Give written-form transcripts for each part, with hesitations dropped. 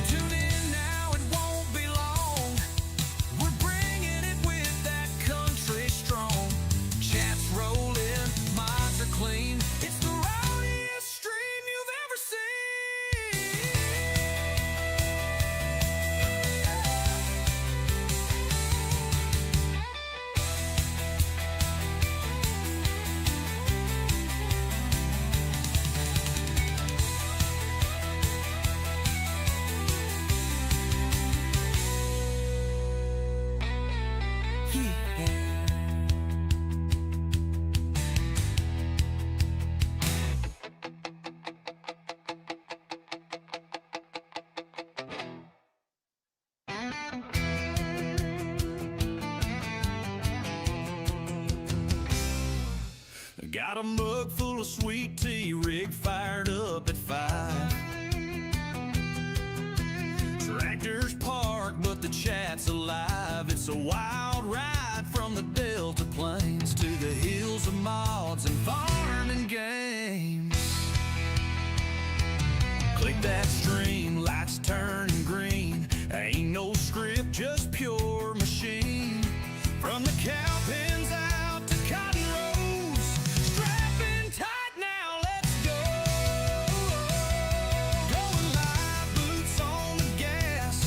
Tune in now, it won't be long. We're bringing it with that country strong. Chats rolling, minds are clean. It's the rowdiest stream you've ever seen. Got a mug full of sweet tea, rig fired up at 5. Tractors parked, but the chat's alive. It's a wild ride from the Delta Plains to the hills of mods and farming games. Click that stream, lights turning green. Ain't no script, just pure machine. From the cow pens out to cotton rows, strap in tight now, let's go. Going live, boots on the gas,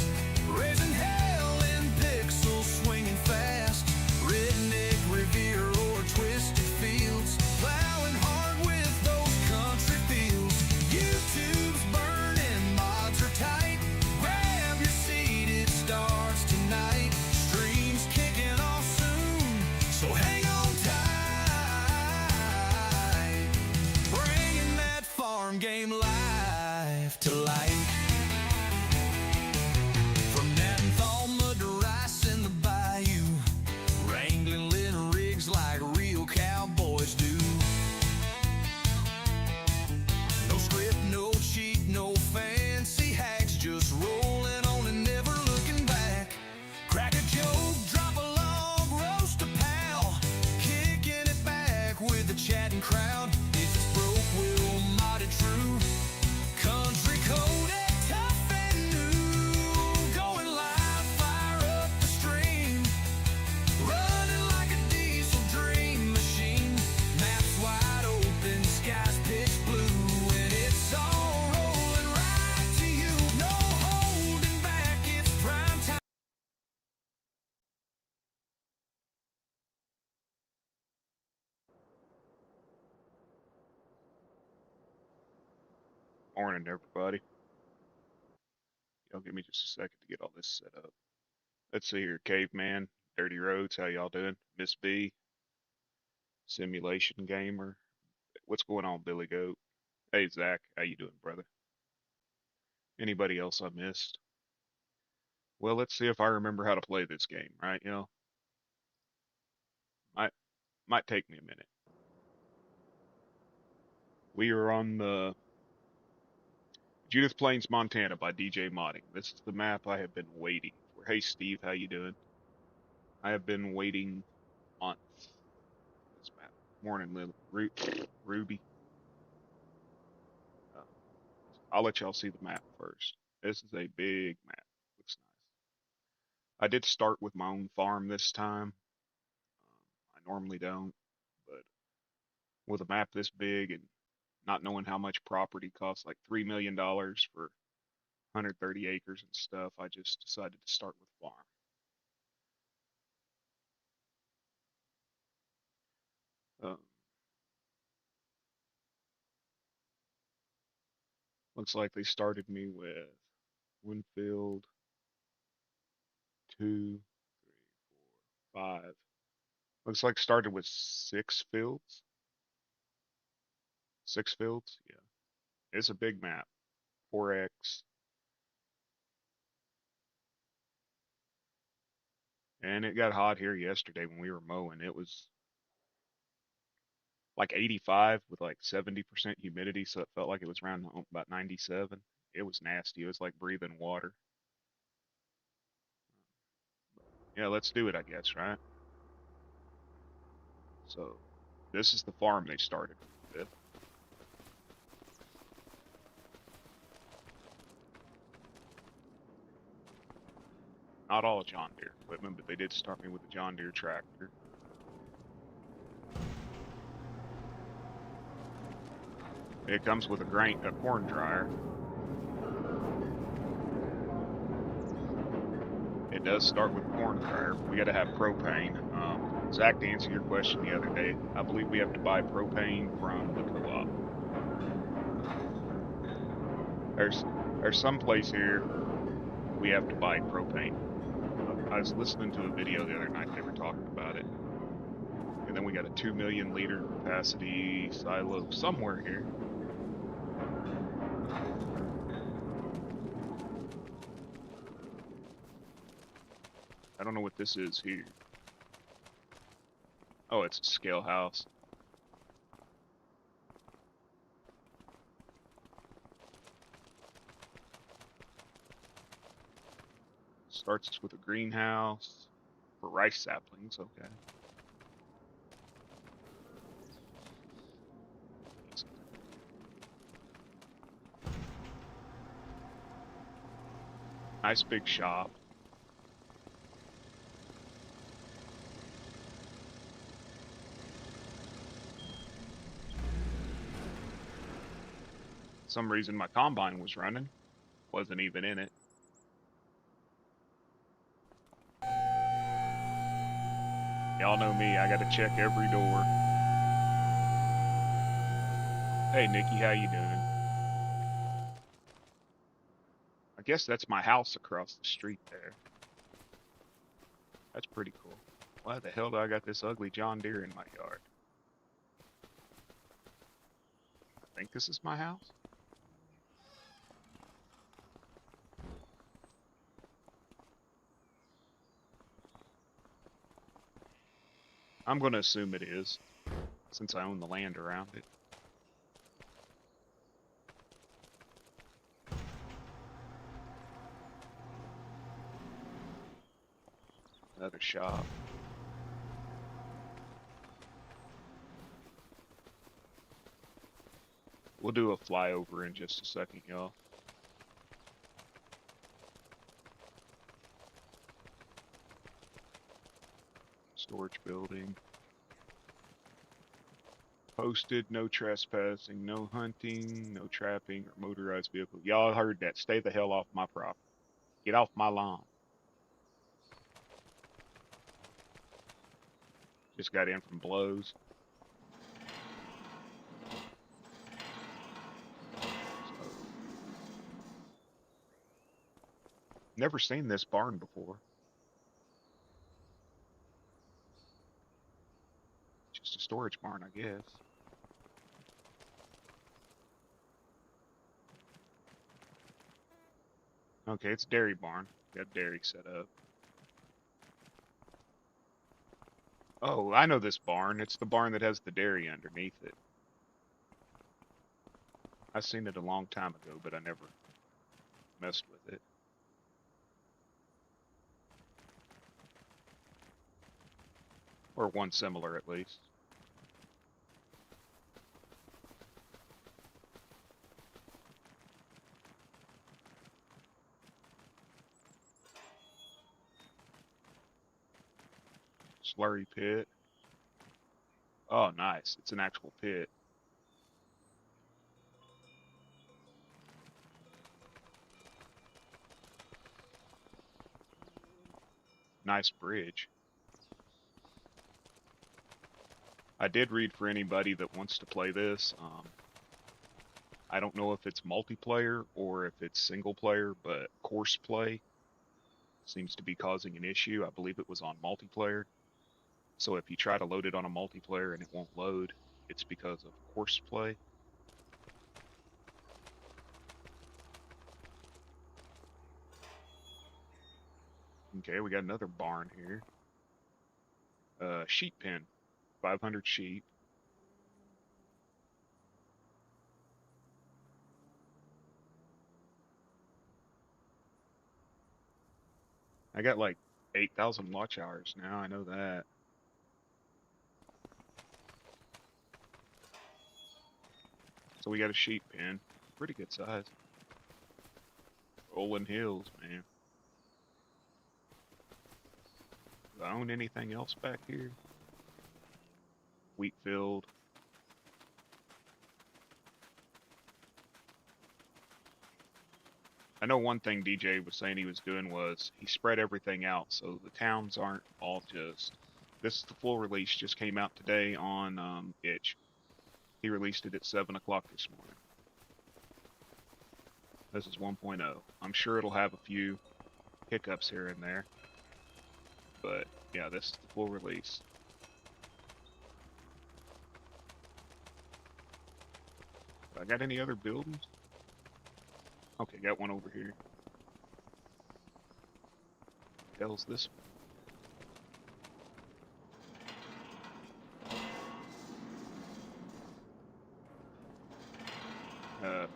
raising hell in pixels, swinging fast. Redneck Riviera or twisted fields, plowing hard with those country fields. YouTube's burning, mods are tight. Grab your seat, it starts tonight. Streams kicking off soon, so hang on tight. Bringing that farm game life to life. From Nathan to rice in the bayou, wrangling little rigs like real cowboys do. No script, no cheat, no fancy hacks, just rolling on and never looking back. Crack a joke, drop a log, roast a pal, kicking it back with the chatting crowd. If it's broke, we'll mod it true. Country coded, tough and new. Going live, fire up the stream. Running like a diesel dream machine. Maps wide open, skies pitch blue. And it's all rolling right to you. No holding back, it's prime time. Morning, everybody. Y'all give me just a second to get all this set up. Let's see here, Caveman, Dirty Roads, how y'all doing? Miss B, Simulation Gamer. What's going on, Billy Goat? Hey, Zach, how you doing, brother? Anybody else I missed? Well, let's see if I remember how to play this game, right? Might take me a minute. We are on the Judith Plains Montana by DJ Modding. This is the map I have been waiting for. Hey, Steve, how you doing? I have been waiting months for this map. Morning, little Ruby. Uh, I'll let y'all see the map first. This is a big map. Looks nice. I did start with my own farm this time. I normally don't, but with a map this big and not knowing how much property costs, like $3 million for 130 acres and stuff, I just decided to start with farm. Looks like they started me with one field, 2, 3, 4, 5. Looks like started with 6 fields. 6 fields, yeah. It's a big map. 4x. And it got hot here yesterday when we were mowing. It was like 85 with like 70% humidity, so it felt like it was around about 97. It was nasty. It was like breathing water. Yeah, let's do it, I guess, right? So, this is the farm they started with. Not all John Deere equipment, but they did start me with a John Deere tractor. It comes with a corn dryer. It does start with a corn dryer. We got to have propane. Zach, to answer your question the other day, I believe we have to buy propane from the co-op. There's some place here we have to buy propane. I was listening to a video the other night. They were talking about it. And then we got a 2 million liter capacity silo somewhere here. I don't know what this is here. Oh, it's a scale house. Starts with a greenhouse for rice saplings, okay. Nice big shop. For some reason my combine was running. Wasn't even in it. Y'all know me, I gotta check every door. Hey Nikki, how you doing? I guess that's my house across the street there. That's pretty cool. Why the hell do I got this ugly John Deere in my yard? I think this is my house. I'm gonna assume it is, since I own the land around it. Another shop. We'll do a flyover in just a second, y'all. Storage building. Posted, no trespassing, no hunting, no trapping, or motorized vehicle. Y'all heard that. Stay the hell off my property. Get off my lawn. Just got in from blows. Never seen this barn before. Just a storage barn, I guess. Okay, it's a dairy barn. Got dairy set up. Oh, I know this barn. It's the barn that has the dairy underneath it. I seen it a long time ago, but I never messed with it. Or one similar, at least. Slurry pit. Oh, nice. It's an actual pit. Nice bridge. I did read for anybody that wants to play this. I don't know if it's multiplayer or if it's single player, but course play seems to be causing an issue. I believe it was on multiplayer. So if you try to load it on a multiplayer and it won't load, it's because of course play. Okay, we got another barn here. Sheep pen, 500 sheep. I got like 8,000 watch hours now, I know that. So we got a sheep pen, pretty good size. Rolling hills, man. Do I own anything else back here? Wheat field. I know one thing DJ was saying he was doing was he spread everything out so the towns aren't all just. This is the full release, just came out today on Itch. He released it at 7 o'clock this morning. This is 1.0. I'm sure it'll have a few hiccups here and there. But yeah, this is the full release. I got any other buildings? Okay, got one over here. Hell's this one?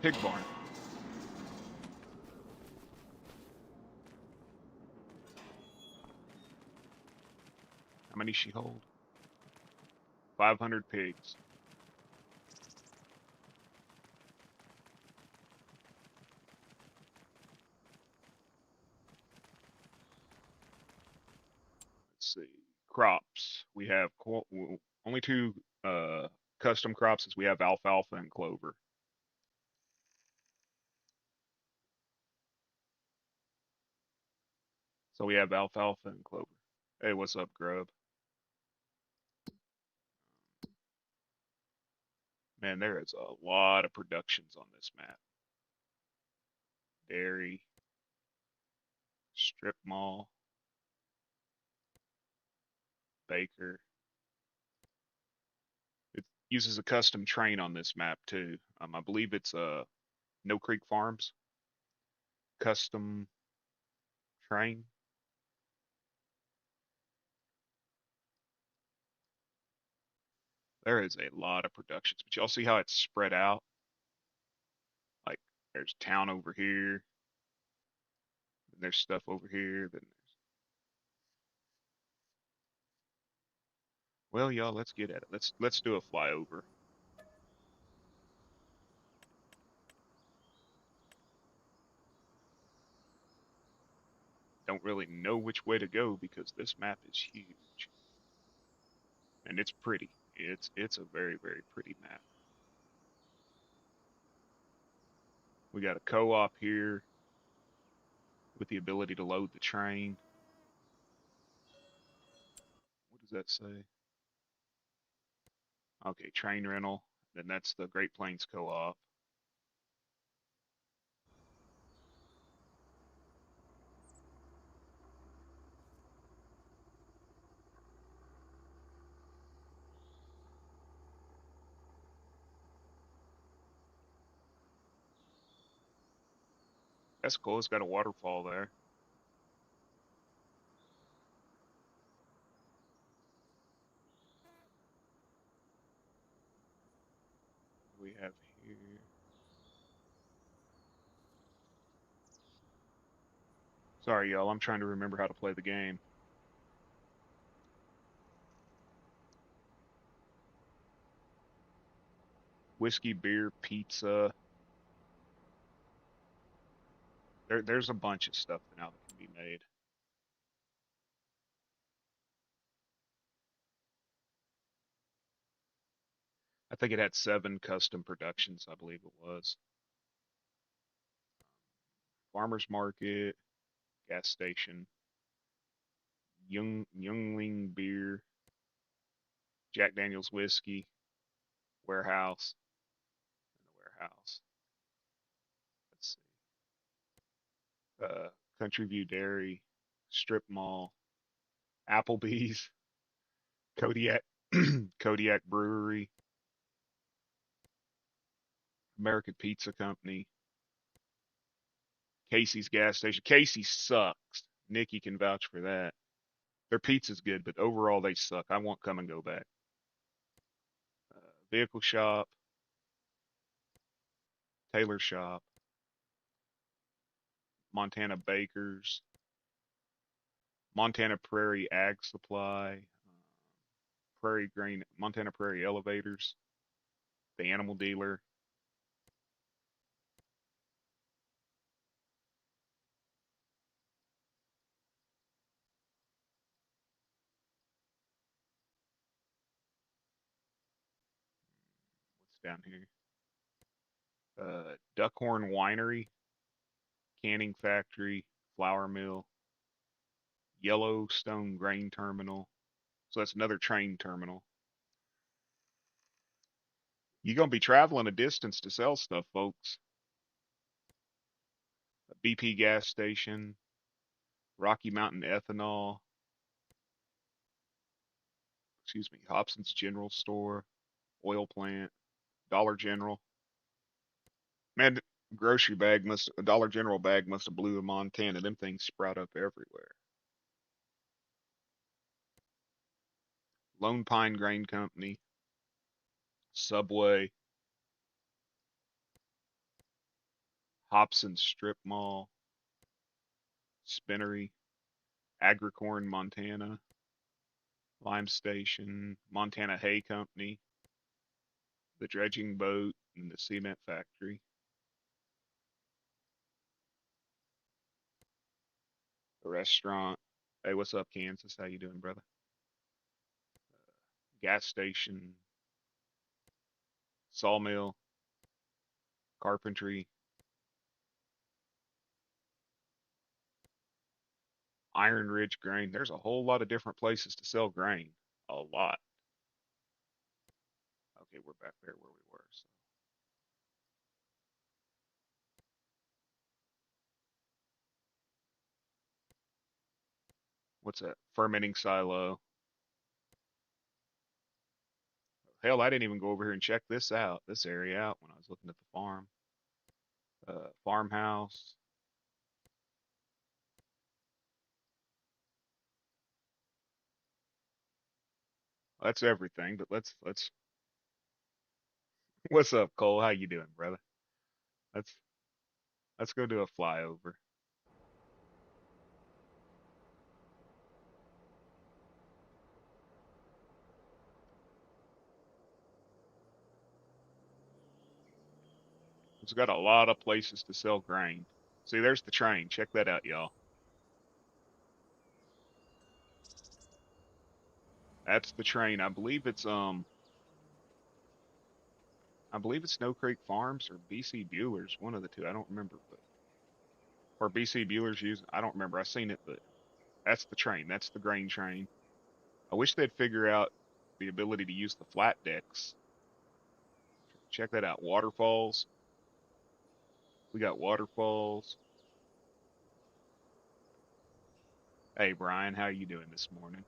Pig barn. How many she hold? 500 pigs. Let's see. Crops. We have only two custom crops is we have alfalfa and clover. So we have alfalfa and clover. Hey, what's up, Grub? Man, there is a lot of productions on this map. Dairy, strip mall, baker. It uses a custom train on this map too. I believe it's No Creek Farms custom train. There is a lot of productions, but y'all see how it's spread out? Like there's town over here, and there's stuff over here, then there's well, y'all, let's get at it. Let's do a flyover. Don't really know which way to go because this map is huge. And it's pretty. It's a very, very pretty map. We got a co-op here with the ability to load the train. What does that say? Okay, train rental. Then that's the Great Plains Co-op. That's cool. It's got a waterfall there. What do we have here? Sorry, y'all. I'm trying to remember how to play the game. Whiskey, beer, pizza. There's a bunch of stuff now that can be made. I think it had 7 custom productions, I believe it was. Farmers market, gas station, Youngling beer, Jack Daniel's whiskey, warehouse, and the warehouse. Let's see. Country View Dairy, strip mall, Applebee's, Kodiak, Kodiak Brewery, American Pizza Company, Casey's gas station. Casey sucks. Nikki can vouch for that. Their pizza's good, but overall they suck. I won't come and go back. Vehicle shop, tailor shop, Montana Bakers, Montana Prairie Ag Supply, Prairie Grain, Montana Prairie Elevators, the Animal Dealer. down here. Duckhorn Winery, Canning Factory, Flour Mill, Yellowstone Grain Terminal. So that's another train terminal. You're going to be traveling a distance to sell stuff, folks. A BP gas station, Rocky Mountain Ethanol, excuse me, Hobson's General Store, oil plant, Dollar General. Man, a Dollar General bag must have blew in Montana. Them things sprout up everywhere. Lone Pine Grain Company, Subway, Hobson Strip Mall, Spinnery, Agricorn, Montana, Lime Station, Montana Hay Company, the dredging boat, and the cement factory. The restaurant. Hey, what's up, Kansas? How you doing, brother? Gas station, sawmill, carpentry, Iron Ridge Grain. There's a whole lot of different places to sell grain. A lot. Okay, we're back there where we were. So. What's that? Fermenting silo. Hell, I didn't even go over here and check this area out when I was looking at the farm. Farmhouse. That's everything, but let's what's up, Cole? How you doing, brother? Let's let's go do a flyover. It's got a lot of places to sell grain. See, there's the train. Check that out, y'all. That's the train. I believe it's Snow Creek Farms or BC Bueller's, one of the two. I don't remember, but or BC Bueller's using. I don't remember. I seen it, but that's the train. That's the grain train. I wish they'd figure out the ability to use the flat decks. Check that out. Waterfalls. We got waterfalls. Hey Brian, how you doing this morning?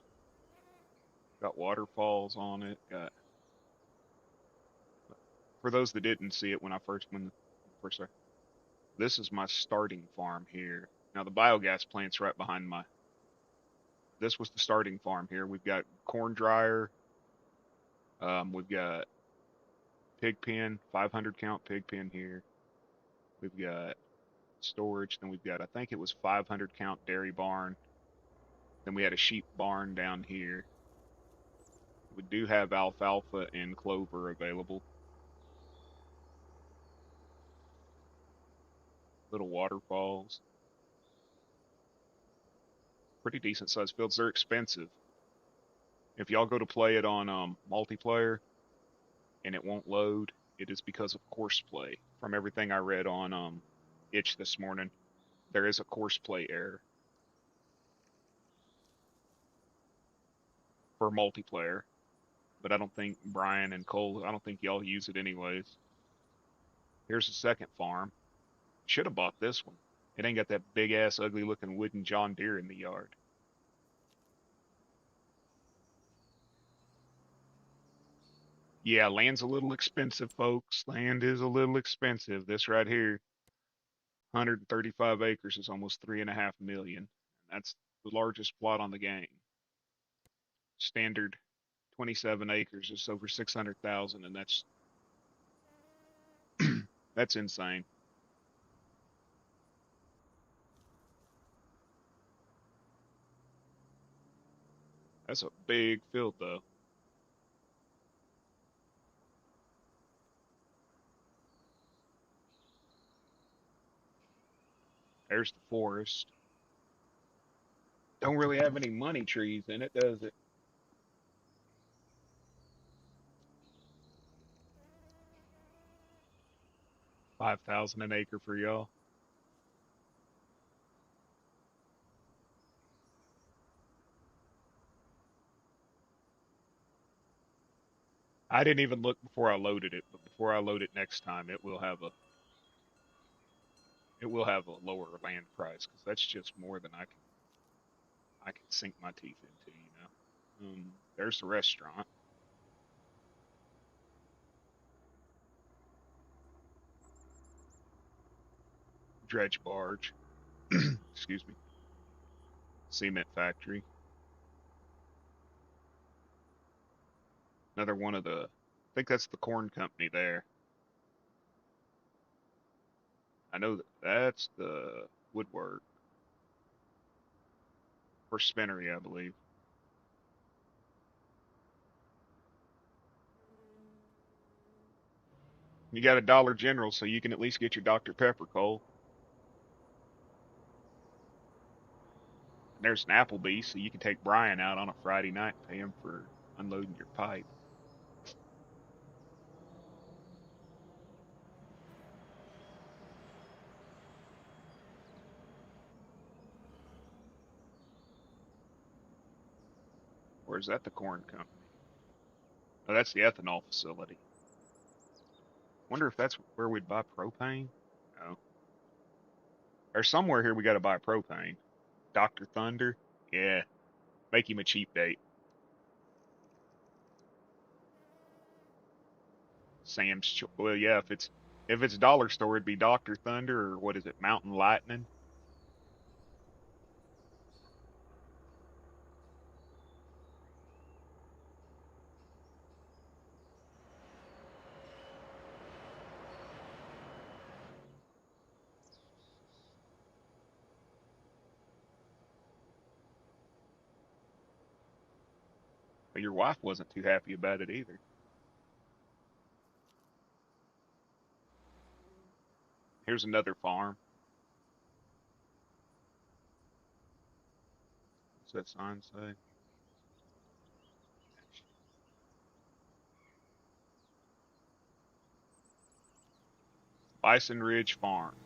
Got waterfalls on it. Got for those that didn't see it when the first started, this is my starting farm here. Now the biogas plant's right behind my. This was the starting farm here. We've got corn dryer. We've got pig pen, 500 count pig pen here. We've got storage. Then we've got, I think it was 500 count dairy barn. Then we had a sheep barn down here. We do have alfalfa and clover available. Little waterfalls. Pretty decent sized fields. They're expensive. If y'all go to play it on multiplayer and it won't load, it is because of course play. From everything I read on itch this morning, there is a course play error for multiplayer. But I don't think Brian and Cole, I don't think y'all use it anyways. Here's the second farm. Should have bought this one. It ain't got that big ass ugly looking wooden John Deere in the yard. Yeah, land's a little expensive, folks. Land is a little expensive. This right here, 135 acres is almost 3.5 million. That's the largest plot on the game. Standard 27 acres is over 600,000, and that's insane. That's a big field, though. There's the forest. Don't really have any money trees in it, does it? 5,000 an acre for y'all. I didn't even look before I loaded it, but before I load it next time, it will have a lower land price because that's just more than I can sink my teeth into, you know. There's the restaurant. Dredge barge. Excuse me. Cement factory. Another one of the, I think that's the corn company there. I know that's the woodwork or spinnery, I believe. You got a Dollar General, so you can at least get your Dr. Pepper, Cole. And there's an Applebee's, so you can take Brian out on a Friday night and pay him for unloading your pipe. Or is that the corn company? Oh, that's the ethanol facility. Wonder if that's where we'd buy propane? No. There's somewhere here we got to buy propane. Dr. Thunder? Yeah. Make him a cheap date. Well, yeah, if it's dollar store, it'd be Dr. Thunder or what is it, Mountain Lightning? But your wife wasn't too happy about it either. Here's another farm. What's that sign say? Bison Ridge Farms.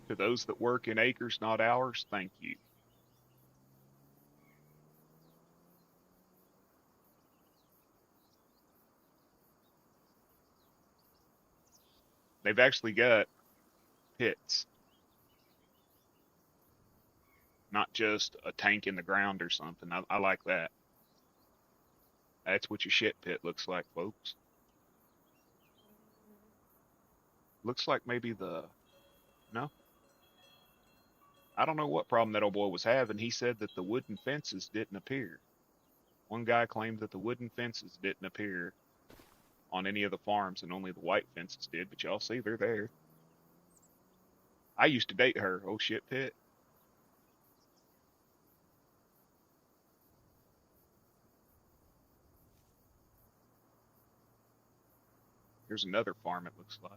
To those that work in acres, not hours, thank you. They've actually got pits, not just a tank in the ground or something. I like that. That's what your shit pit looks like, folks. Looks like maybe no, I don't know what problem that old boy was having. He said that the wooden fences didn't appear. One guy claimed that the wooden fences didn't appear on any of the farms and only the white fences did, but y'all see they're there. I used to date her. Oh shit pit. Here's another farm it looks like.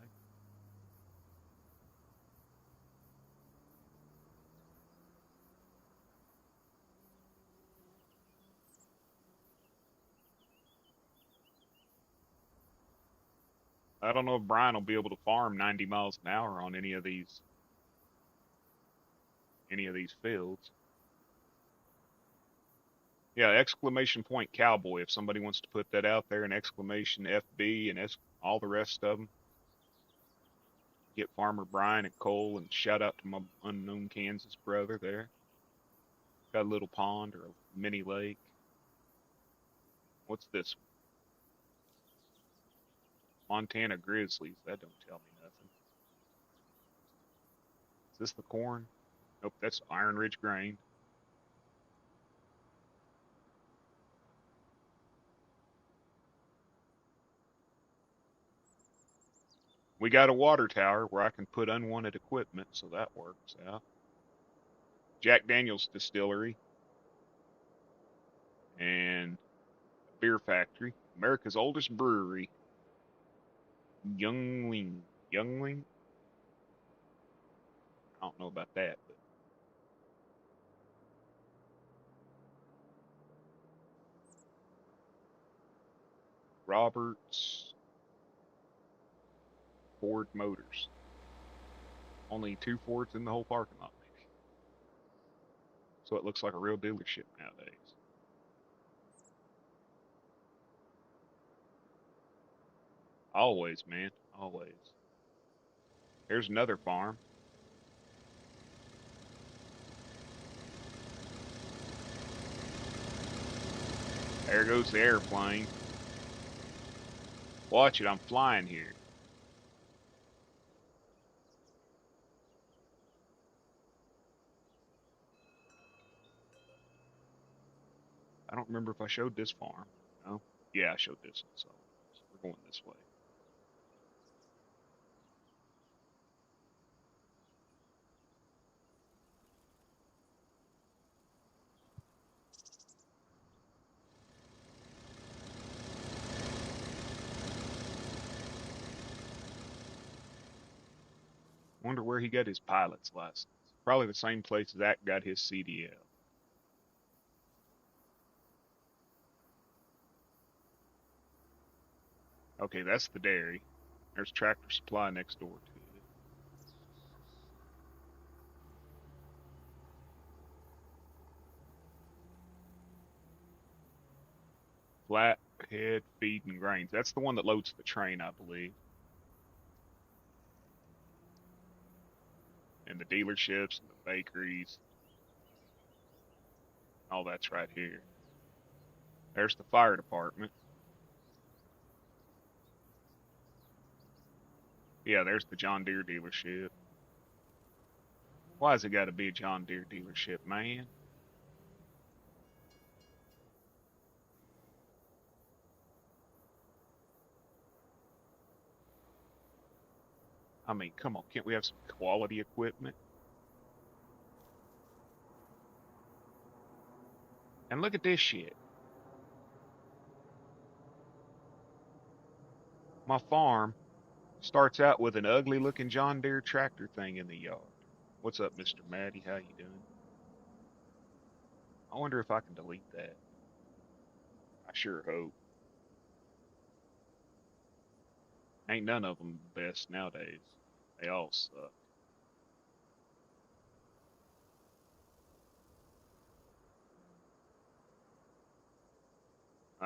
I don't know if Brian will be able to farm 90 miles an hour on any of these fields. Yeah, exclamation point cowboy if somebody wants to put that out there, and exclamation FB and all the rest of them. Get Farmer Brian and Cole, and shout out to my unknown Kansas brother there. Got a little pond or a mini lake. What's this one? Montana Grizzlies. That don't tell me nothing. Is this the corn? Nope, that's Iron Ridge grain. We got a water tower where I can put unwanted equipment, so that works out. Jack Daniels Distillery and beer factory. America's oldest brewery. Youngling. Youngling? I don't know about that, but Roberts. Ford Motors. Only 2 Fords in the whole parking lot, maybe. So it looks like a real dealership nowadays. Always, man. Always. Here's another farm. There goes the airplane. Watch it, I'm flying here. I don't remember if I showed this farm. No? Yeah, I showed this one, so we're going this way. Wonder where he got his pilot's license. Probably the same place Zach got his CDL. Okay, that's the dairy. There's Tractor Supply next door to it. Flathead Feed and Grains. That's the one that loads the train, I believe. And the dealerships and the bakeries. All that's right here. There's the fire department. Yeah, there's the John Deere dealership. Why's it got to be a John Deere dealership, man? I mean, come on, can't we have some quality equipment? And look at this shit. My farm starts out with an ugly looking John Deere tractor thing in the yard. What's up, Mr. Maddie? How you doing? I wonder if I can delete that. I sure hope. Ain't none of them best nowadays. They all suck.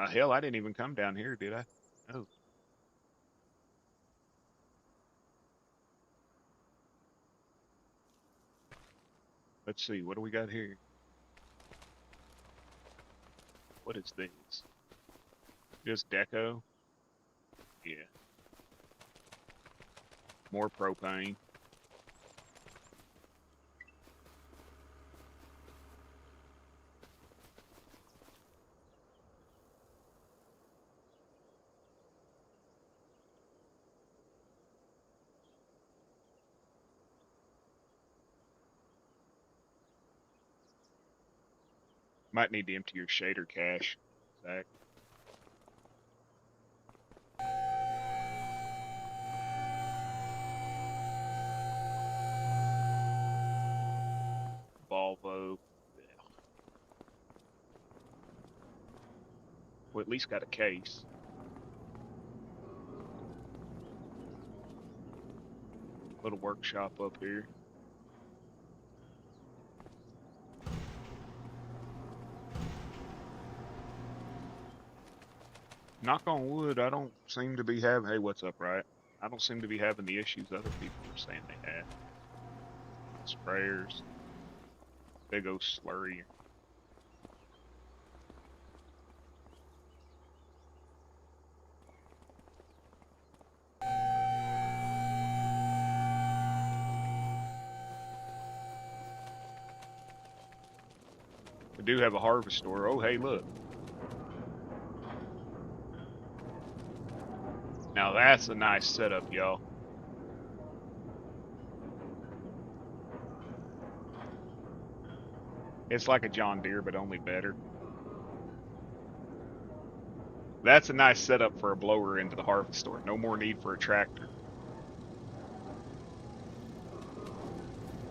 Hell, I didn't even come down here, did I? Oh, let's see. What do we got here? What is this? Just deco? Yeah. More propane. Might need to empty your shader cache, Zach. Volvo. Yeah. Well, at least got a case. Little workshop up here. Knock on wood, I don't seem to be having. Hey, what's up, right? I don't seem to be having the issues other people were saying they had. Sprayers. Big old slurry. We do have a harvest store. Oh, hey, look. Now that's a nice setup, y'all. It's like a John Deere, but only better. That's a nice setup for a blower into the harvest store. No more need for a tractor.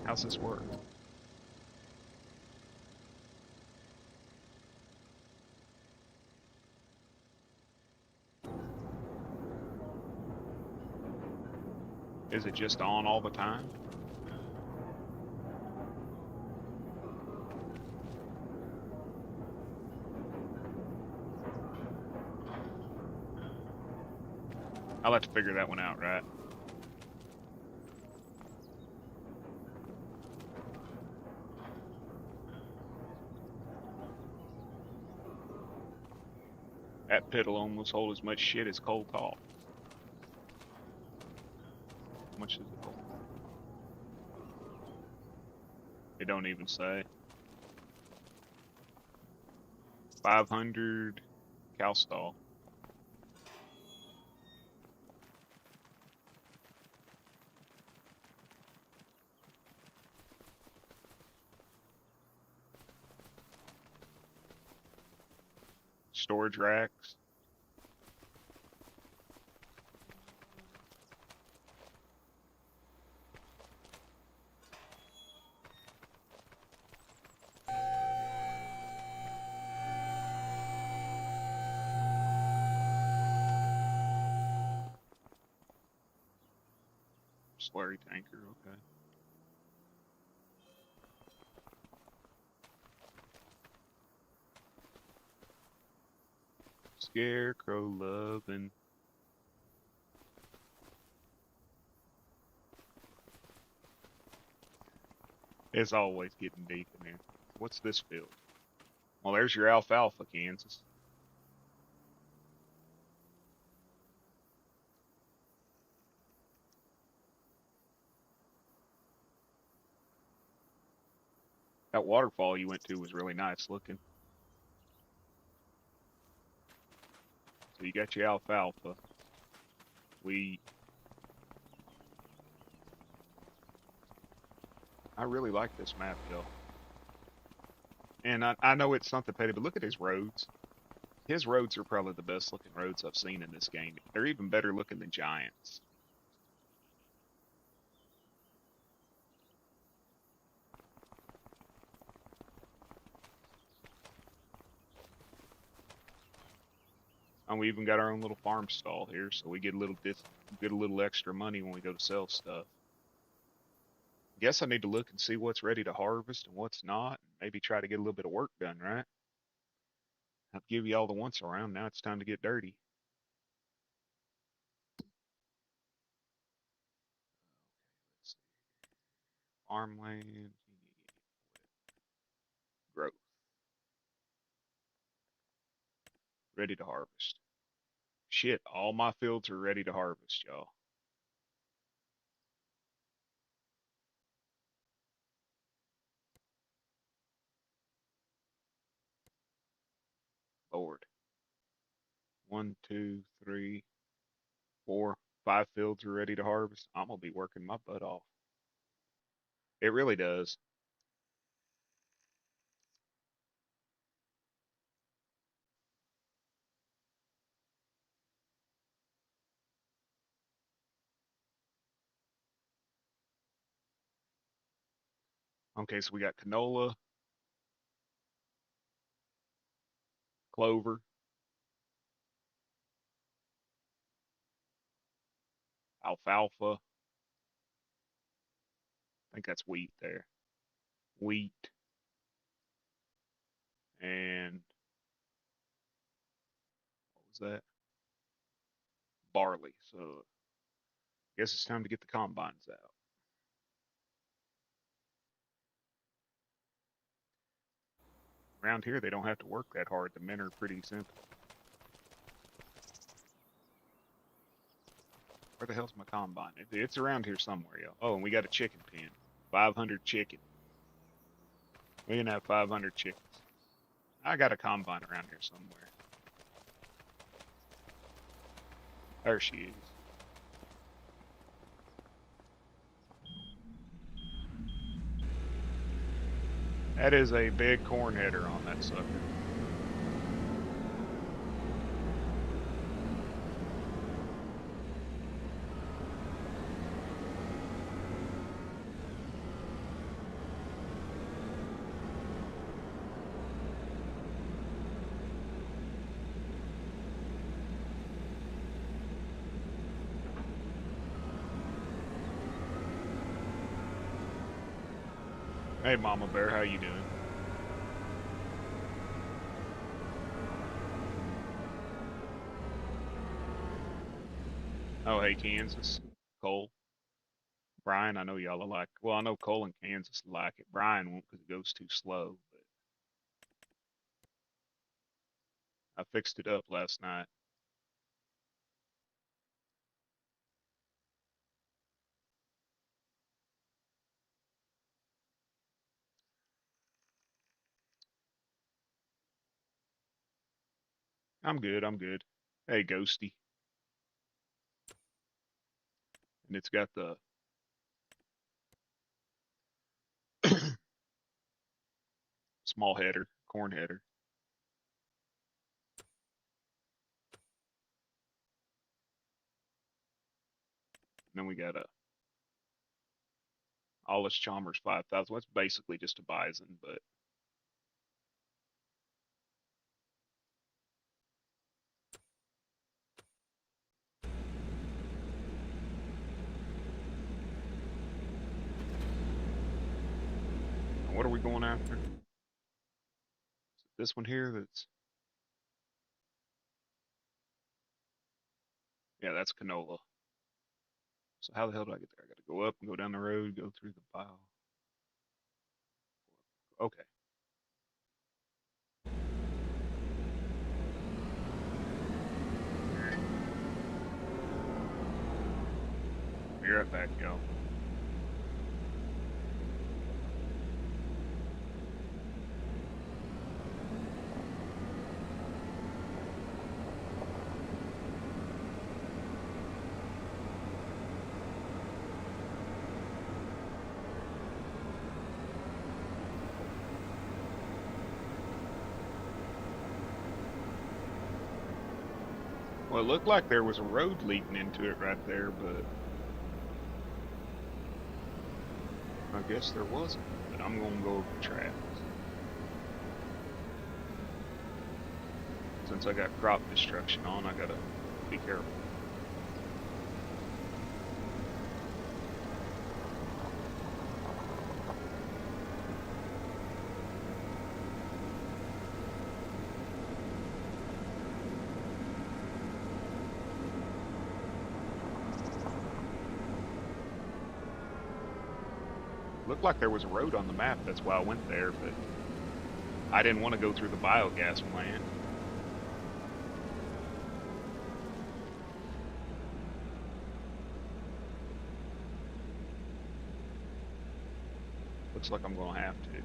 How's this work? Is it just on all the time? I'll have to figure that one out, right? That pit'll almost hold as much shit as coal tar. How much does it hold? It don't even say. 500 cow stall. Storage racks. Slurry tanker, okay. Scarecrow loving. It's always getting deep in there. What's this field? Well, there's your alfalfa, Kansas. That waterfall you went to was really nice looking. So you got your alfalfa. I really like this map, though. And I know it's something petty, but look at his roads. His roads are probably the best looking roads I've seen in this game. They're even better looking than Giants. And we even got our own little farm stall here, so we get a little extra money when we go to sell stuff. Guess I need to look and see what's ready to harvest and what's not, and maybe try to get a little bit of work done, right? I'll give you all the once around. Now it's time to get dirty. Let's see. Farmland, growth, ready to harvest. Shit, all my fields are ready to harvest, y'all. Lord. 1, 2, 3, 4, 5 fields are ready to harvest. I'm gonna be working my butt off. It really does. Okay, so we got canola, clover, alfalfa. I think that's wheat there. Wheat and what was that? Barley. So I guess it's time to get the combines out. Around here, they don't have to work that hard. The men are pretty simple. Where the hell's my combine? It's around here somewhere, yo. Oh, and we got a chicken pen. 500 chicken. We can have 500 chickens. I got a combine around here somewhere. There she is. That is a big corn header on that sucker. Hey, Mama Bear, how you doing? Oh, hey, Kansas. Cole. Brian, I know y'all are like, well, I know Cole and Kansas like it. Brian won't because it goes too slow, but I fixed it up last night. I'm good, I'm good. Hey, Ghosty. And it's got the small header, corn header. And then we got a Alles Chalmers 5000. That's basically just a bison, but what are we going after? Is it this one here that's, yeah, that's canola. So how the hell do I get there? I got to go up and go down the road, go through the pile. Okay. Be right back, y'all. Well, it looked like there was a road leading into it right there, but I guess there wasn't. But I'm gonna go over the tracks. Since I got crop destruction on, I gotta be careful. Looked like there was a road on the map, that's why I went there, but I didn't want to go through the biogas plant. Looks like I'm gonna have to.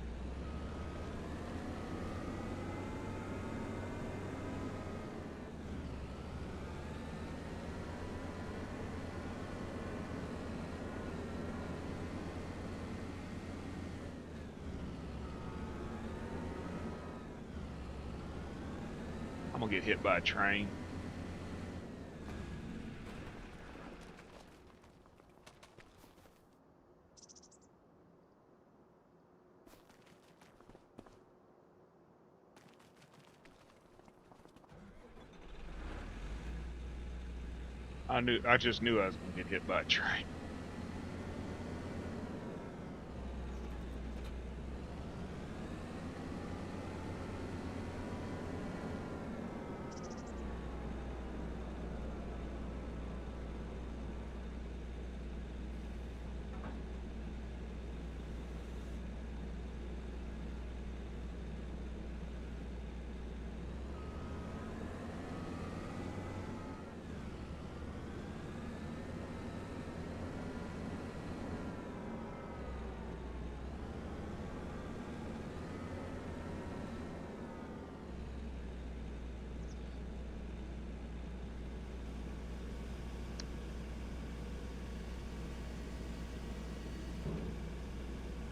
I'm gonna get hit by a train. I just knew I was gonna get hit by a train.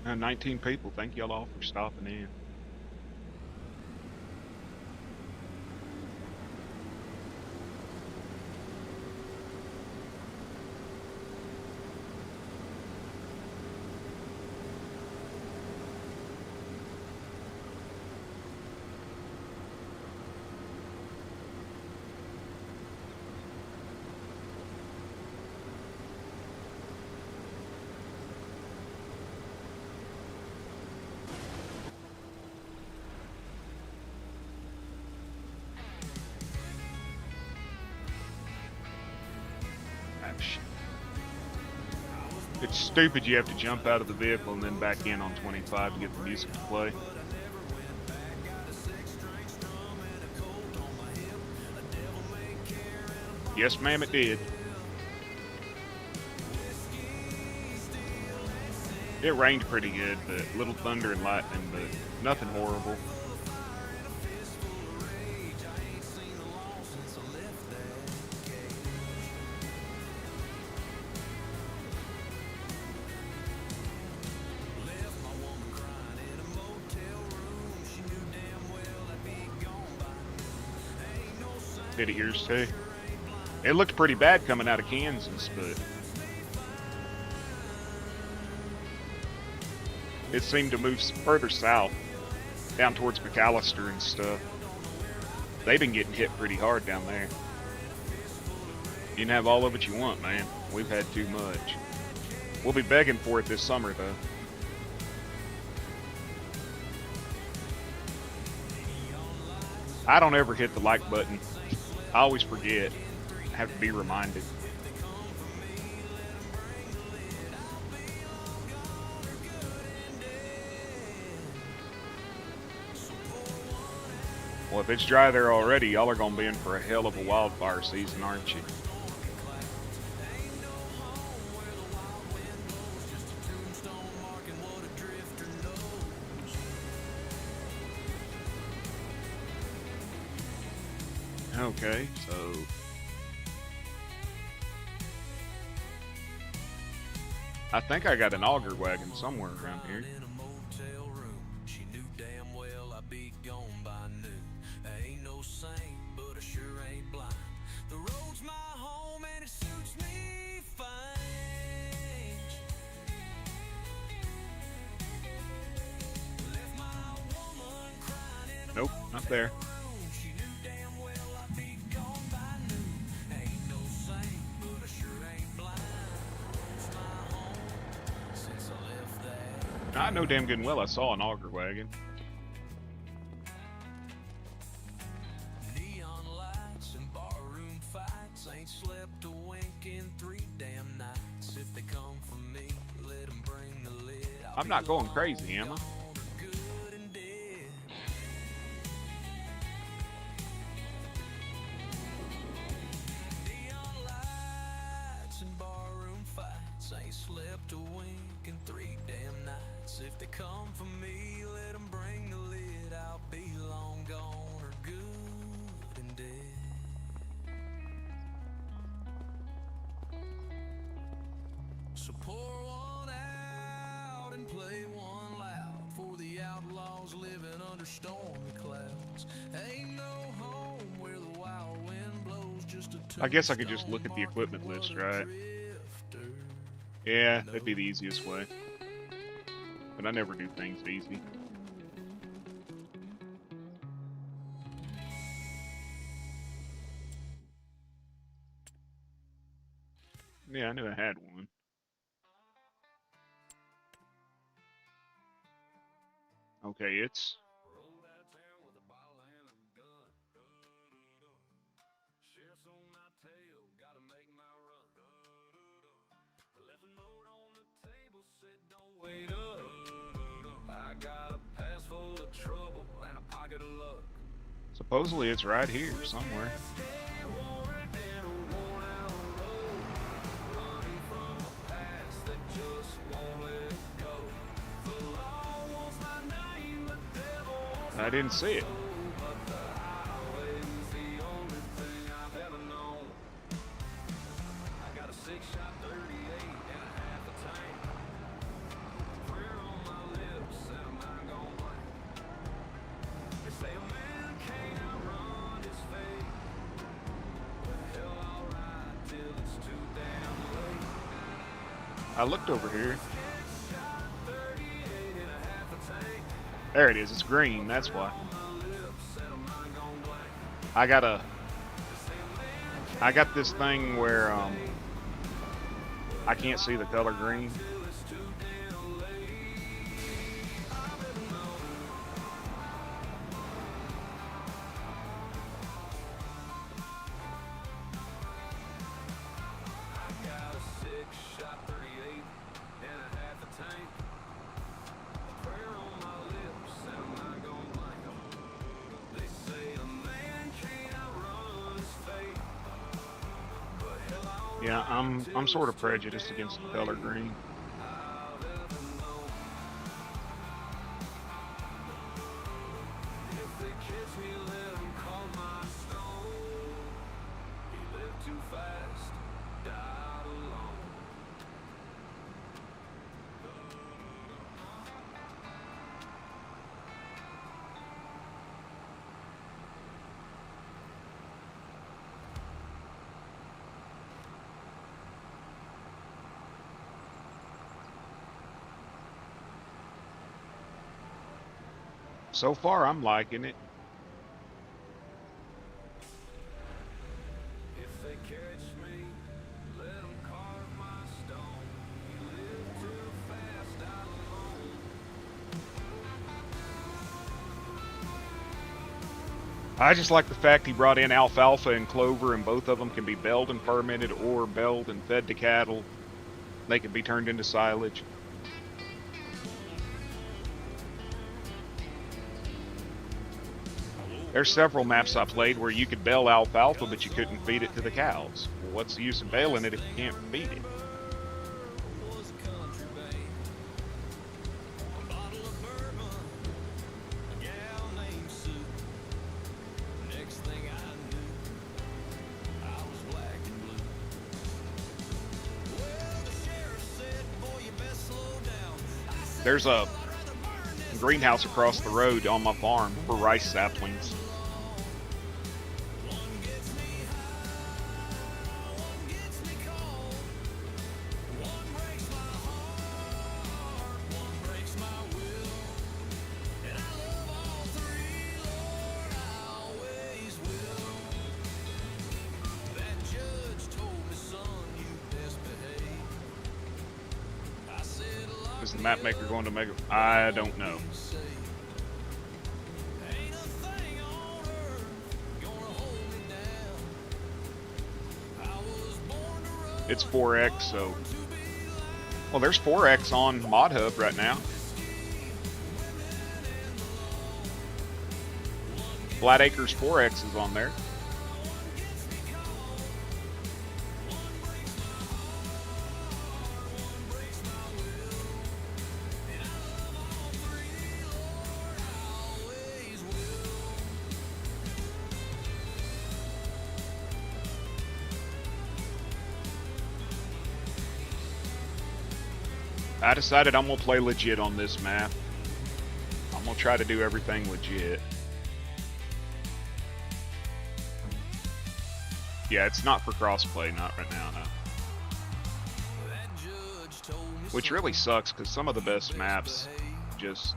And 19 people. Thank y'all all for stopping in. It's stupid you have to jump out of the vehicle and then back in on 25 to get the music to play. Yes, ma'am, it did. It rained pretty good, but little thunder and lightning, but nothing horrible. Did it yours too? It looked pretty bad coming out of Kansas, but it seemed to move further south, down towards McAllister and stuff. They've been getting hit pretty hard down there. You can have all of it you want, man. We've had too much. We'll be begging for it this summer, though. I don't ever hit the like button. I always forget. I have to be reminded. Well, if it's dry there already, y'all are going to be in for a hell of a wildfire season, aren't you? Okay, so I think I got an auger wagon somewhere around here. Nope, not there. I know damn good and well I saw an auger wagon. Neon lights and barroom fights, ain't slept a wink in 3 damn nights. If they come for me, let them bring the lid. I'm not going crazy, am I? Neon lights and barroom fights, ain't slept a wink in 3 damn nights. If they come for me, let them bring the lid. I'll be long gone or good and dead. So pour one out and play one loud for the outlaws living under stormy clouds. Ain't no home where the wild wind blows. Just a I guess I could just look at the equipment list, right? Yeah, that'd be the easiest way. But I never do things easy. Yeah, I knew I had one. Okay, it's... Supposedly it's right here somewhere. I didn't see it. I looked over here. There it is. It's green. That's why. I got this thing where I can't see the color green. Yeah, I'm sort of prejudiced against the color green. So far, I'm liking it. I just like the fact he brought in alfalfa and clover, and both of them can be baled and fermented or baled and fed to cattle. They can be turned into silage. There's several maps I played where you could bale alfalfa, but you couldn't feed it to the cows. Well, what's the use of baling it if you can't feed it? There's a greenhouse across the road on my farm for rice saplings. Is the map maker going to make it? I don't know. It's 4X, so... Well, there's 4X on Mod Hub right now. Flat Acres 4X is on there. I decided I'm going to play legit on this map. I'm going to try to do everything legit. Yeah, it's not for crossplay, not right now, no. Which really sucks, because some of the best maps just...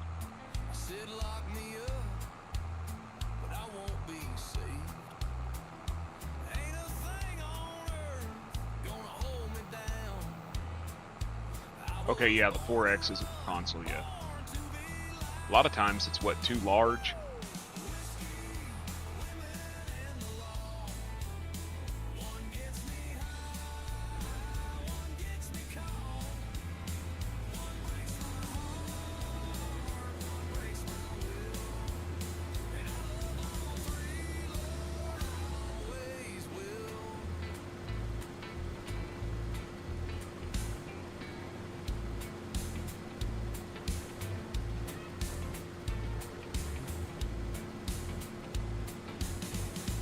Okay, yeah, the 4X isn't the console yet. A lot of times it's, what, too large?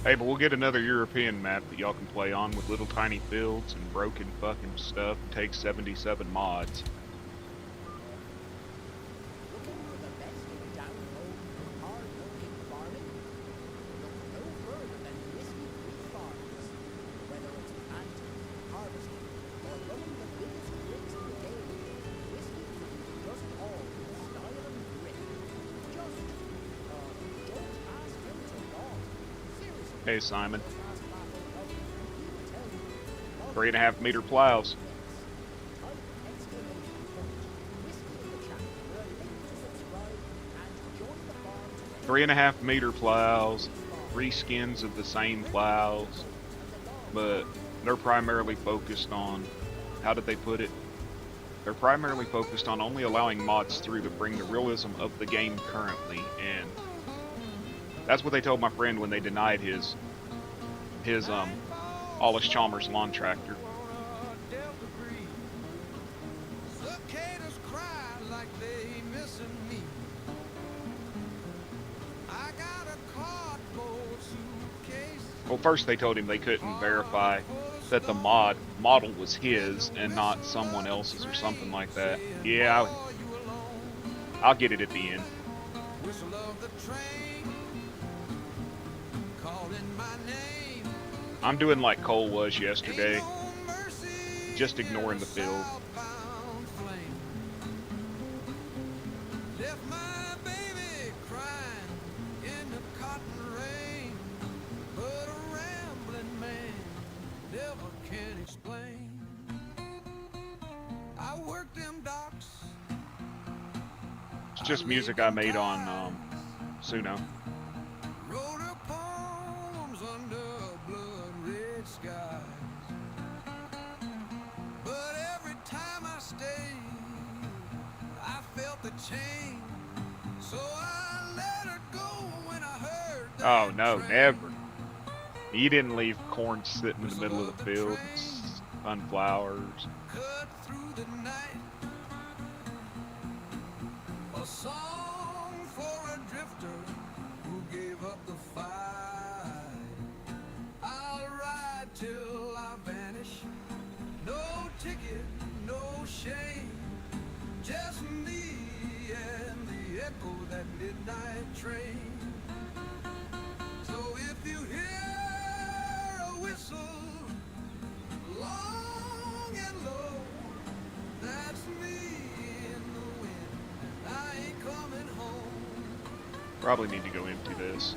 Hey, but we'll get another European map that y'all can play on with little tiny fields and broken fucking stuff and take 77 mods. Hey, Simon. 3.5 meter plows. Three and a half meter plows, 3 skins of the same plows, but they're primarily focused on, how did they put it? They're primarily focused on only allowing mods through to bring the realism of the game currently, and that's what they told my friend when they denied his Allis Chalmers lawn tractor. like they missing me. I got a cardboard suitcase. Well, first they told him they couldn't verify that the model was his and not someone else's or something like that. Yeah, I'll get it at the end. Whistle of the train, calling my name. I'm doing like Cole was yesterday, Ain't no mercy just in ignoring a the field. southbound flame. Left my baby crying in the cotton rain, but a rambling man never can explain. I worked them docks. It's just music I made on Suno. Wrote her poems under blood red skies. But every time I stayed, I felt the change. So I let her go when I heard that Oh no, train. never. You didn't leave corn sitting in the middle of the field, sunflowers. Cut through the night. A song for a drifter who gave up the fight. I'll ride till I vanish. No ticket, no shame. Just me and the echo of that midnight train. So if you hear a whistle long and low, that's me in the wind. I ain't coming home. Probably need to go empty this.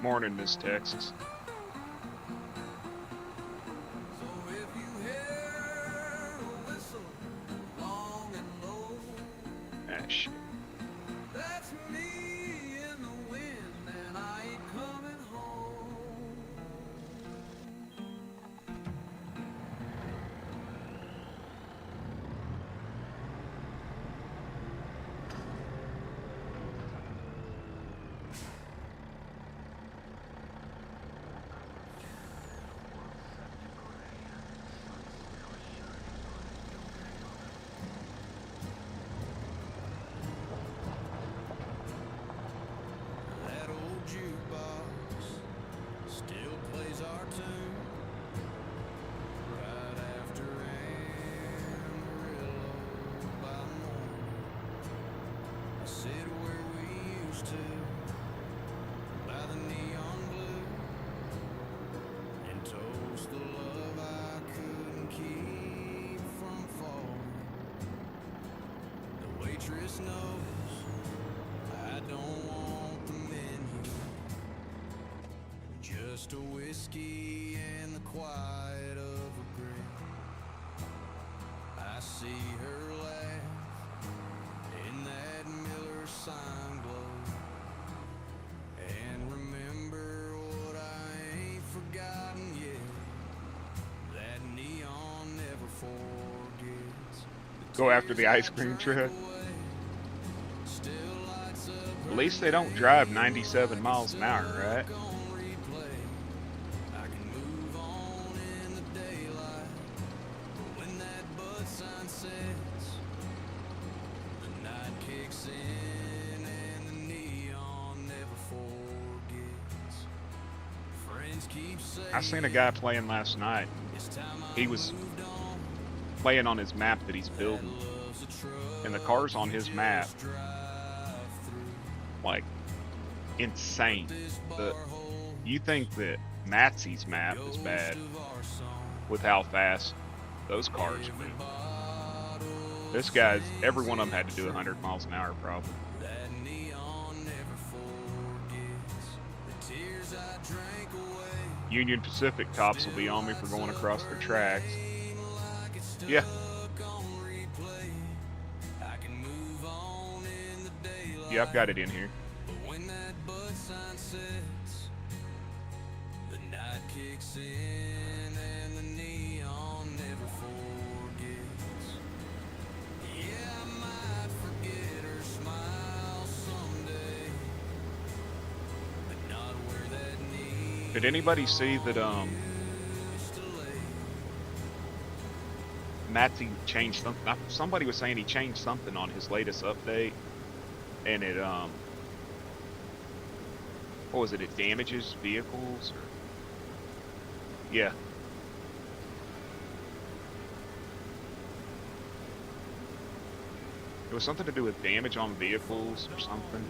Morning, Miss Texas. So if you hear a whistle long and low, Ah, shit. that's me in the wind, and I ain't coming home. That old jukebox still plays our tune right after Amarillo by morning. I sit where we used to by the neon blue and toast the love I couldn't keep from falling. The waitress knows I don't want the menu, just a whiskey and the quiet of a grill. I see her laugh in that Miller sign glow, and remember what I ain't forgotten yet. That neon never forgets. Go after the ice cream truck. At least they don't drive 97 miles an hour, right? I seen a guy playing last night. He was playing on his map that he's building, and the cars on his map, like, insane. You think that Matsy's map is bad with how fast those cars move. This guy's, every one of them had to do 100 miles an hour probably. Union Pacific cops will be on me for going across their tracks. Yeah. Yeah, I've got it in here. kicks in and the neon never forgets. Yeah, I might forget her smile someday, but not where that neon Did anybody see that used to lay. Matty changed something? Somebody was saying he changed something on his latest update, and it what was it? It damages vehicles, or yeah. It was something to do with damage on vehicles or something.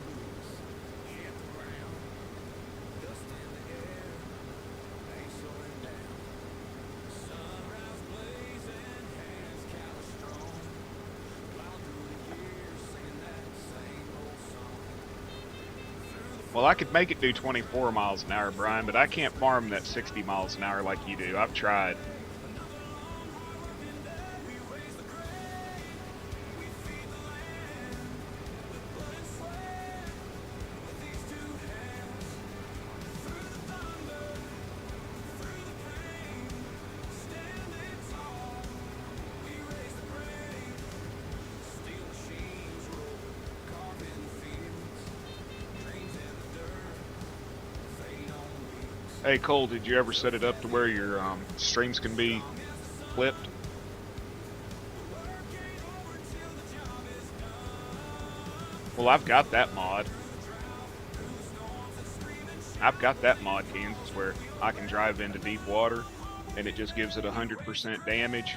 Well, I could make it do 24 miles an hour, Brian, but I can't farm that 60 miles an hour like you do. I've tried. Hey Cole, did you ever set it up to where your streams can be flipped? Well, I've got that mod. Kansas, where I can drive into deep water and it just gives it 100% damage.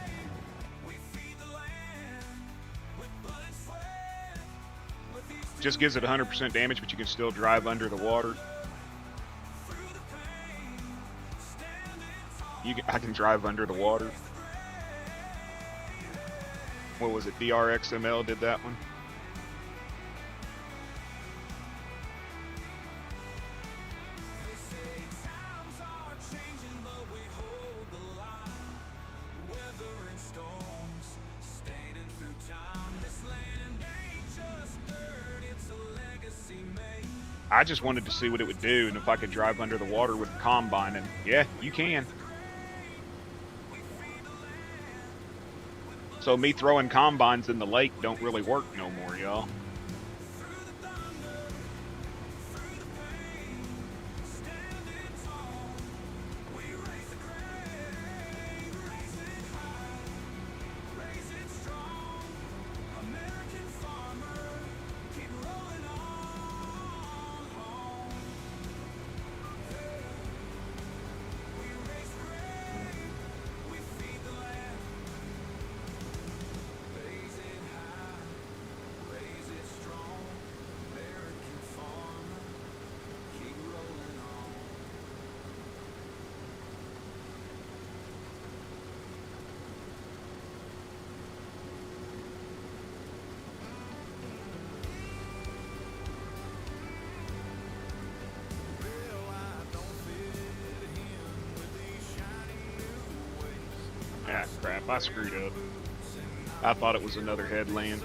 Just gives it 100% damage, but you can still drive under the water. I can drive under the water. What was it? DRXML did that one. I just wanted to see what it would do and if I could drive under the water with the combine, and yeah, you can. So me throwing combines in the lake don't really work no more, y'all. Ah, crap, I screwed up. I thought it was another headland.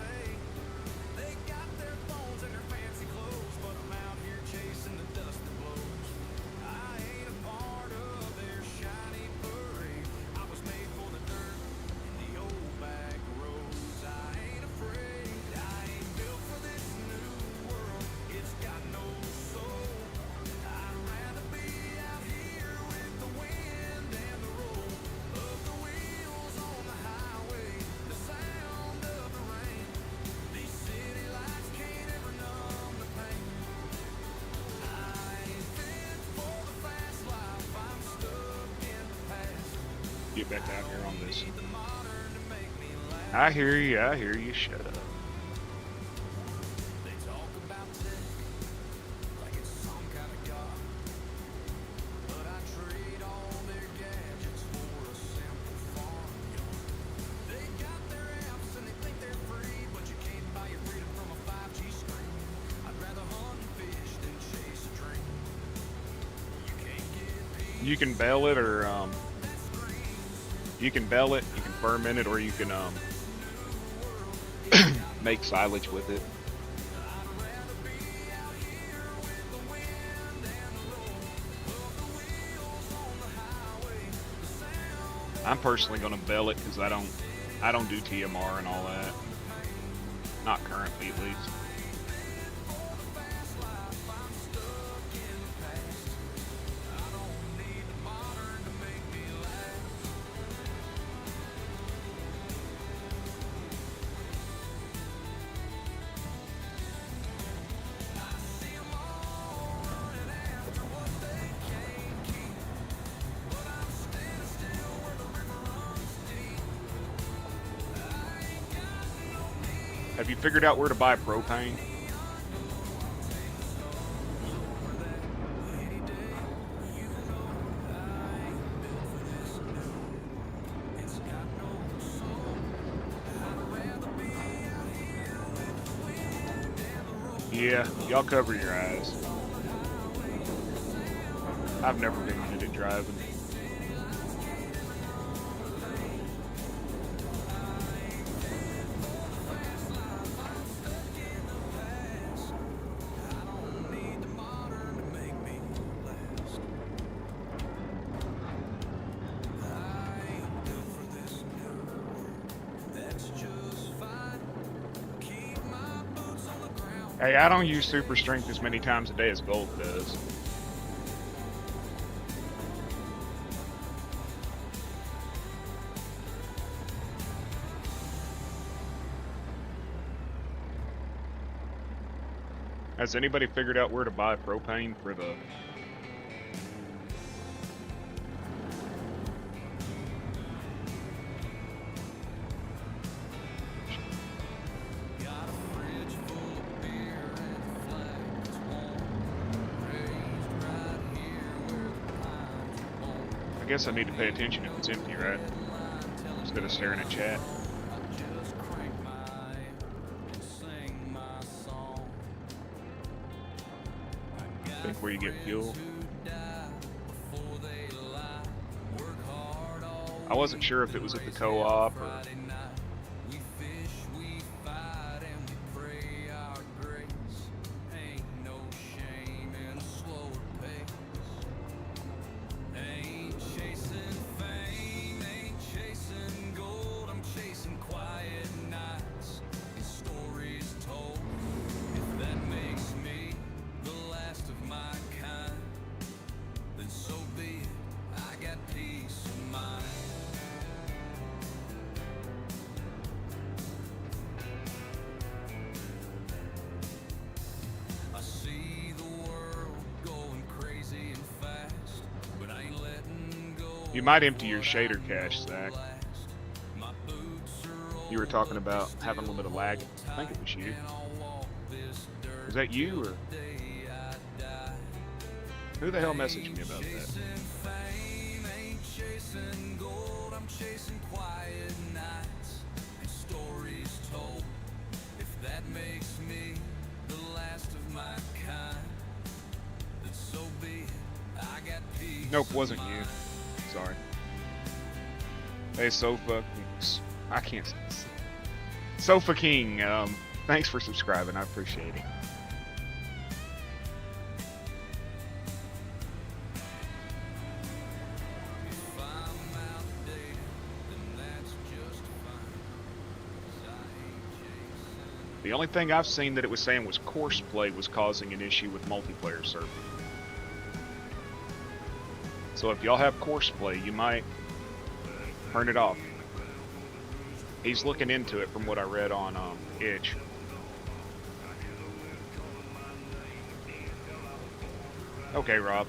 Get back out here on this. I hear you, shut up. You can bail it, or you can bail it, you can ferment it, or you can make silage with it. I'm personally gonna bell it because I don't do TMR and all that. Not currently, at least. Have you figured out where to buy propane? Yeah, y'all cover your eyes. I've never been good at driving. Hey, I don't use super strength as many times a day as gold does. Has anybody figured out where to buy propane for the... I guess I need to pay attention if it's empty, right? Instead of staring at chat. Think where you get fuel. I wasn't sure if it was at the co-op or... You might empty your shader cache, Zach. You were talking about having a little bit of lag. I think it was you. Was that you, or... Who the hell messaged me about that? Nope, wasn't you. Sorry. Hey, Sofa. I can't. Sofa King. Thanks for subscribing. I appreciate it. The only thing I've seen that it was saying was course play was causing an issue with multiplayer server. So if y'all have course play, you might turn it off. He's looking into it from what I read on Itch. Okay, Rob.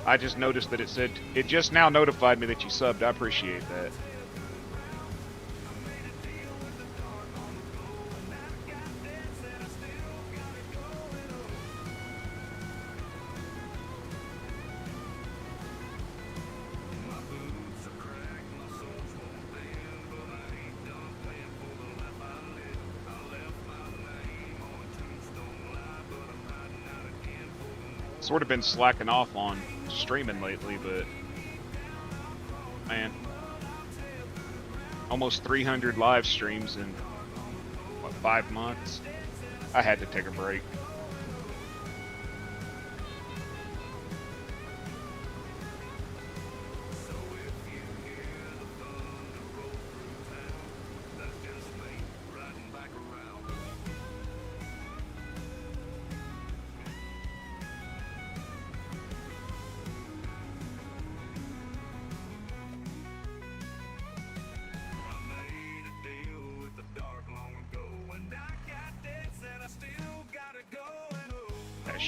I just noticed that it just now notified me that you subbed. I appreciate that. Sort of been slacking off on streaming lately, but man, almost 300 live streams in what, 5 months? I had to take a break.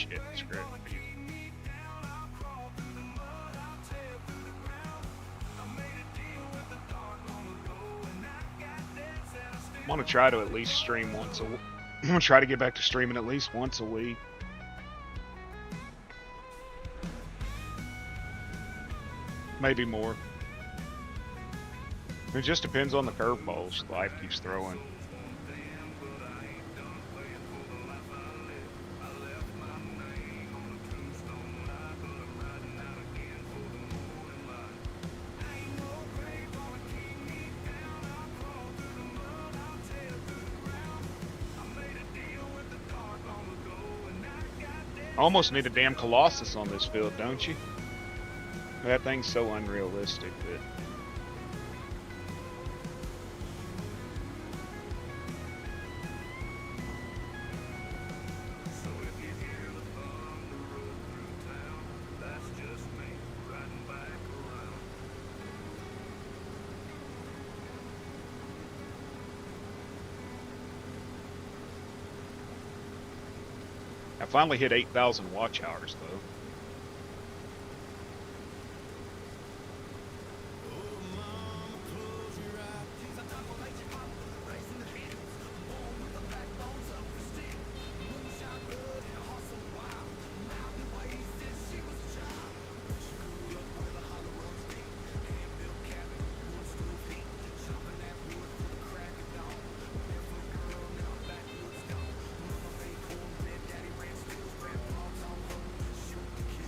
shit, screw it. I'm gonna try to at least stream once a week. I'm gonna try to get back to streaming at least once a week. Maybe more. It just depends on the curveballs life keeps throwing. Almost need a damn Colossus on this field, don't you? That thing's so unrealistic that... I finally hit 8,000 watch hours, though.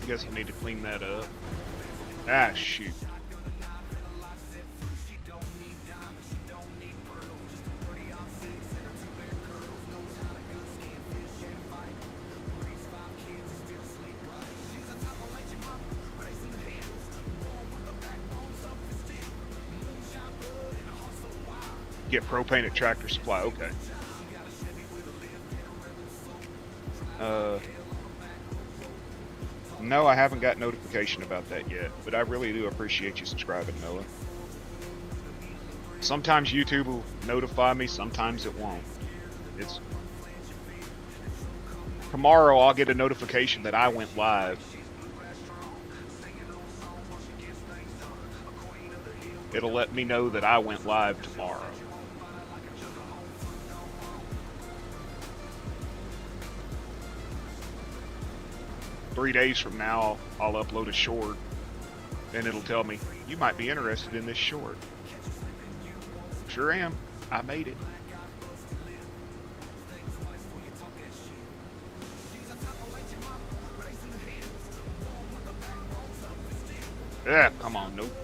Guess I need to clean that up. Ah, shoot. Get propane at Tractor Supply. Okay. No, I haven't got notification about that yet, but I really do appreciate you subscribing, Noah. Sometimes YouTube will notify me, sometimes it won't. It's... Tomorrow I'll get a notification that I went live. It'll let me know that I went live tomorrow. Three days from now, I'll upload a short, and it'll tell me, you might be interested in this short. Sure am. I made it. Yeah, come on, nope.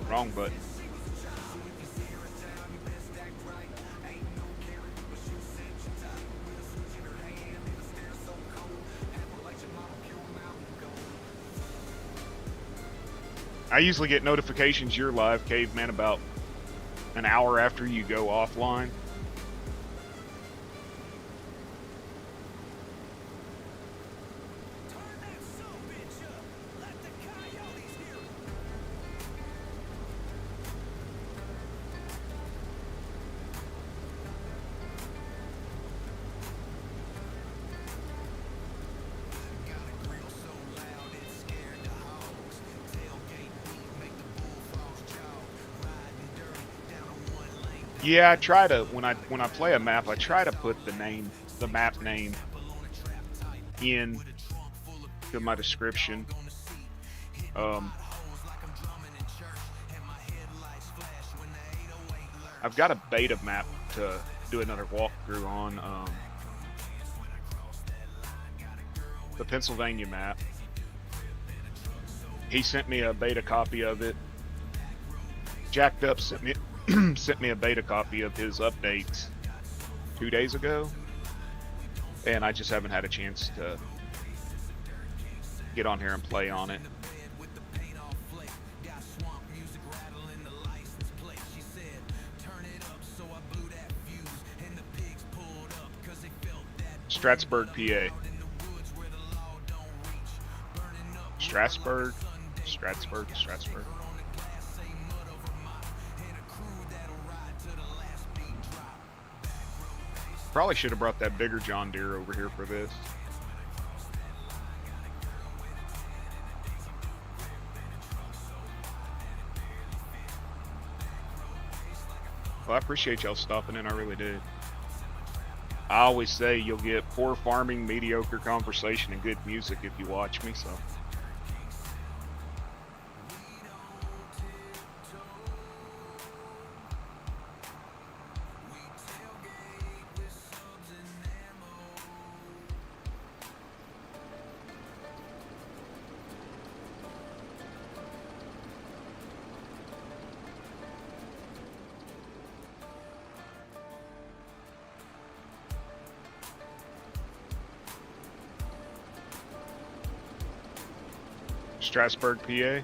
Wrong button. I usually get notifications you're live, Caveman, about an hour after you go offline. Yeah, I try to when I play a map, I try to put the map name in to my description. I've got a beta map to do another walkthrough on, the Pennsylvania map. He sent me a beta copy of it. Jacked Up sent me a beta copy of his updates 2 days ago, and I just haven't had a chance to get on here and play on it. Stratford, PA. Stratford. Probably should have brought that bigger John Deere over here for this. Well, I appreciate y'all stopping in. I really did. I always say you'll get poor farming, mediocre conversation, and good music if you watch me, so. Strasburg, PA.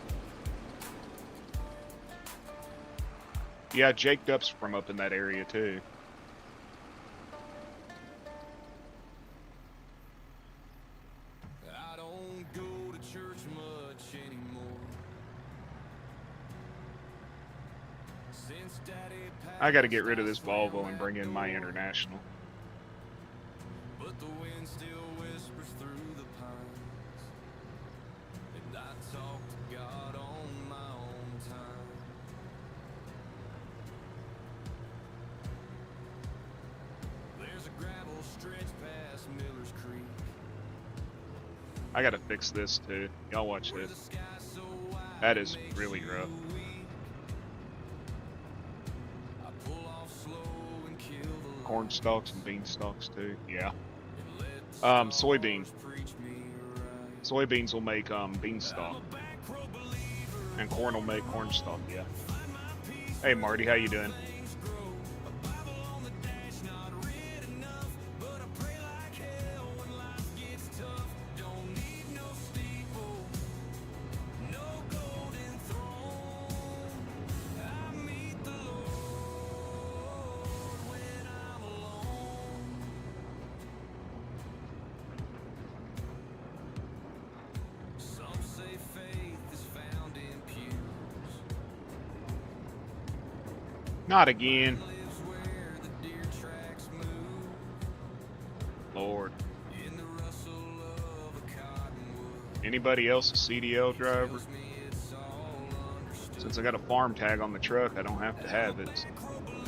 Yeah, Jake Dupp's from up in that area too. I don't go to church much anymore. Since Daddy passed, I gotta get rid of this Volvo and bring in my International. but the wind still whispers through the pines. And I talk to God on my own time. There's a gravel stretch past Miller's Creek, I gotta fix this too. Y'all watch where the this. sky's so wide That it is makes really you rough. weak. I pull off slow and kill the Corn stalks and bean stalks too. Yeah. and let the Soybean. stars preach me right. Soybeans will make beanstalk, I'm a back row believer. and corn will make cornstalk. Yeah. Hey Marty, how you doing? Things grow. A Bible on the dash, not read enough, but I pray like hell when life gets tough. Don't need no steeple, no golden throne. I meet the Lord when I'm alone. Some say faith is found in pews. Not again. Lives where the deer tracks move Lord. in the rustle of a cottonwood. Anybody else a CDL driver? Tells me it's all understood. Since I got a farm tag on the truck, I don't have to have it. Crow believer,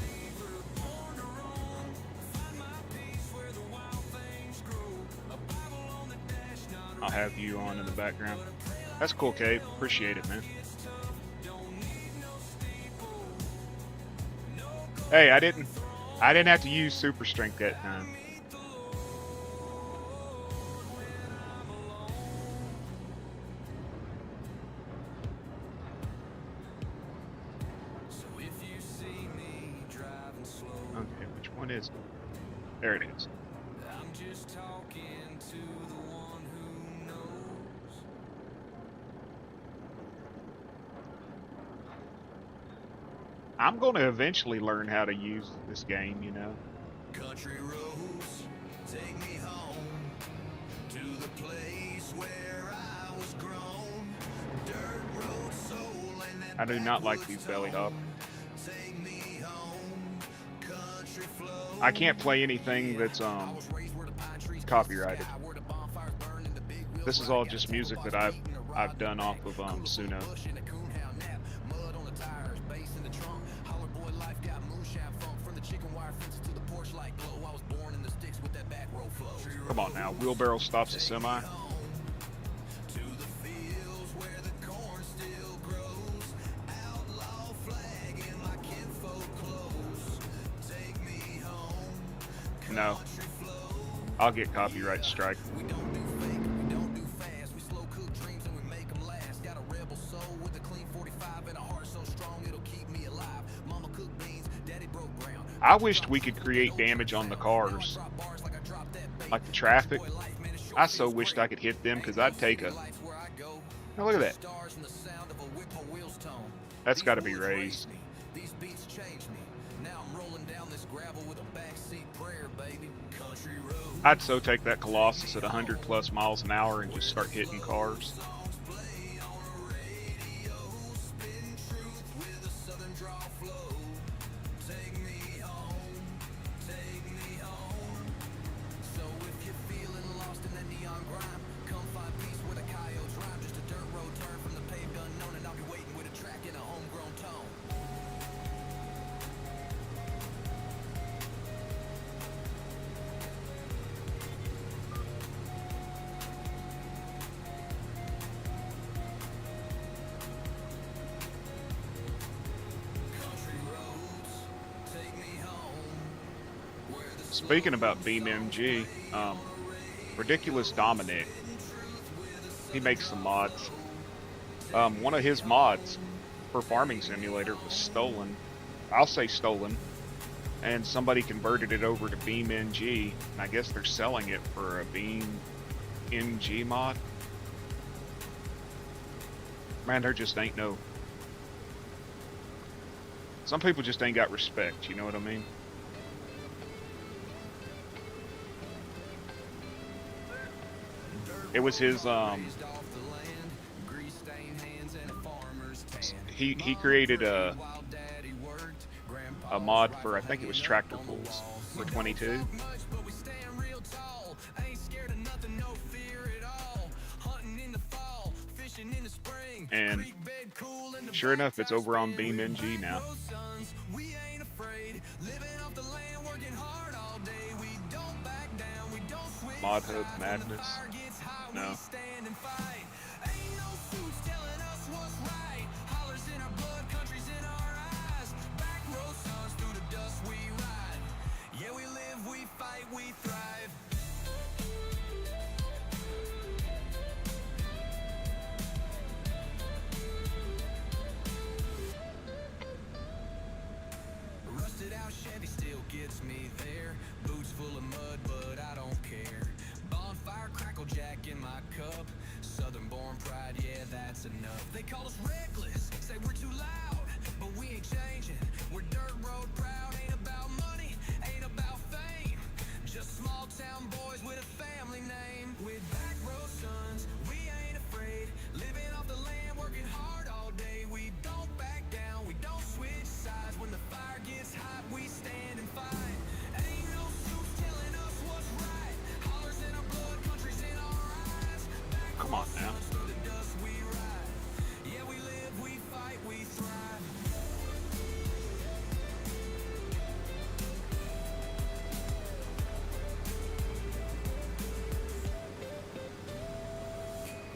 born to roam, find my peace where the wild things grow. A Bible on the dash, not I'll have you on in the background. That's cool, Cave. Appreciate it, man. gets tough. Don't need no steeple, no Hey, I didn't have to use super strength that time. meet the Lord when I'm alone. So if you see me driving slow, Okay, which one is it? There it is. I'm just talking to the one who knows. I'm going to eventually learn how to use this game, you know. Country roads take me home to the place where I was grown. Dirt road soul and that I do not like backwoods these belly hop. home. Take me home, country flow. I can't play anything that's I was raised where the pine trees copyrighted. sky, where the bonfires burn and the big wheels This is ride. all Got a just tackle music box that beating a rod I've in done the off neck. of Cool Suno. bush and a coonhound nap. Mud on the tires, bass in the trunk. Holler boy life got moonshine funk from the chicken wire fences to the porch light glow. I was born in the sticks with that back row flow. Come on now, wheelbarrow stops a semi. To the fields where the corn still grows. Outlaw flag in my kinfolk clothes. Take me home. No, Country flow. I'll get copyright strike. We don't do fake, we don't do fast. We slow cook dreams and we make them last. Got a rebel soul with a clean 45 and a heart so strong it'll keep me alive. Mama cooked beans, daddy broke ground. I wished we could create damage on the cars, Drop bars like I dropped that bait. like the traffic. Boy, life, man, it's short, I so it's wished great. I could hit them because I'd take a. Life's where I go. Now look at that. Stars and the sound of a whip on wheels tone. That's These got to be woods raised. me. These beats change me. Now I'm rolling down this gravel with a backseat prayer, baby. Country road. I'd so take that Colossus at 100 plus miles an hour and just start hitting cars. Songs play on a radio, spin truth with a southern draw flow. Take me home, Speaking about BeamMG, Ridiculous Dominic, he makes some mods. One of his mods for Farming Simulator was stolen. I'll say stolen. And somebody converted it over to BeamNG, and I guess they're selling it for a BeamNG mod. Man, there just ain't no... Some people just ain't got respect, you know what I mean? It was his, he created a mod for, I think it was tractor pulls for 22. And sure enough, it's over on BeamNG now. Mod Hub Madness. No. Chevy still gets me there. Boots full of mud, but I don't care. Bonfire, crackle jack in my cup. Southern born pride, yeah, that's enough. They call us reckless, say we're too loud, but we ain't changing. We're dirt road proud. Ain't about money, ain't about fame. Just small town boys with a family name. With back row sons, we ain't afraid. Living off the land, working hard all day. We don't back down, we don't switch sides. When the fire gets hot, we stand and fight. Ain't no suits telling us what's right. Hollers in our blood, countries in our eyes. Back Come on now. through the dust we ride. Yeah, we live, we fight, we thrive.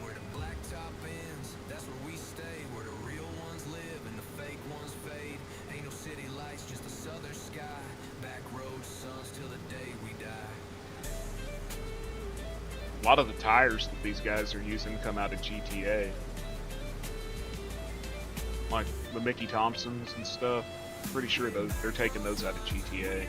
Where the blacktop ends, that's where we stay. Where the real ones live and the fake ones fade. Ain't no city lights, just a southern sky. Back road suns till the day we die. A lot of the tires that these guys are using come out of GTA. Like the Mickey Thompsons and stuff. Pretty sure they're taking those out of GTA.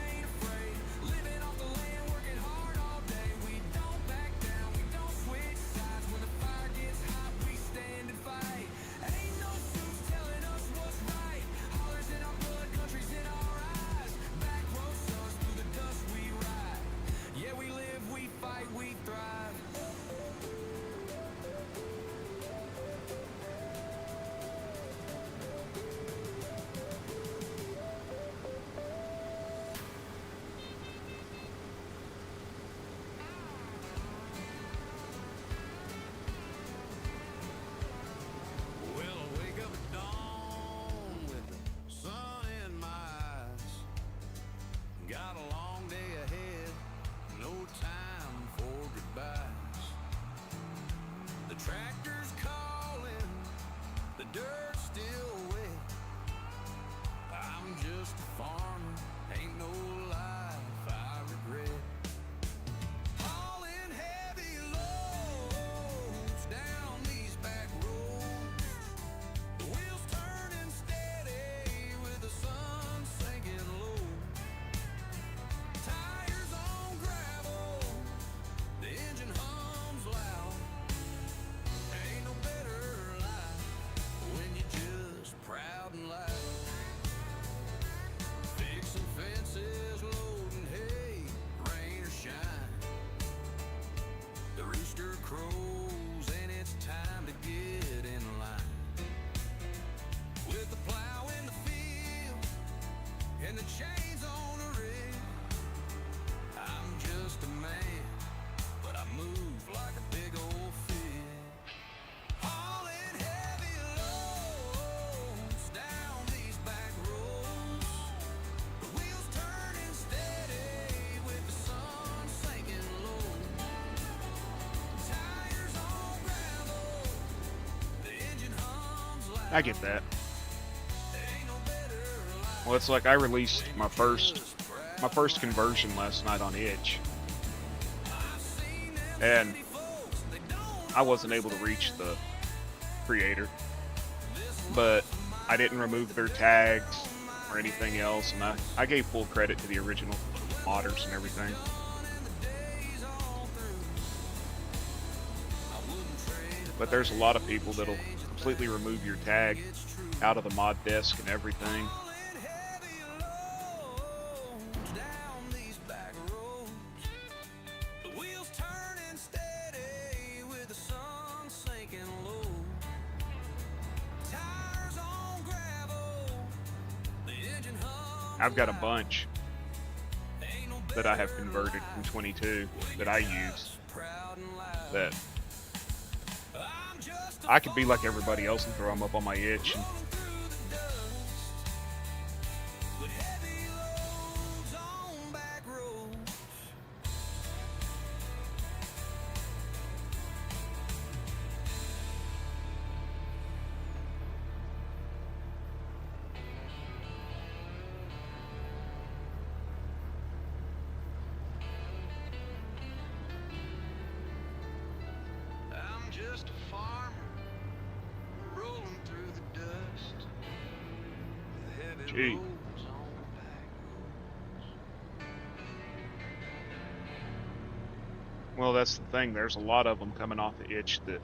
I get that. Well, it's like I released my first my first conversion last night on itch, and I wasn't able to reach the creator, but I didn't remove their tags or anything else, and I gave full credit to the original modders and everything. But there's a lot of people that'll completely remove your tag out of the mod desk and everything. I've got a bunch that I have converted from 22 that I use, that I could be like everybody else and throw them up on my itch. Just a farmer rolling through the dust with heavy Gee. loads on back roads. Well, that's the thing. There's a lot of them coming off the itch that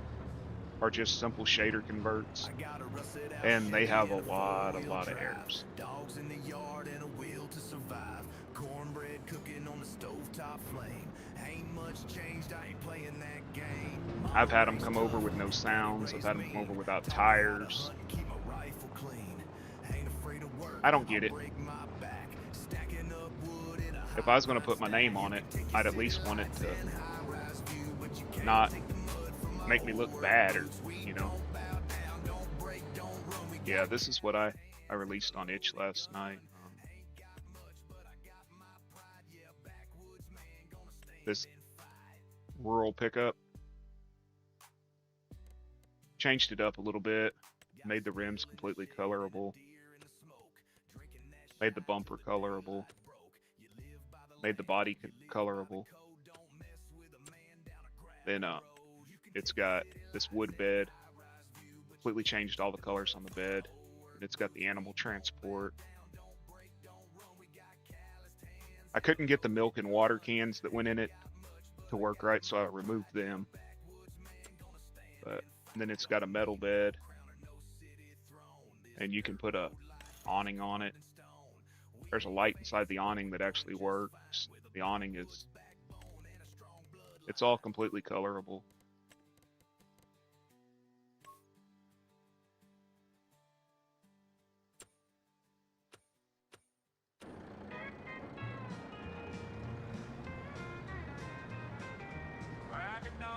are just simple shader converts, and they have a lot of errors. Dogs in the yard and a will to survive. Cornbread cooking on the stovetop flame. Ain't much changed. I ain't playing that game. I've had them come over with no sounds. I've had them come over without tires. I don't get it. If I was going to put my name on it, I'd at least want it to not make me look bad, or, you know. Yeah, this is what I released on itch last night. This rural pickup. Changed it up a little bit, made the rims completely colorable, made the bumper colorable, made the body colorable. Then it's got this wood bed, completely changed all the colors on the bed. And it's got the animal transport. I couldn't get the milk and water cans that went in it to work right, so I removed them. But then it's got a metal bed, and you can put a awning on it. There's a light inside the awning that actually works. The awning it's all completely colorable.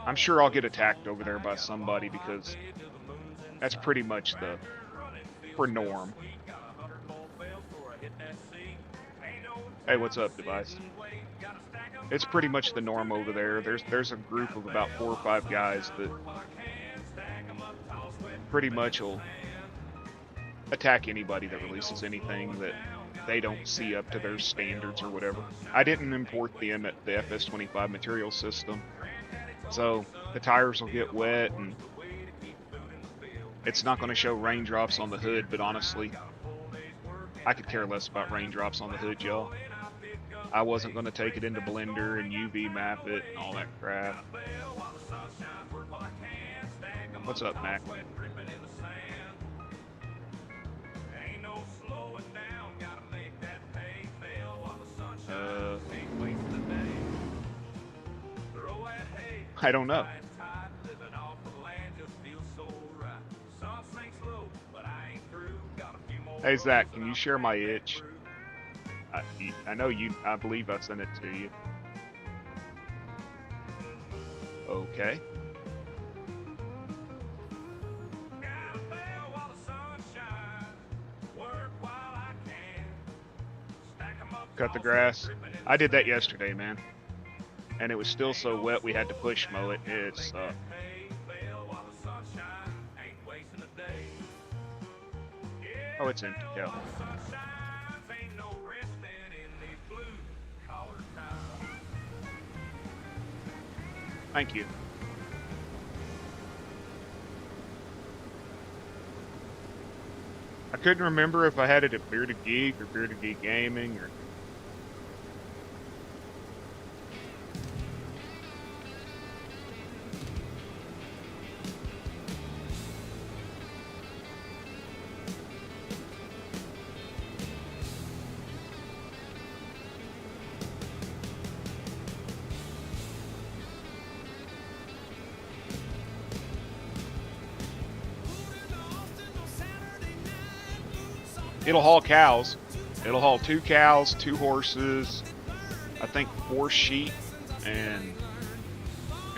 I'm sure I'll get attacked over there by somebody, because that's pretty much for norm. Hey, what's up, device? It's pretty much the norm over there. There's a group of about 4 or 5 guys that pretty much will attack anybody that releases anything that they don't see up to their standards or whatever. I didn't import the FS25 material system, so the tires will get wet and it's not going to show raindrops on the hood, but honestly, I could care less about raindrops on the hood, y'all. I wasn't going to take it into Blender and UV map it and all that crap. What's up, Mac? I don't know. Hey Zach, can you share my itch? I know you. I believe I sent it to you. Okay. Cut the grass. I did that yesterday, man. And it was still so wet we had to push mow it. It sucked. Oh, it's empty. Hell. Thank you. I couldn't remember if I had it at Bearded Geek or Bearded Geek Gaming or... It'll haul cows. It'll haul 2 cows, 2 horses, I think 4 sheep, and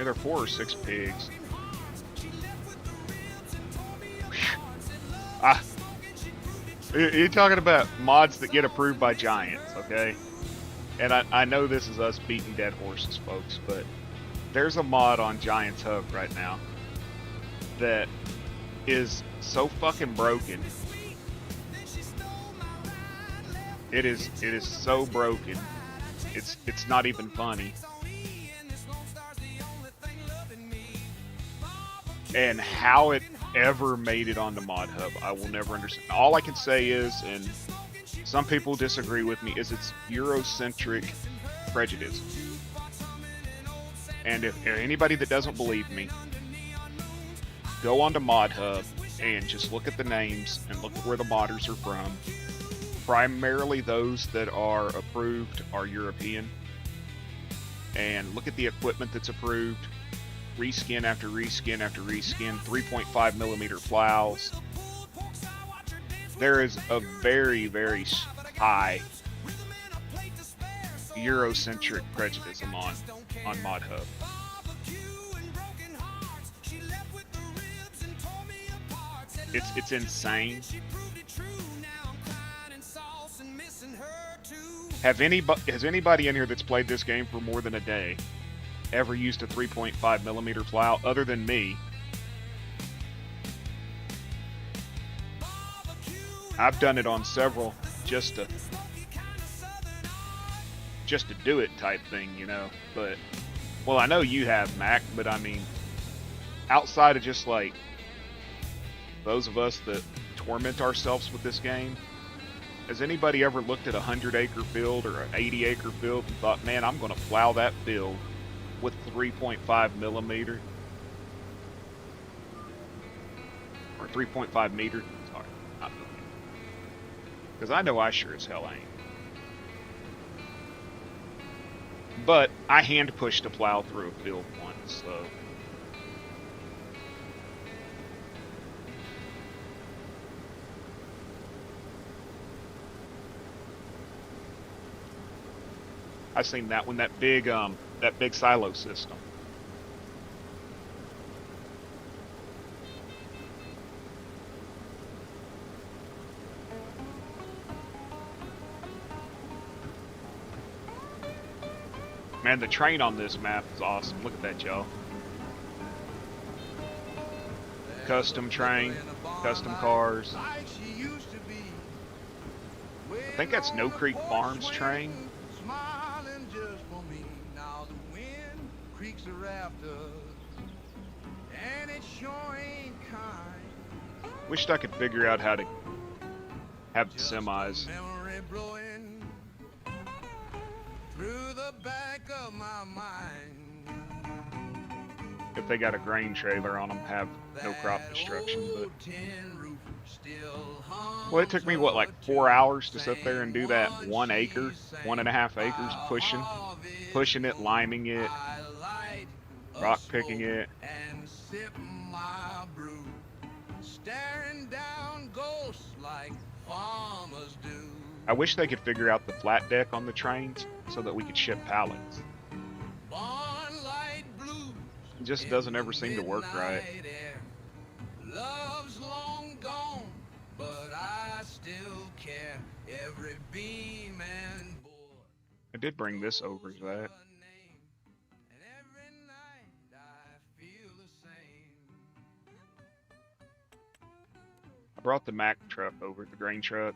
either 4 or 6 pigs. Ah, you're talking about mods that get approved by giants, okay? And I know this is us beating dead horses, folks, but there's a mod on Giant's Hub right now that is so fucking broken. It is so broken. It's not even funny. And how it ever made it onto Mod Hub, I will never understand. All I can say is, and some people disagree with me, is it's Eurocentric prejudice. And if anybody that doesn't believe me, go onto Mod Hub and just look at the names and look at where the modders are from. Primarily those that are approved are European. And look at the equipment that's approved. Reskin after reskin after reskin, 3.5 millimeter plows. There is a very, very high Eurocentric prejudice on Mod Hub. It's insane. Has anybody in here that's played this game for more than a day ever used a 3.5 millimeter plow other than me? I've done it on several just to do it type thing, you know. But, well, I know you have, Mac, but I mean, outside of just like those of us that torment ourselves with this game, has anybody ever looked at a 100-acre field or an 80-acre field and thought, man, I'm going to plow that field with 3.5 millimeter? Or 3.5 meter? Sorry, not millimeter. Because I know I sure as hell ain't. But I hand pushed a plow through a field once, so... I seen that one, that big silo system. Man, the train on this map is awesome. Look at that, y'all. Custom train, custom cars. I think that's No Creek Farms train. Wished I could figure out how to have the semis. If they got a grain trailer on them, have no crop destruction. But well, it took me what, like 4 hours to sit there and do that 1 acre, 1.5 acres, pushing it, liming it, rock picking it. I wish they could figure out the flat deck on the trains so that we could ship pallets. It just doesn't ever seem to work right. Love's long gone, but I still care. Every beam and board. I did bring this over, Zach. I brought the Mack truck over, the grain truck.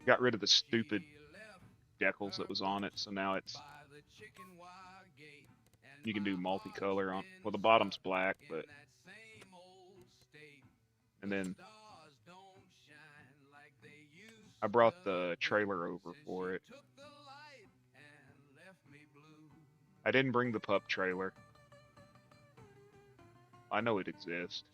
Got rid of the stupid decals that was on it, so now it's You can do multicolor on, well, the bottom's black, but, and then I brought the trailer over for it. I didn't bring the pup trailer. I know it exists.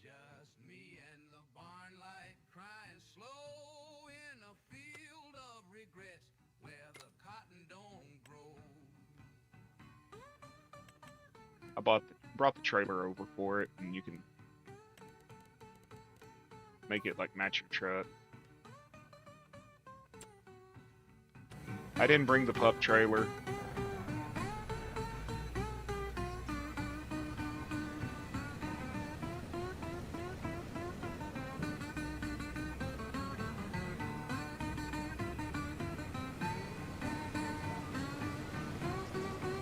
Brought the trailer over for it, and you can make it like match your truck. I didn't bring the pup trailer.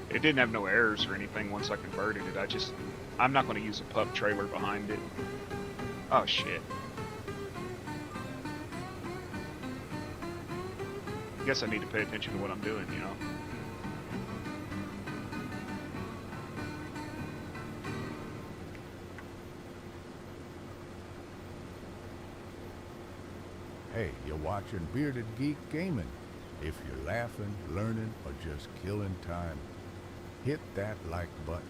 It didn't have no errors or anything once I converted it. I'm not going to use a pup trailer behind it. Oh shit. Guess I need to pay attention to what I'm doing, you know? Hey, you're watching Bearded Geek Gaming. If you're laughing, learning, or just killing time, hit that like button.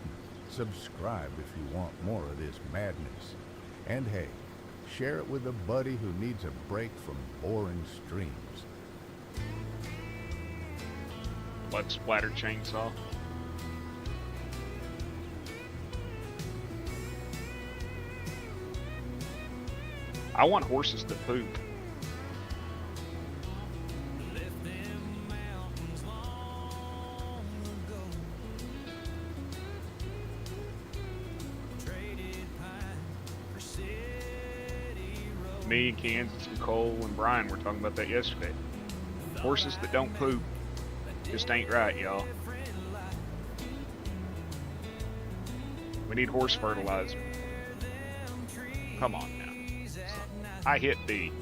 Subscribe if you want more of this madness. And hey, share it with a buddy who needs a break from boring streams. Blood splatter chainsaw. I want horses to poop. Me, Kansas, and Cole, and Brian were talking about that yesterday. Horses that don't poop just ain't right, y'all. We need horse fertilizer. Come on now. I hit B.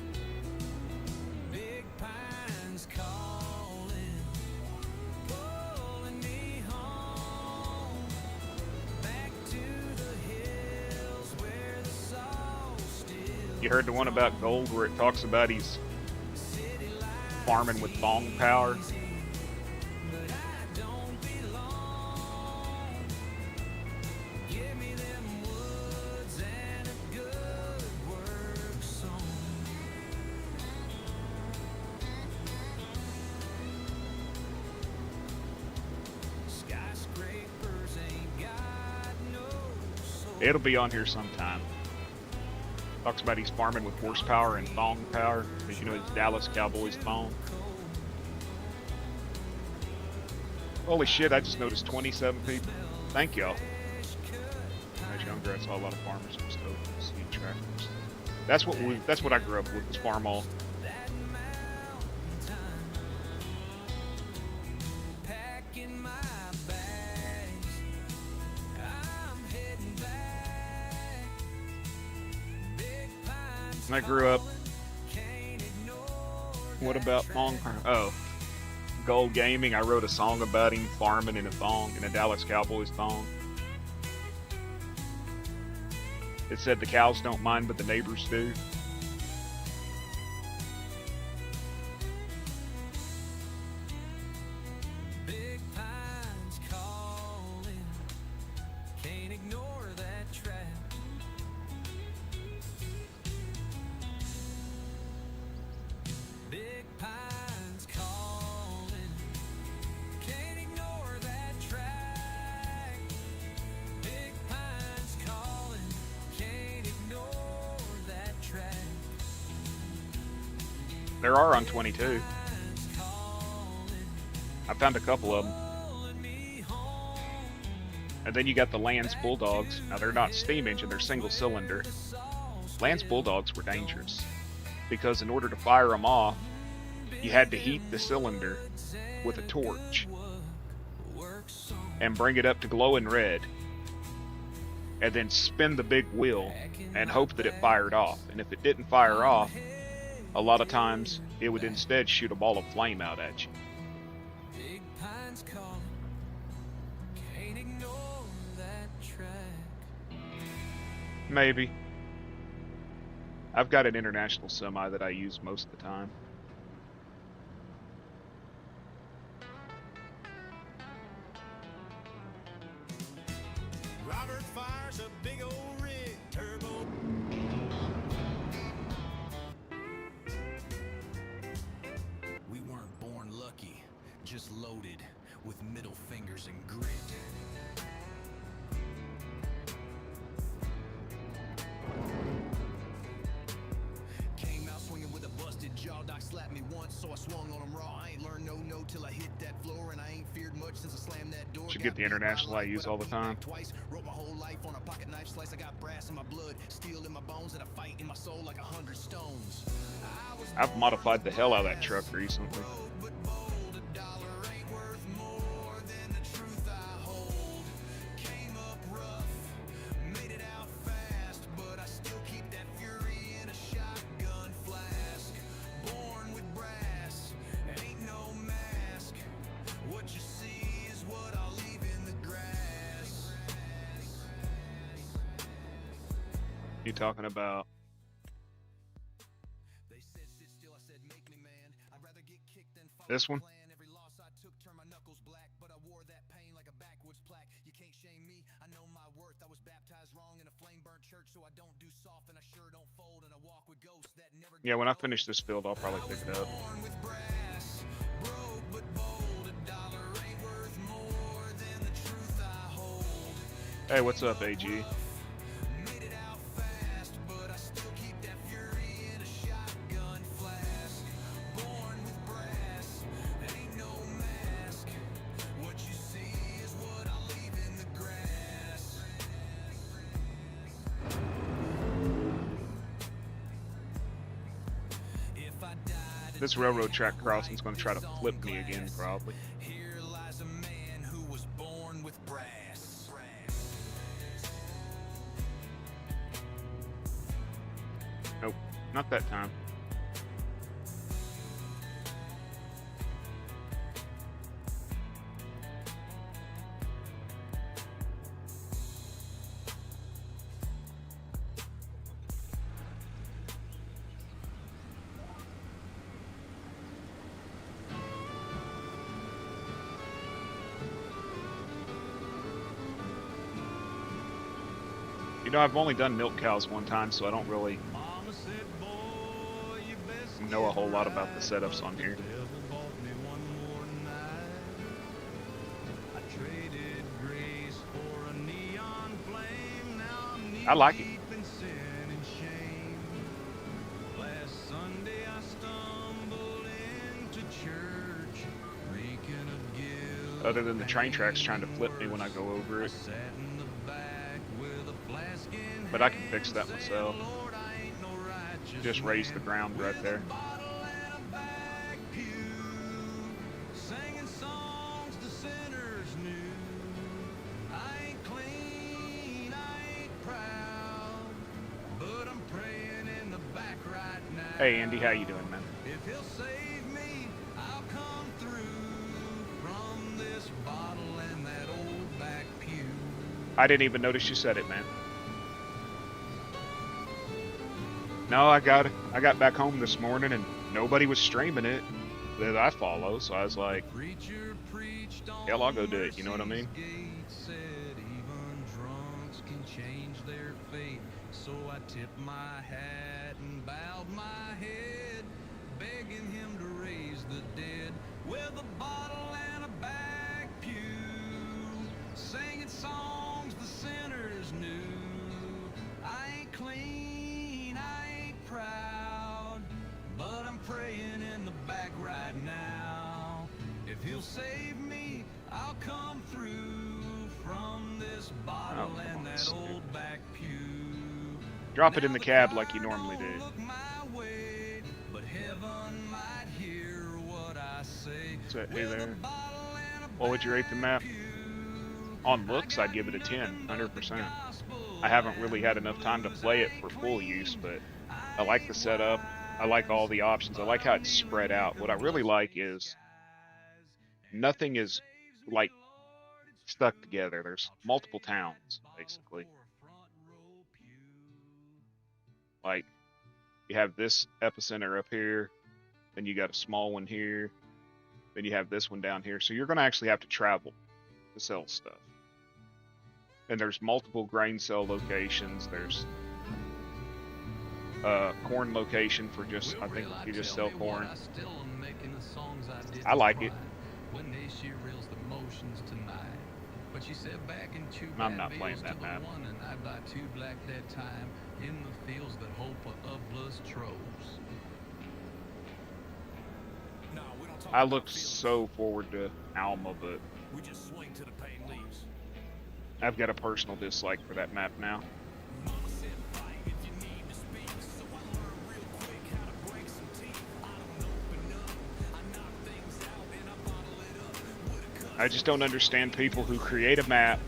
You heard the one about gold where it talks about he's farming with bong power? It'll be on here sometime. Talks about he's farming with horsepower and thong power, because you know it's Dallas Cowboys thong. Holy shit, I just noticed 27 people. Thank y'all. When I was younger, I saw a lot of farmers and stuff, seed tractors. That's what I grew up with, was farm all. I grew up. What about thong? Oh, Gold Gaming. I wrote a song about him farming in a thong, in a Dallas Cowboys thong. It said the cows don't mind, but the neighbors do. There are on 22. I found a couple of them. And then you got the Lance Bulldogs. Now they're not steam engine, they're single cylinder. Lance Bulldogs were dangerous because in order to fire them off, you had to heat the cylinder with a torch and bring it up to glowing red and then spin the big wheel and hope that it fired off. And if it didn't fire off, a lot of times it would instead shoot a ball of flame out at you. Maybe. I've got an international semi that I use most of the time. Robert fires a big old rig turbo. We weren't born lucky, just loaded with middle fingers and grit. Came out swinging with a busted jaw. Doc slapped me once, so I swung on him raw. I ain't learned no till I hit that floor, and I ain't feared much since I slammed that door. Should get the international I use all the time. Twice, wrote my whole life on a pocket knife slice. I got brass in my blood, steel in my bones, and a fight in my soul like 100 stones. I've modified the hell out of that truck recently. But bold, a dollar ain't worth more than the truth I hold. Came up rough, made it out fast, but I still keep that fury in a shotgun flask. Born with brass, ain't no mask. What you see is what I'll leave in the grass. You talking about? They said sit still, I said make me man. I'd rather get kicked than follow This the one? plan. Every loss I took turned my knuckles black, but I wore that pain like a backwoods plaque. You can't shame me, I know my worth. I was baptized wrong in a flame-burnt church, so I don't do soft and I sure don't fold, and I walk with ghosts that never. Yeah, when I finish this build, I'll probably pick it up. Born with brass, broke but bold. A dollar ain't worth more than the truth I hold. Hey, what's up, AG? Made it out fast, but I still keep that fury in a shotgun flask. Born with brass, ain't no mask. What you see is what I'll leave in the grass. If I died, This railroad track crossing's going to try to flip me again, probably. here lies a man who was born with brass. Nope, not that time. You know, I've only done milk cows one time, so I don't really Mama said, boy, you best know a whole lot about the setups on here. devil bought me one more night. I traded grace for a neon flame. Now I'm I like it. knee-deep in sin and shame. Last Sunday I stumbled into church, reeking of guilt. Other than the train tracks trying to flip me when I go over I it. sat in the back with a flask in But I can fix that hand, myself. saying, Lord, I ain't no righteous Just raise the man. ground right there. Bottle and a back pew, singing songs the sinners knew. I ain't clean, I ain't proud, but I'm praying in the back right now. Hey, Andy, how you doing, man? If he'll save me, I'll come through from this bottle and that old back pew. I didn't even notice you said it, man. No, I got back home this morning and nobody was streaming it that I follow, so I was like, Preacher preached on hell, I'll go do it. You know what I mean? Mercy's gate, said even drunks can change their fate. So I tipped my hat and bowed my head, begging him to raise the dead with a bottle and a back pew, singing songs the sinners knew. I ain't clean, I ain't proud, but I'm praying in the back right now. If he'll save me, I'll come through from this bottle Oh, come and on, that Snoop. old back pew. Drop it in Now the the cab like you car normally don't do. look my way, but heaven might hear what I say. So, hey With a there. bottle and a What would you rate the map? back pew, On looks, I I'd give it a got 10, nothing but the 100%. gospel I haven't really had and enough time to blues. play it I for ain't full use, clean, but I like the setup. I like all the options. I like how it's spread out. What I really like is nothing is like stuck together. There's multiple towns, basically. Like, you have this epicenter up here, then you got a small one here, then you have this one down here. So you're going to actually have to travel to sell stuff. And there's multiple grain sell locations. There's corn location for just, I think you just sell corn. I like it. But she said back in I'm not playing that map. And I buy 2 black that time in the fields that hope of blood's troves. I looked so forward to Alma, but We just swing to the pain leaves. I've got a personal dislike for that map now. Mama said fight if you need to speak, so I learned real quick how to break some teeth. I don't open up, I knock things out and I bottle it up with a cut. I just don't understand people who create a map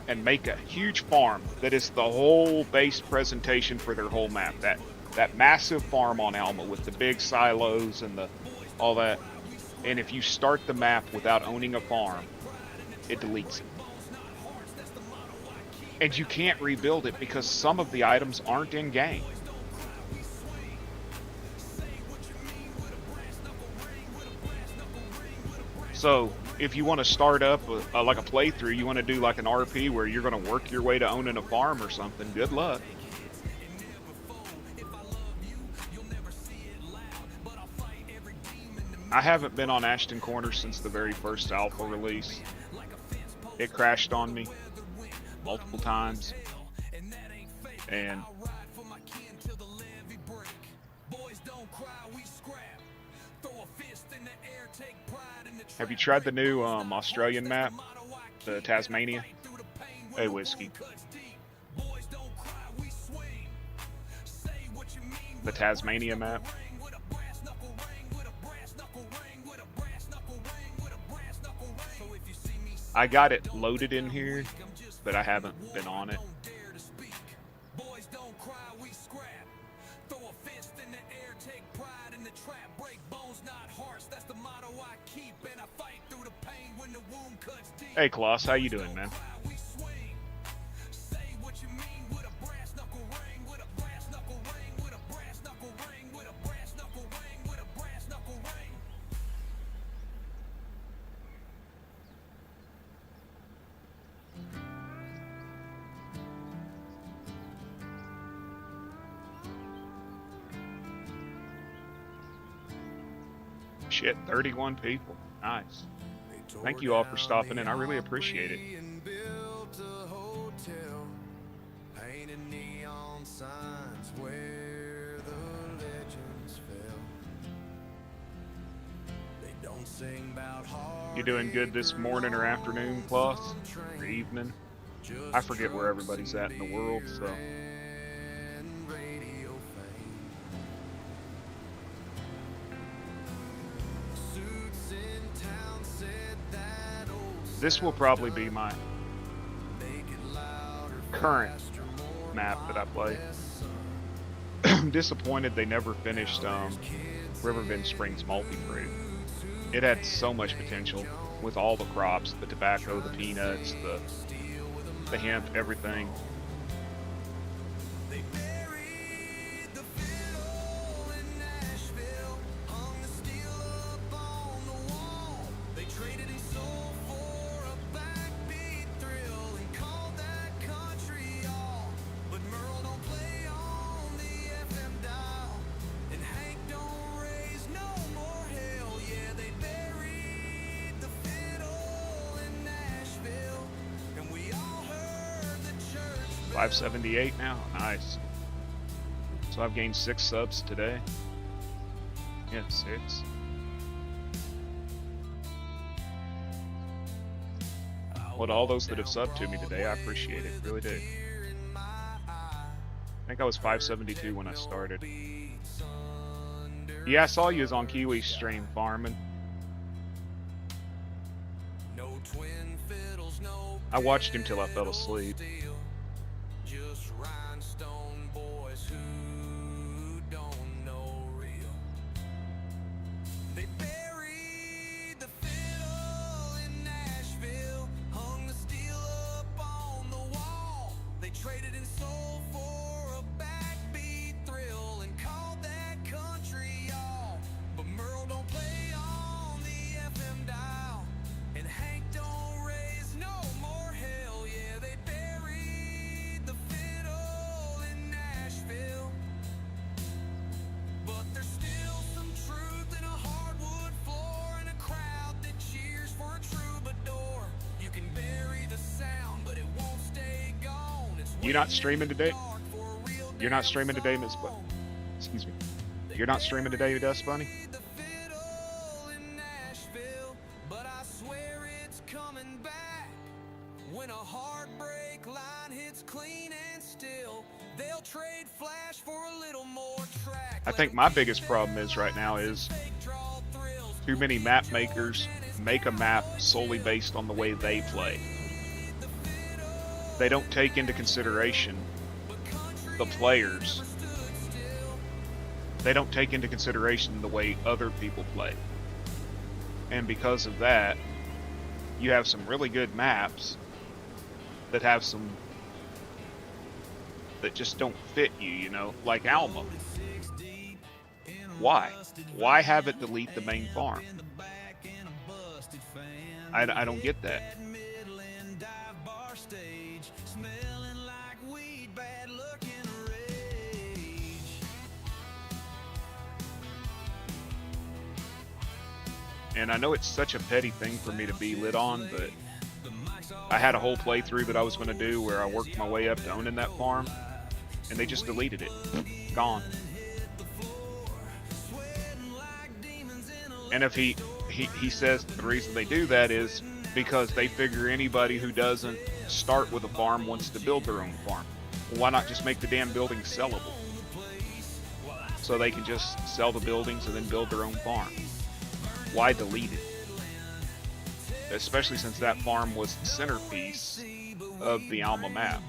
and make a huge farm that is the whole base presentation for their whole map. That massive farm on Alma with the big silos and all that. And if you start the map without owning a farm, it deletes it. And you can't rebuild it because some of the items aren't in game. So if you want to start up like a playthrough, you want to do like an RP where you're going to work your way to owning a farm or something, good luck. I haven't been on Ashton Corner since the very first alpha release. It crashed on me multiple times. And have you tried the new Australian map, the Tasmania? Hey, Whiskey. The Tasmania map. I got it loaded in here, but I haven't been on it. Hey, Klaus, how you doing, man? Shit, 31 people. Nice. Thank you all for stopping in. I really appreciate it. You doing good this morning or afternoon, Klaus? Or evening? I forget where everybody's at in the world, so. This will probably be my current map that I play. I'm disappointed they never finished Riverbend Springs Multi-Fruit. It had so much potential with all the crops, the tobacco, the peanuts, the hemp, everything. $578 now, nice. So I've gained 6 subs today. Yeah, 6. Well, to all those that have subbed to me today, I appreciate it, really do. I think I was 572 when I started. Yeah, I saw you was on Kiwi's stream farming. I watched him till I fell asleep. You not streaming today? You're not streaming today, Miss Bu- Excuse me. You're not streaming today, Dust Bunny? But I swear it's coming back. When a heartbreak line hits clean and still, they'll trade flash for a little more track. I think my biggest problem is right now is too many map makers make a map solely based on the way they play. They don't take into consideration the players. They don't take into consideration the way other people play. And because of that, you have some really good maps that have some that just don't fit you, you know, like Alma. Why? Why have it delete the main farm? I don't get that. And I know it's such a petty thing for me to be lit on, but I had a whole playthrough that I was going to do where I worked my way up to owning that farm, and they just deleted it. Gone. And if he says the reason they do that is because they figure anybody who doesn't start with a farm wants to build their own farm. Well, why not just make the damn buildings sellable? So they can just sell the buildings and then build their own farm. Why delete it? Especially since that farm was the centerpiece of the Alma map.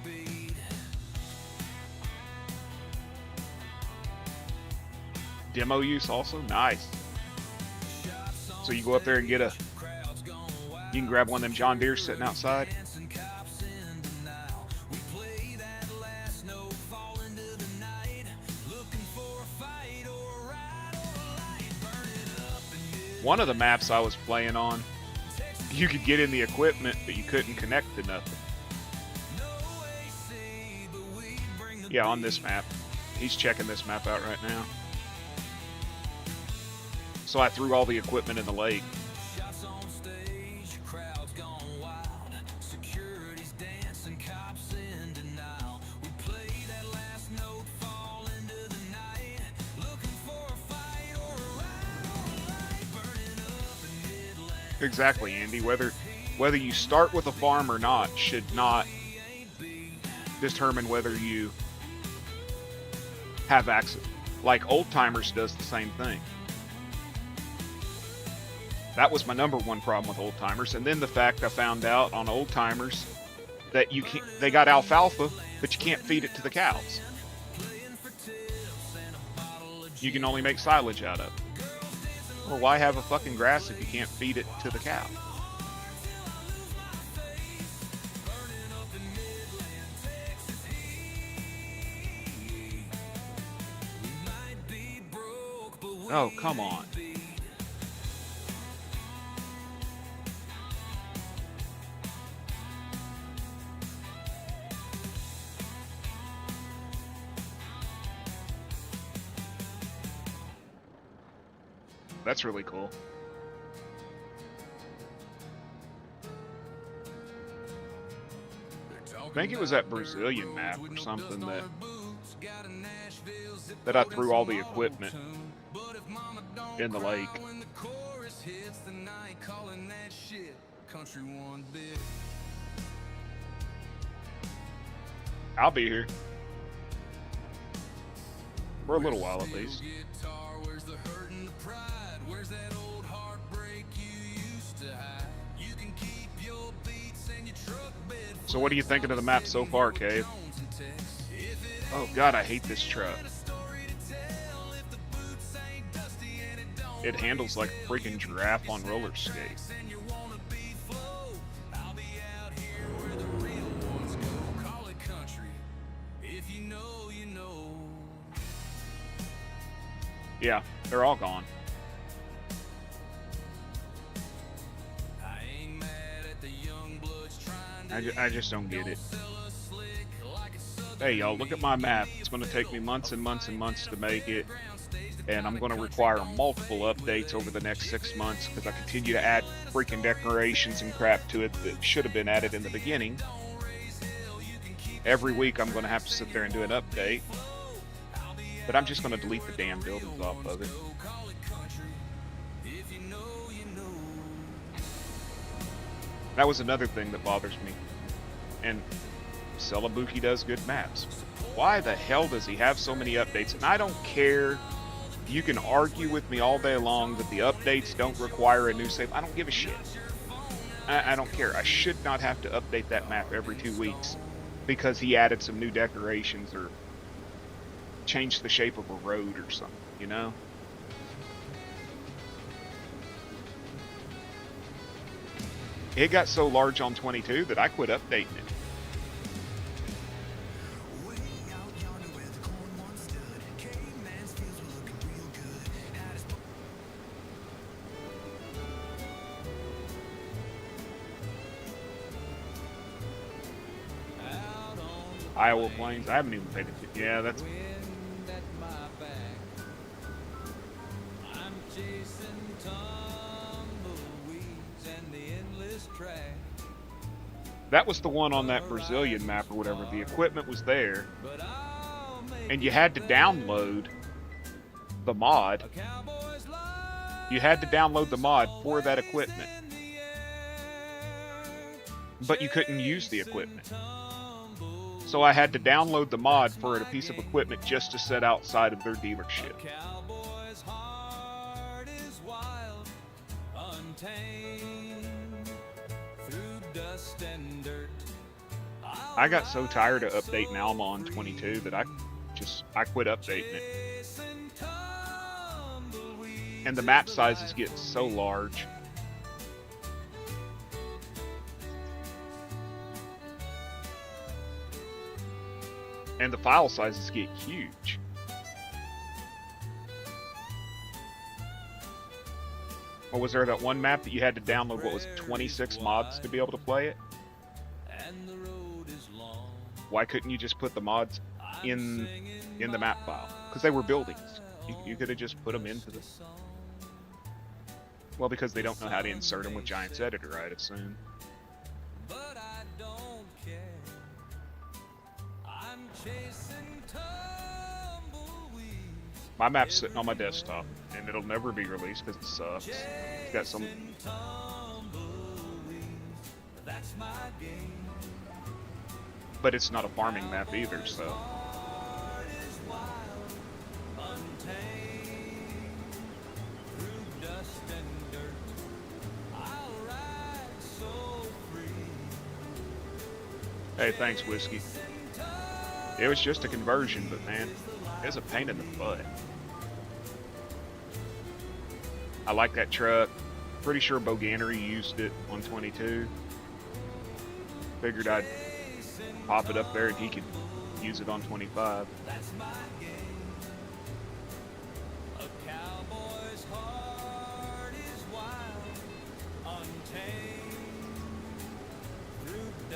Demo use also? Nice. So you go up there and get you can grab one of them John Deeres sitting outside. One of the maps I was playing on, you could get in the equipment, but you couldn't connect to nothing. Yeah, on this map. He's checking this map out right now. So I threw all the equipment in the lake. Exactly, Andy. Whether you start with a farm or not should not determine whether you have access. Like Old Timers does the same thing. That was my number one problem with Old Timers, and then the fact I found out on Old Timers that they got alfalfa, but you can't feed it to the cows. You can only make silage out of it. Well, why have a fucking grass if you can't feed it to the cow? Oh, come on. That's really cool. I think it was that Brazilian map or something that I threw all the equipment in the lake. I'll be here. For a little while at least. Where's that old heartbreak you used to hide? You can keep your beats and your truck bed. So what are you thinking of the map so far, Cave? Oh god, I hate this truck. It handles like a freaking giraffe on roller skates. Yeah, they're all gone. I just don't get it. Hey y'all, look at my map. It's going to take me months and months and months to make it, and I'm going to require multiple updates over the next 6 months because I continue to add freaking decorations and crap to it that should have been added in the beginning. every week I'm going to have to sit there and do an update. But I'm just going to delete the damn buildings off of it. That was another thing that bothers me. And Celebuki does good maps. Why the hell does he have so many updates? And I don't care. You can argue with me all day long that the updates don't require a new save. I don't give a shit. I don't care. I should not have to update that map every 2 weeks because he added some new decorations or changed the shape of a road or something, you know? It got so large on 22 that I quit updating it. Iowa Plains, I haven't even paid attention. Yeah, that's... That was the one on that Brazilian map or whatever. The equipment was there, and you had to download the mod. You had to download the mod for that equipment, but you couldn't use the equipment. So I had to download the mod for a piece of equipment just to set outside of their dealership. I got so tired of updating Alma on 22 that I quit updating it. And the map sizes get so large. And the file sizes get huge. Or was there that one map that you had to download, what was it, 26 mods to be able to play it? Why couldn't you just put the mods in the map file? Because they were buildings. You could have just put them into the... Well, because they don't know how to insert them with Giant's Editor, I'd assume. My map's sitting on my desktop, and it'll never be released because it sucks. It's got some... But it's not a farming map either, so... Hey, thanks, Whiskey. It was just a conversion, but man, it was a pain in the butt. I like that truck. Pretty sure Boganery used it on 22. Figured I'd pop it up there and he could use it on 25.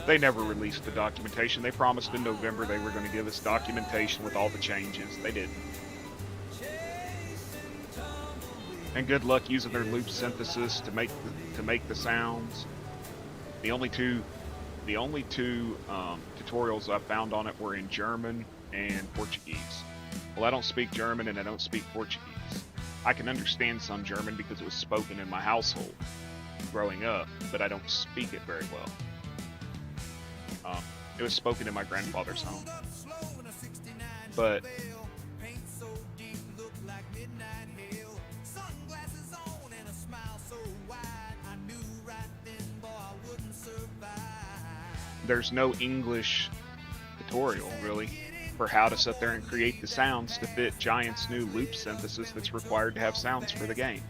They never released the documentation. They promised in November they were going to give us documentation with all the changes. They didn't. And good luck using their loop synthesis to make the sounds. The only two tutorials I found on it were in German and Portuguese. Well, I don't speak German and I don't speak Portuguese. I can understand some German because it was spoken in my household growing up, but I don't speak it very well. It was spoken in my grandfather's home. But there's no English tutorial, really, for how to sit there and create the sounds to fit Giant's new loop synthesis that's required to have sounds for the game.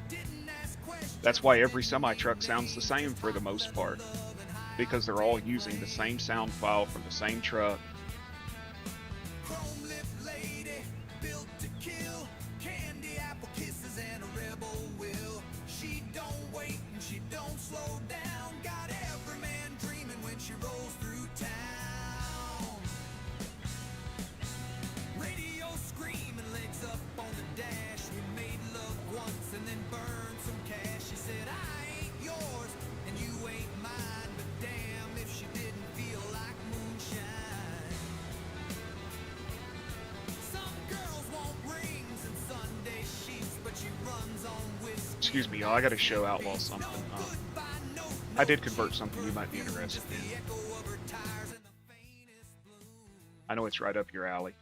That's why every semi-truck sounds the same for the most part, because they're all using the same sound file from the same truck. Excuse me, y'all. I got to show Outlaw something. I did convert something you might be interested in. I know it's right up your alley.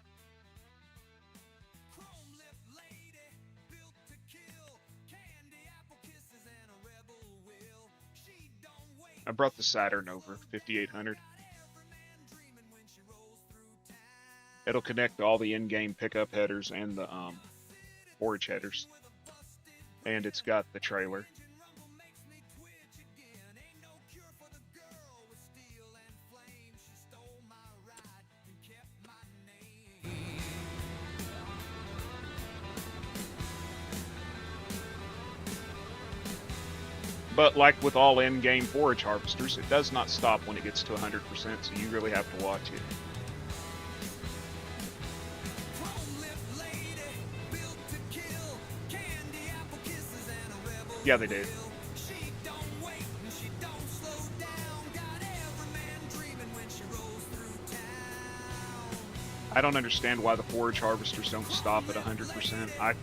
I brought the Saturn over, 5800. It'll connect all the in-game pickup headers and the forage headers. And it's got the trailer. But like with all in-game forage harvesters, it does not stop when it gets to 100%, so you really have to watch it. Yeah, they did. I don't understand why the forage harvesters don't stop at 100%. I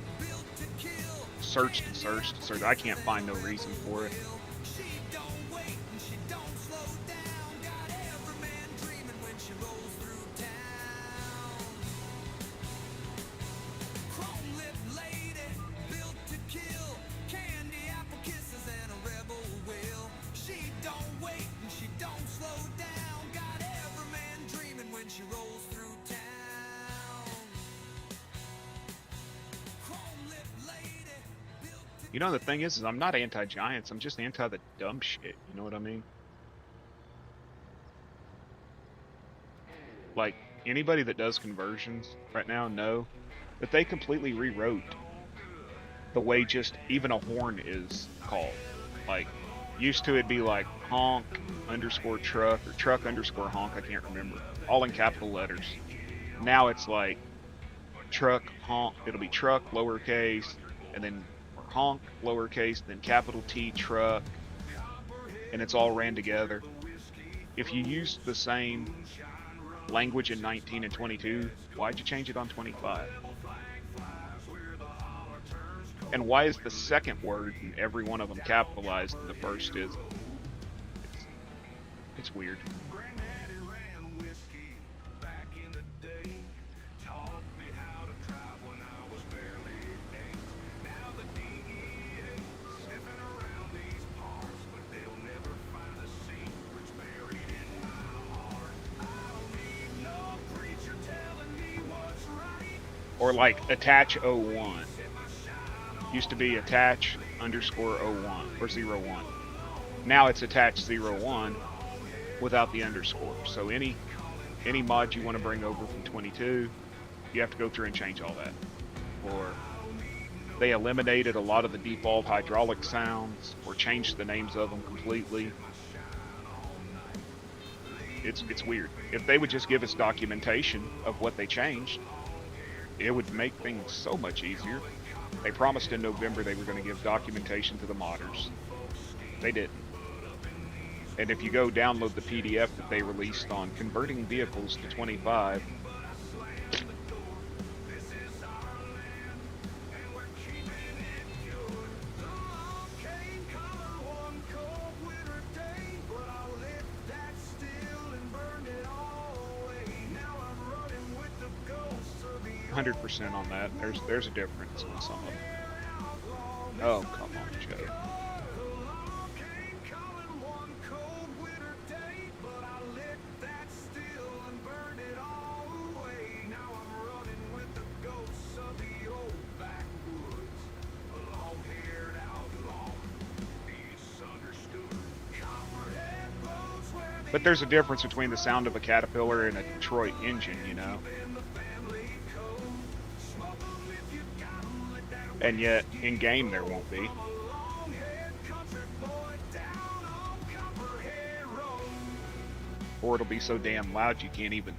searched and searched and searched. I can't find no reason for it. You know, the thing is I'm not anti-giants. I'm just anti the dumb shit. You know what I mean? Like, anybody that does conversions right now know that they completely rewrote the way just even a horn is called. Like, used to it'd be like honk underscore truck or truck underscore honk, I can't remember. All in capital letters. Now it's like truck, honk, it'll be truck, lowercase, and then honk, lowercase, then capital T, truck, and it's all ran together. If you use the same language in 19 and 22, why'd you change it on 25? And why is the second word in every one of them capitalized and the first is? It's weird. Or like attach 01. Used to be attach underscore 01 or 01. Now it's attach 01 without the underscore. So any mod you want to bring over from 22, you have to go through and change all that. Or they eliminated a lot of the default hydraulic sounds or changed the names of them completely. It's weird. If they would just give us documentation of what they changed, it would make things so much easier. They promised in November they were going to give documentation to the modders. They didn't. And if you go download the PDF that they released on converting vehicles to 25, %, on that. There's a difference in some of them. Oh, come on, Joe. But there's a difference between the sound of a Caterpillar and a Detroit engine, you know? And yet, in game, there won't be. Or it'll be so damn loud you can't even...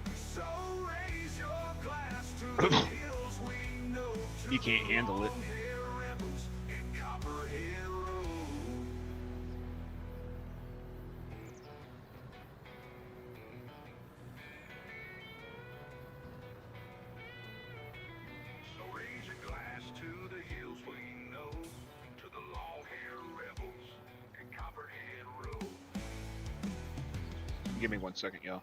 you can't handle it. Give me 1 second, y'all.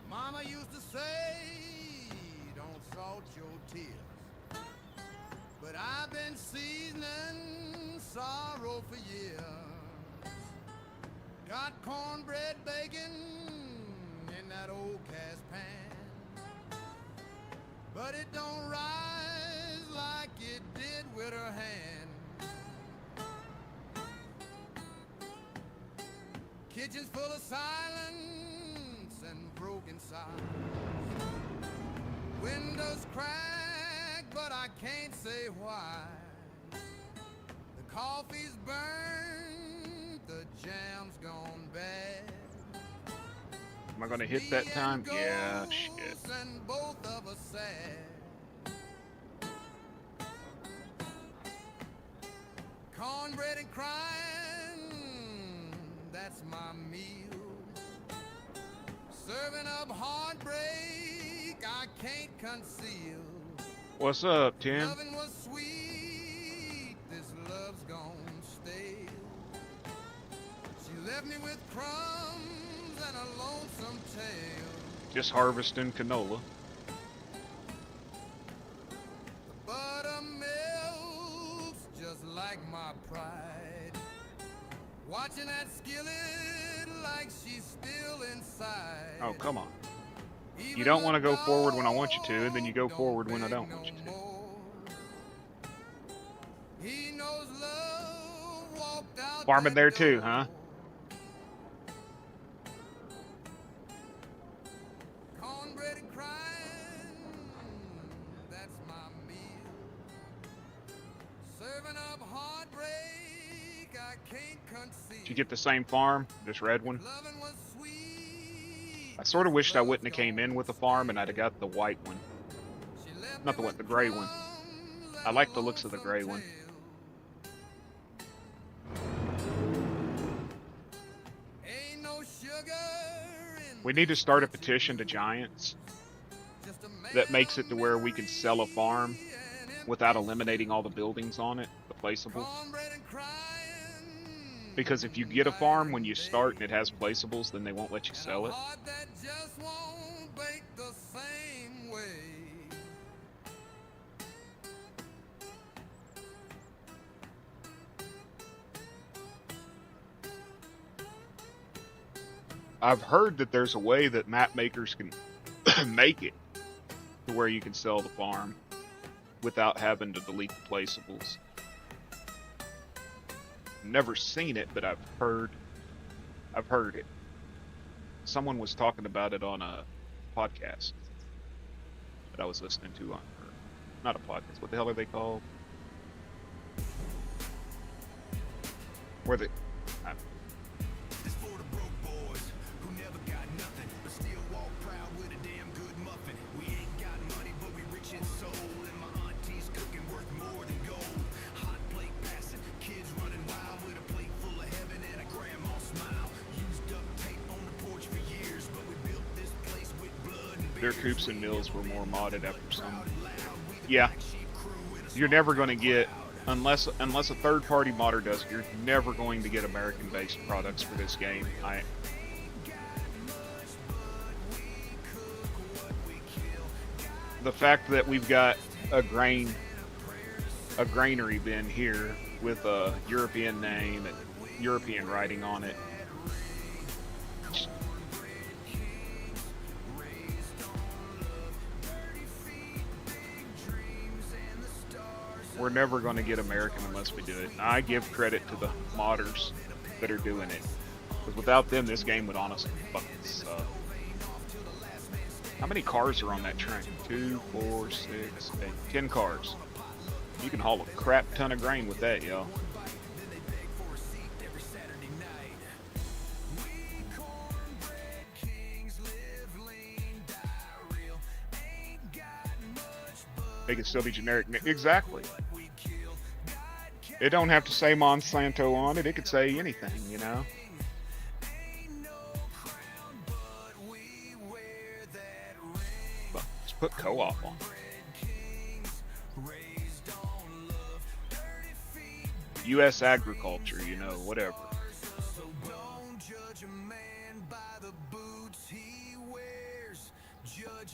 Mama used to say, don't salt your tears. But I've been seasoning sorrow for years. Got cornbread bacon in that old cast pan. But it don't rise like it did with her hand. Kitchen's full of silence and broken signs. Windows crack, but I can't say why. The coffee's burned, the jam's gone bad. Am I gonna hit that time? Yeah, shit. And both of us sad. Cornbread and crying, that's my meal. Serving up heartbreak, I can't conceal. What's up, Tim? Loving was sweet, this love's gone stale. She left me with crumbs and a lonesome tale. Just harvesting canola. The butter melts just like my pride. Watching that skillet like she's still inside. Oh, come on. You don't want to go forward when I want you to, and then you go forward when I don't want you to. He knows love walked out Farming that there too, door. huh? Cornbread and crying, that's my meal. Serving up heartbreak, I can't conceal. Did you get the same farm, this red one? Loving was sweet. I sort of wished I wouldn't have came in with the farm and I'd have got the white one. Not the one, the gray one. I like the looks of the gray one. We need to start a petition to Giants that makes it to where we can sell a farm without eliminating all the buildings on it, the placeables. Because if you get a farm when you start and it has placeables, then they won't let you sell it. I've heard that there's a way that map makers can make it to where you can sell the farm without having to delete the placeables. Never seen it, but I've heard it. Someone was talking about it on a podcast that I was listening to on, or not a podcast, what the hell are they called? Where they, This for the broke boys who never got nothing, but still walk proud with a damn good muffin. We ain't got money, but we rich in soul, and my auntie's cooking worth more than gold. Hot plate passing, kids running wild with a plate full of heaven and a grandma smile. Used duct tape on the porch for years, but we built this place with blood and their coops and mills were more modded after some. Yeah, you're never going to get, unless a third-party modder does it, you're never going to get American-based products for this game. The fact that we've got a granary bin here with a European name and European writing on it. We're never going to get American unless we do it. I give credit to the modders that are doing it. Because without them, this game would honestly fucking suck. How many cars are on that train? 2, 4, 6, 8, 10 cars. You can haul a crap ton of grain with that, yo. They can still be generic. Exactly. It don't have to say Monsanto on it. It could say anything, you know. But put co-op on. U.S. agriculture, you know, whatever.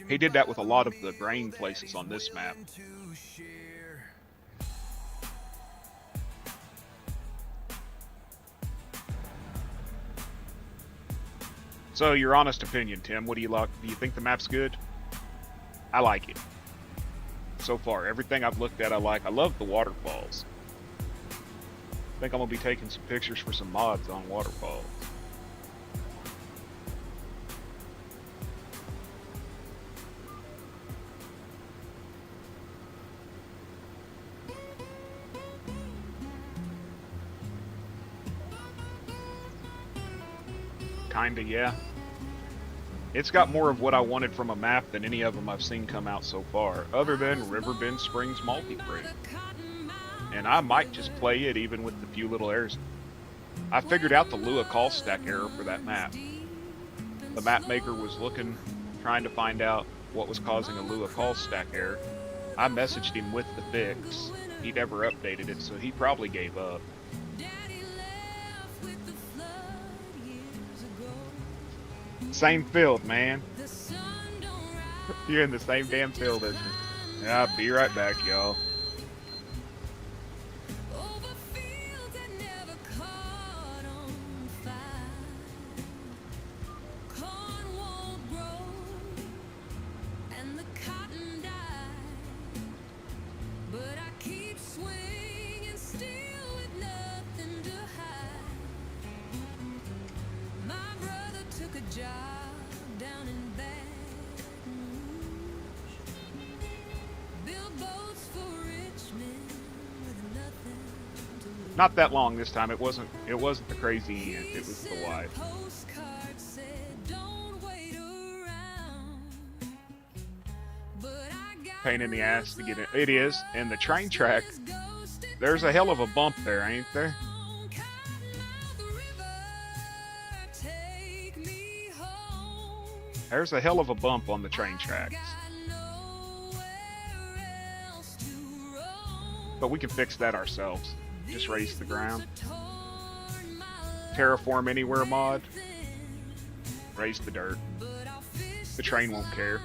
He did that with a lot of the grain places on this map. So, your honest opinion, Tim, what do you like? Do you think the map's good? I like it. So far, everything I've looked at, I like. I love the waterfalls. I think I'm gonna be taking some pictures for some mods on waterfalls. Kinda, yeah. It's got more of what I wanted from a map than any of them I've seen come out so far, other than Riverbend Springs multiplayer. And I might just play it even with the few little errors. I figured out the Lua call stack error for that map. The map maker was trying to find out what was causing a Lua call stack error. I messaged him with the fix. He never updated it, so he probably gave up. Same field, man. You're in the same damn field as me. Yeah, I'll be right back, y'all. Not that long this time. It wasn't the crazy end. It was the wife. Pain in the ass to get in. It is. And the train track, there's a hell of a bump there, ain't there? There's a hell of a bump on the train tracks. But we can fix that ourselves. Just raise the ground. Terraform anywhere mod. Raise the dirt. The train won't care.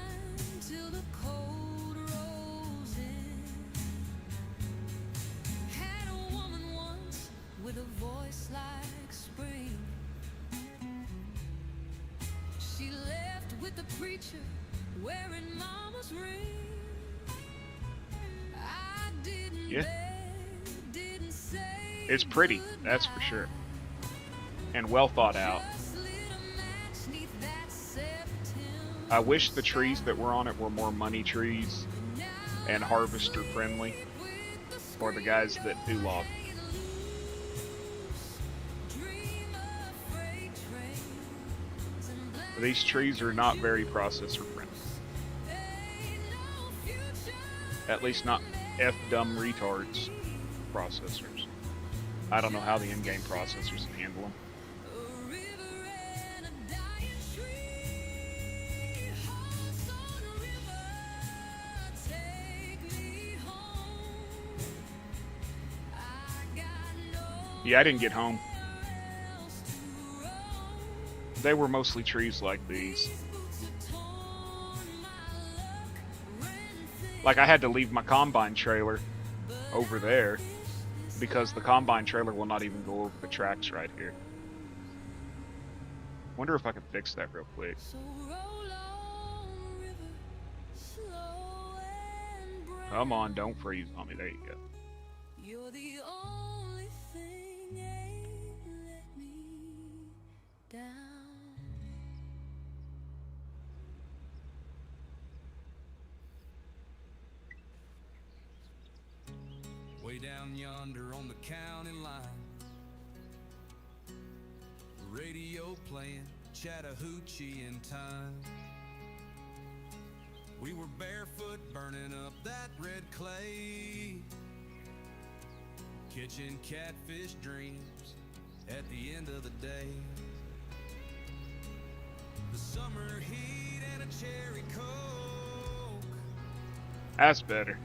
Yeah. It's pretty, that's for sure. And well thought out. I wish the trees that were on it were more money trees and harvester friendly for the guys that do log. These trees are not very processor friendly. At least not F-dumb retards processors. I don't know how the in-game processors can handle them. Yeah, I didn't get home. They were mostly trees like these. Like, I had to leave my combine trailer over there because the combine trailer will not even go over the tracks right here. Wonder if I can fix that real quick. Come on, don't freeze on me. There you go. You're the only thing ain't let me down. Way down yonder on the county line, radio playing Chattahoochee in time. We were barefoot burning up that red clay, catching catfish dreams at the end of the day. The summer heat and a cherry coke That's better.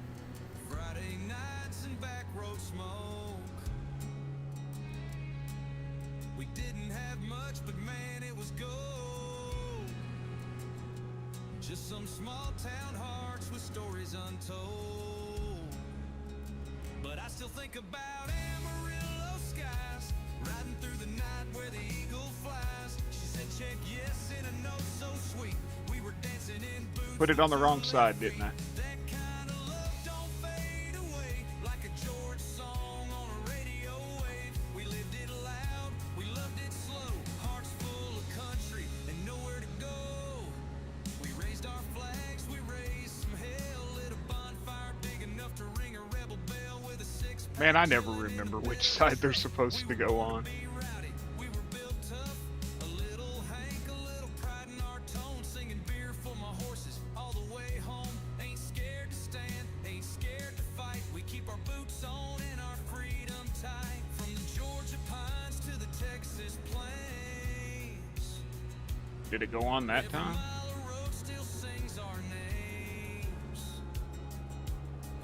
Friday nights and back road smoke. We didn't have much, but man, it was gold. Just some small town hearts with stories untold. But I still think about Amarillo skies, riding through the night where the eagle flies. She said, check yes in a note so sweet. We were dancing in boots. Put it on the wrong side, didn't I? That kind of love don't fade away, like a George song on a radio wave. We lived it loud, we loved it slow, hearts full of country and nowhere to go. We raised our flags, we raised some hell, lit a bonfire big enough to ring a rebel bell with a six-pack. Man, I never remember which side they're supposed to go on. We were built tough, a little Hank, a little pride in our tone, singing beer for my horses all the way home. Ain't scared to stand, ain't scared to fight. We keep our boots on and our freedom tight. From the Georgia pines to the Texas plains, Did it go on that time? mile of road still sings our names.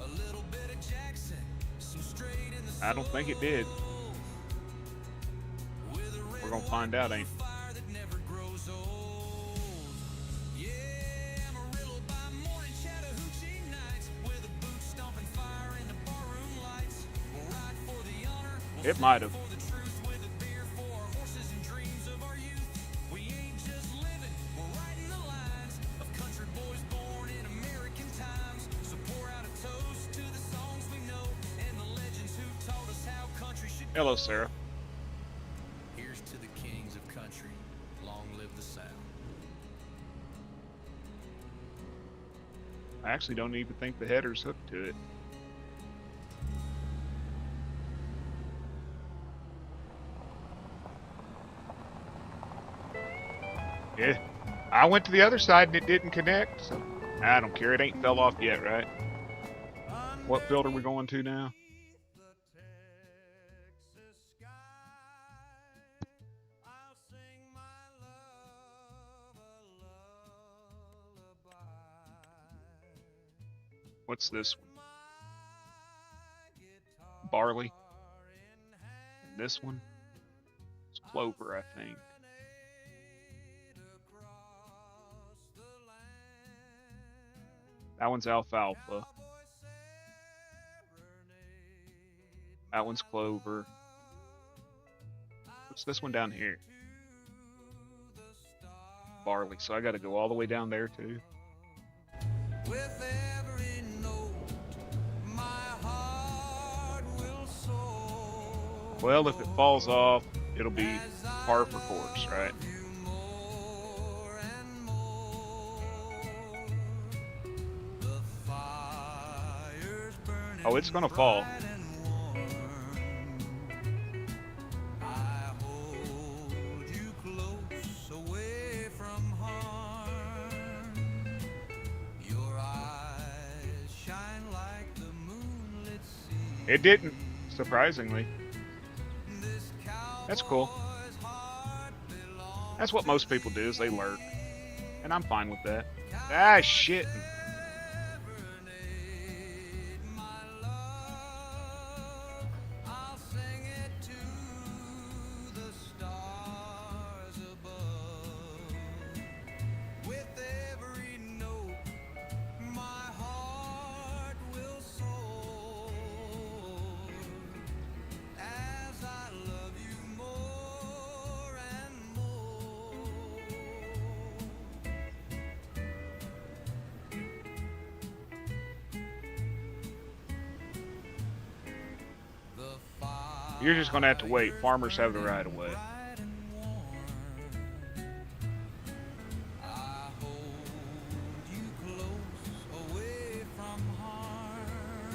A little bit of Jackson, some straight in the I don't think it did. We're gonna find out, ain't we? fire that never grows old. Yeah, Amarillo by morning, Chattahoochee nights, with a boot stomping fire in the barroom lights. We'll ride for the honor, we'll It might have. for the truth, with a beer for our horses and dreams of our youth. We ain't just living, we're writing the lines of country boys born in American times. So pour out a toast to the songs we know and the legends who taught us how country should go. Hello, Sarah. Here's to the kings of country. Long live the South. I actually don't even think the header's hooked to it. Yeah, I went to the other side and it didn't connect, so I don't care. It ain't fell off yet, right? What field are we going to now? What's this one? Barley. And this one? It's clover, I think. That one's alfalfa. That one's clover. What's this one down here? Barley. So I got to go all the way down there too. With every note, my heart will soar. Well, if it falls off, it'll be par for course, right? You more and more. The fire's burning Oh, it's gonna fall. bright and warm. I hold you close, away from harm. Your eyes shine like the moonlit sea. It didn't, surprisingly. This That's cool. cowboy's heart belongs That's what most people do, is they lurk. And I'm fine with that. Ah, shit. serenade, my love. I'll sing it to the stars above. With every note, my heart will soar. As I love you more and more. The fire You're just gonna have to wait. Farmers have the right of way. bright and warm. I hold you close, away from harm.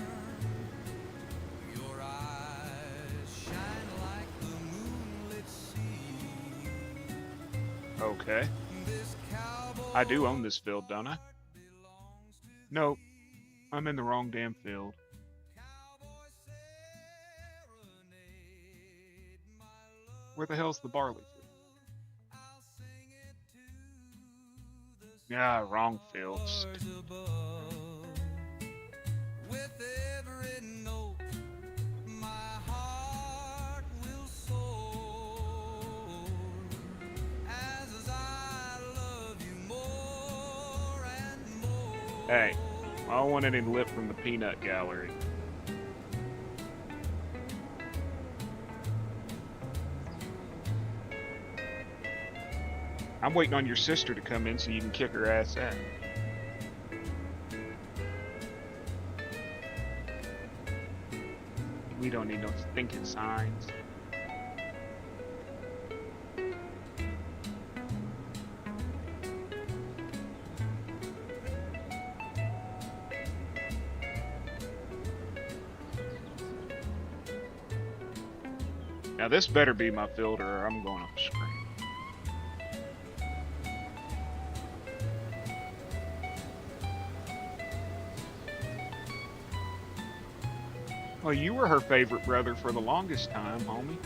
Your eyes shine like the moonlit sea. Okay. This cowboy I do own this field, don't I? belongs to Nope. I'm in the wrong damn field. cowboy serenade, my love. Where the hell's the barley field? I'll sing it to the Yeah, wrong field. stars above. with every note. My heart will soar as I love you more and more. Hey, I don't want any lip from the peanut gallery. I'm waiting on your sister to come in so you can kick her ass out. We don't need no stinking signs. Now this better be my filter or I'm going off the screen. Well, you were her favorite brother for the longest time, homie.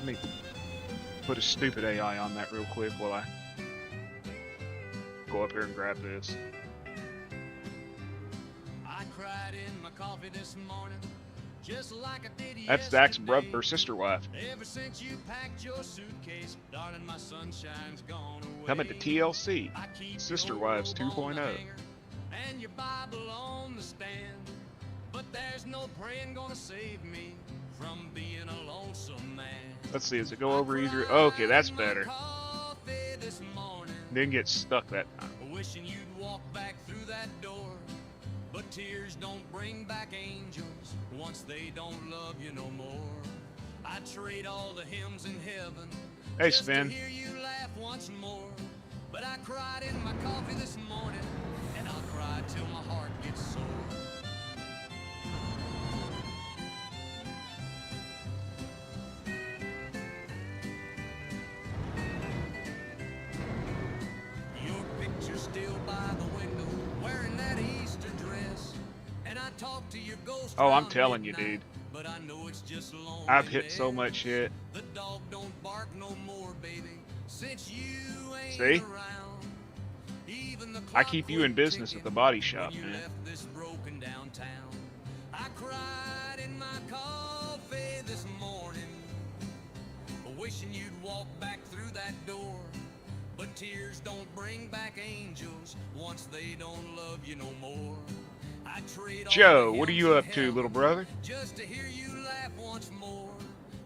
Let me put a stupid AI on that real quick while I go up here and grab this. I cried in my coffee this morning, just like I did That's Zach's yesterday. brother or sister wife. Ever since you packed your suitcase, darling, my sunshine's gone away. Coming to TLC, I keep Sister your Wives robe on the 2.0. hanger and your Bible on the stand, but there's no praying gonna save me from being a lonesome man. Let's see, does it go over easier? Okay, that's Cried in my better. coffee this morning, Didn't get stuck that time. wishing you'd walk back through that door. But tears don't bring back angels once they don't love you no more. I trade all the hymns in heaven Hey, just Sven. to hear you laugh once more. But I cried in my coffee this morning, and I'll cry till my heart gets sore. Your picture's still by the window, wearing that Easter dress. And I talk to your ghost. Oh, I'm around telling you, midnight, dude. But I know it's just loneliness. I've hit so much shit. The dog don't bark no more, baby, since you ain't See? around. Even the I clock keep you in quit business at ticking the body when shop, you man. left this broken down town. I cried in my coffee this morning, wishing you'd walk back through that door. But tears don't bring back angels once they don't love you no more. I trade all Joe, the what are hymns you in up to, heaven little brother? just to hear you laugh once more.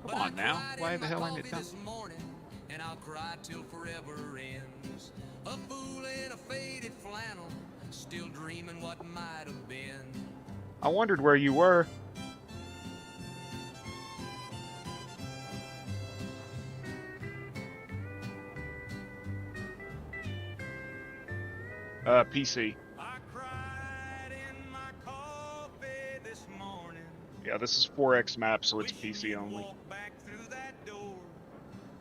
Come But on I now. cried Why in the my hell ain't it coffee done? this morning, and I'll cry till forever ends. A fool in a faded flannel, still dreaming what might have been. I wondered where you were. PC. I cried in my coffee this morning. Yeah, this is 4X map, so it's Wishing PC you'd only. walk back through that door.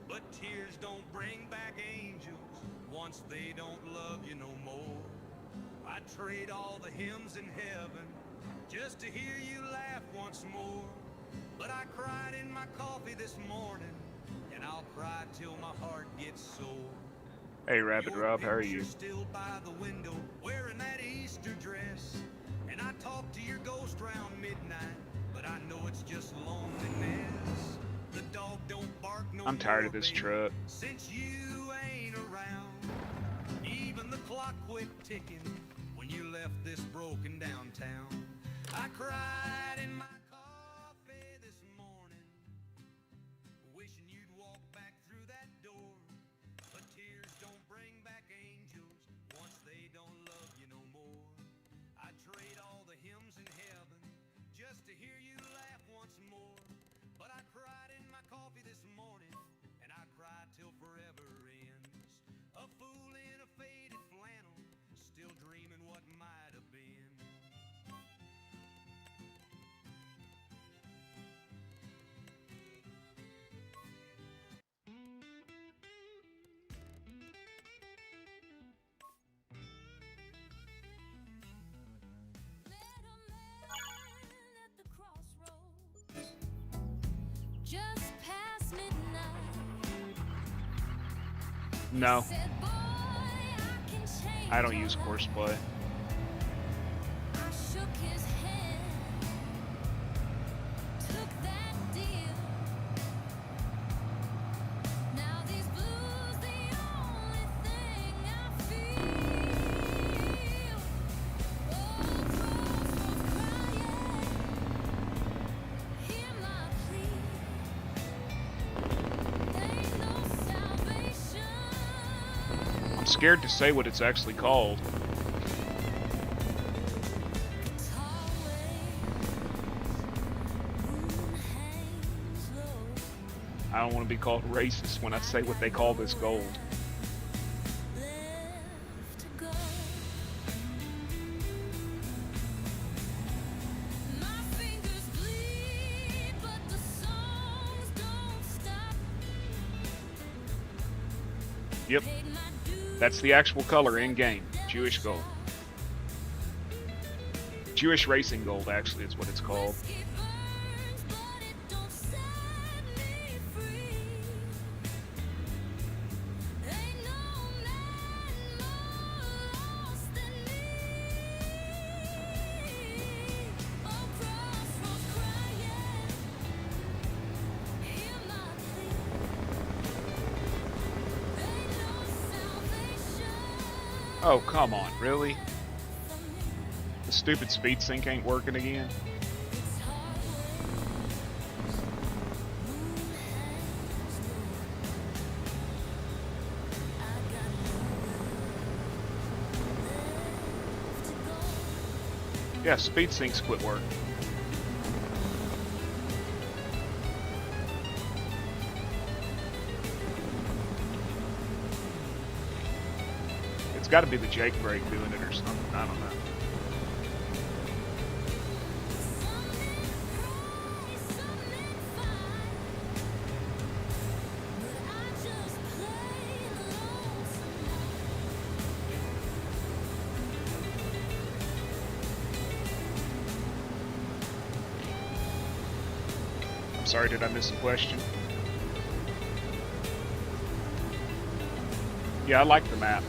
But tears don't bring back angels once they don't love you no more. I trade all the hymns in heaven just to hear you laugh once more. But I cried in my coffee this morning, and I'll cry till my heart gets sore. Hey, Rabbit Your Rob, how are you? picture's still by the window, wearing that Easter dress. And I talk to your ghost round midnight, but I know it's just loneliness. The dog don't bark no I'm tired more, of this baby, truck. since you ain't around. Even the clock quit ticking when you left this broken downtown. I cried in my coffee this morning, wishing you'd walk back through that door. But tears don't bring back angels once they don't love you no more. I trade all the hymns in heaven just to hear you laugh once more. But I cried in my coffee this morning, and I cry till forever ends. A fool in a faded flannel, still dreaming what might have been. Met a man at the crossroads just past midnight. No. Said, boy, I can I don't use course play. I shook his hand, took that deal. Now these blues, the only thing I feel. Oh, crossroads crying, hear my plea. Ain't no salvation. I'm scared to say what it's actually called. I don't want to be called racist when I say what they call this gold. Yep, that's the actual color in game. Jewish gold. Jewish racing gold, actually, is what it's called. Oh, come on, really? The stupid speed sync ain't working again? Yeah, speed syncs quit working. It's got to be the Jake brake doing it or something. I don't know. I'm sorry, did I miss a question? Yeah, I like the map.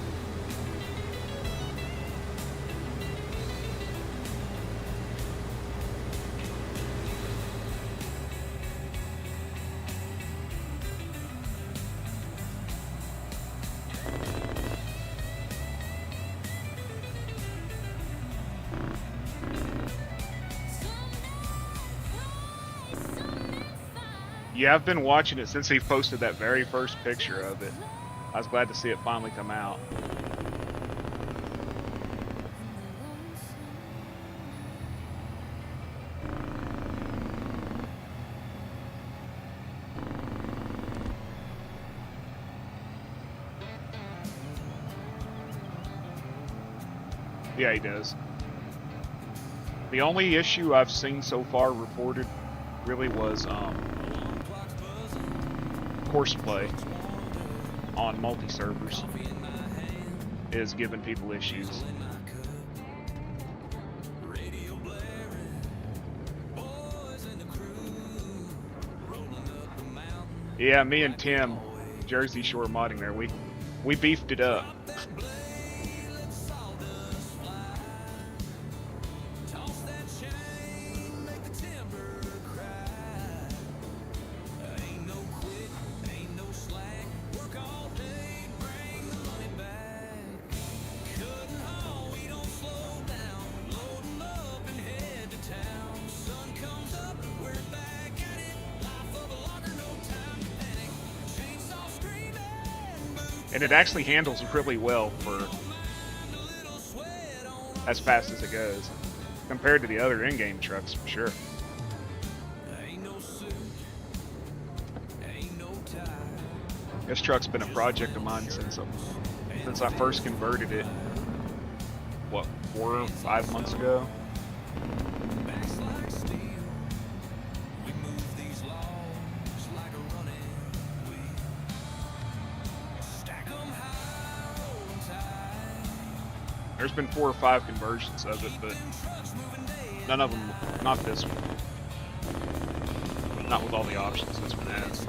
Yeah, I've been watching it since he posted that very first picture of it. I was glad to see it finally come out. Yeah, he does. The only issue I've seen so far reported really was course play on multi-servers is giving people issues. Yeah, me and Tim, Jersey Shore modding there, we beefed it up. And it actually handles really well for as fast as it goes, compared to the other in-game trucks, for sure. This truck's been a project of mine since I first converted it, what, 4 or 5 months ago? There's been 4 or 5 conversions of it, but none of them, not this one. Not with all the options this one has.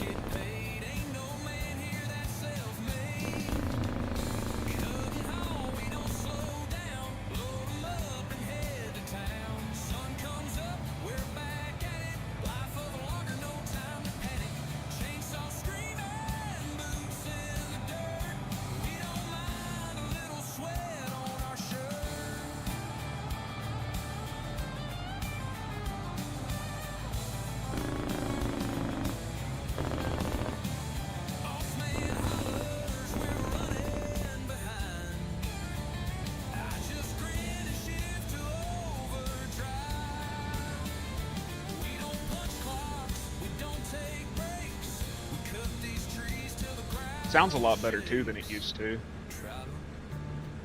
Sounds a lot better too than it used to. Trout 'em,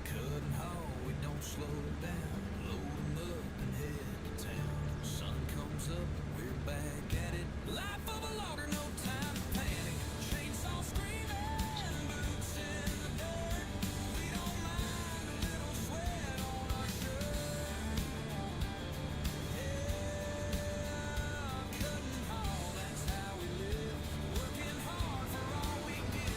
cut and haul, we don't slow down. Load 'em up and head to town. Sun comes up, we're back at it. Life of a logger, no time to panic. Chainsaw screaming, boots in the dirt. We don't mind a little sweat on our shirt. Yeah, cut and haul, that's how we live. Working hard for all we give.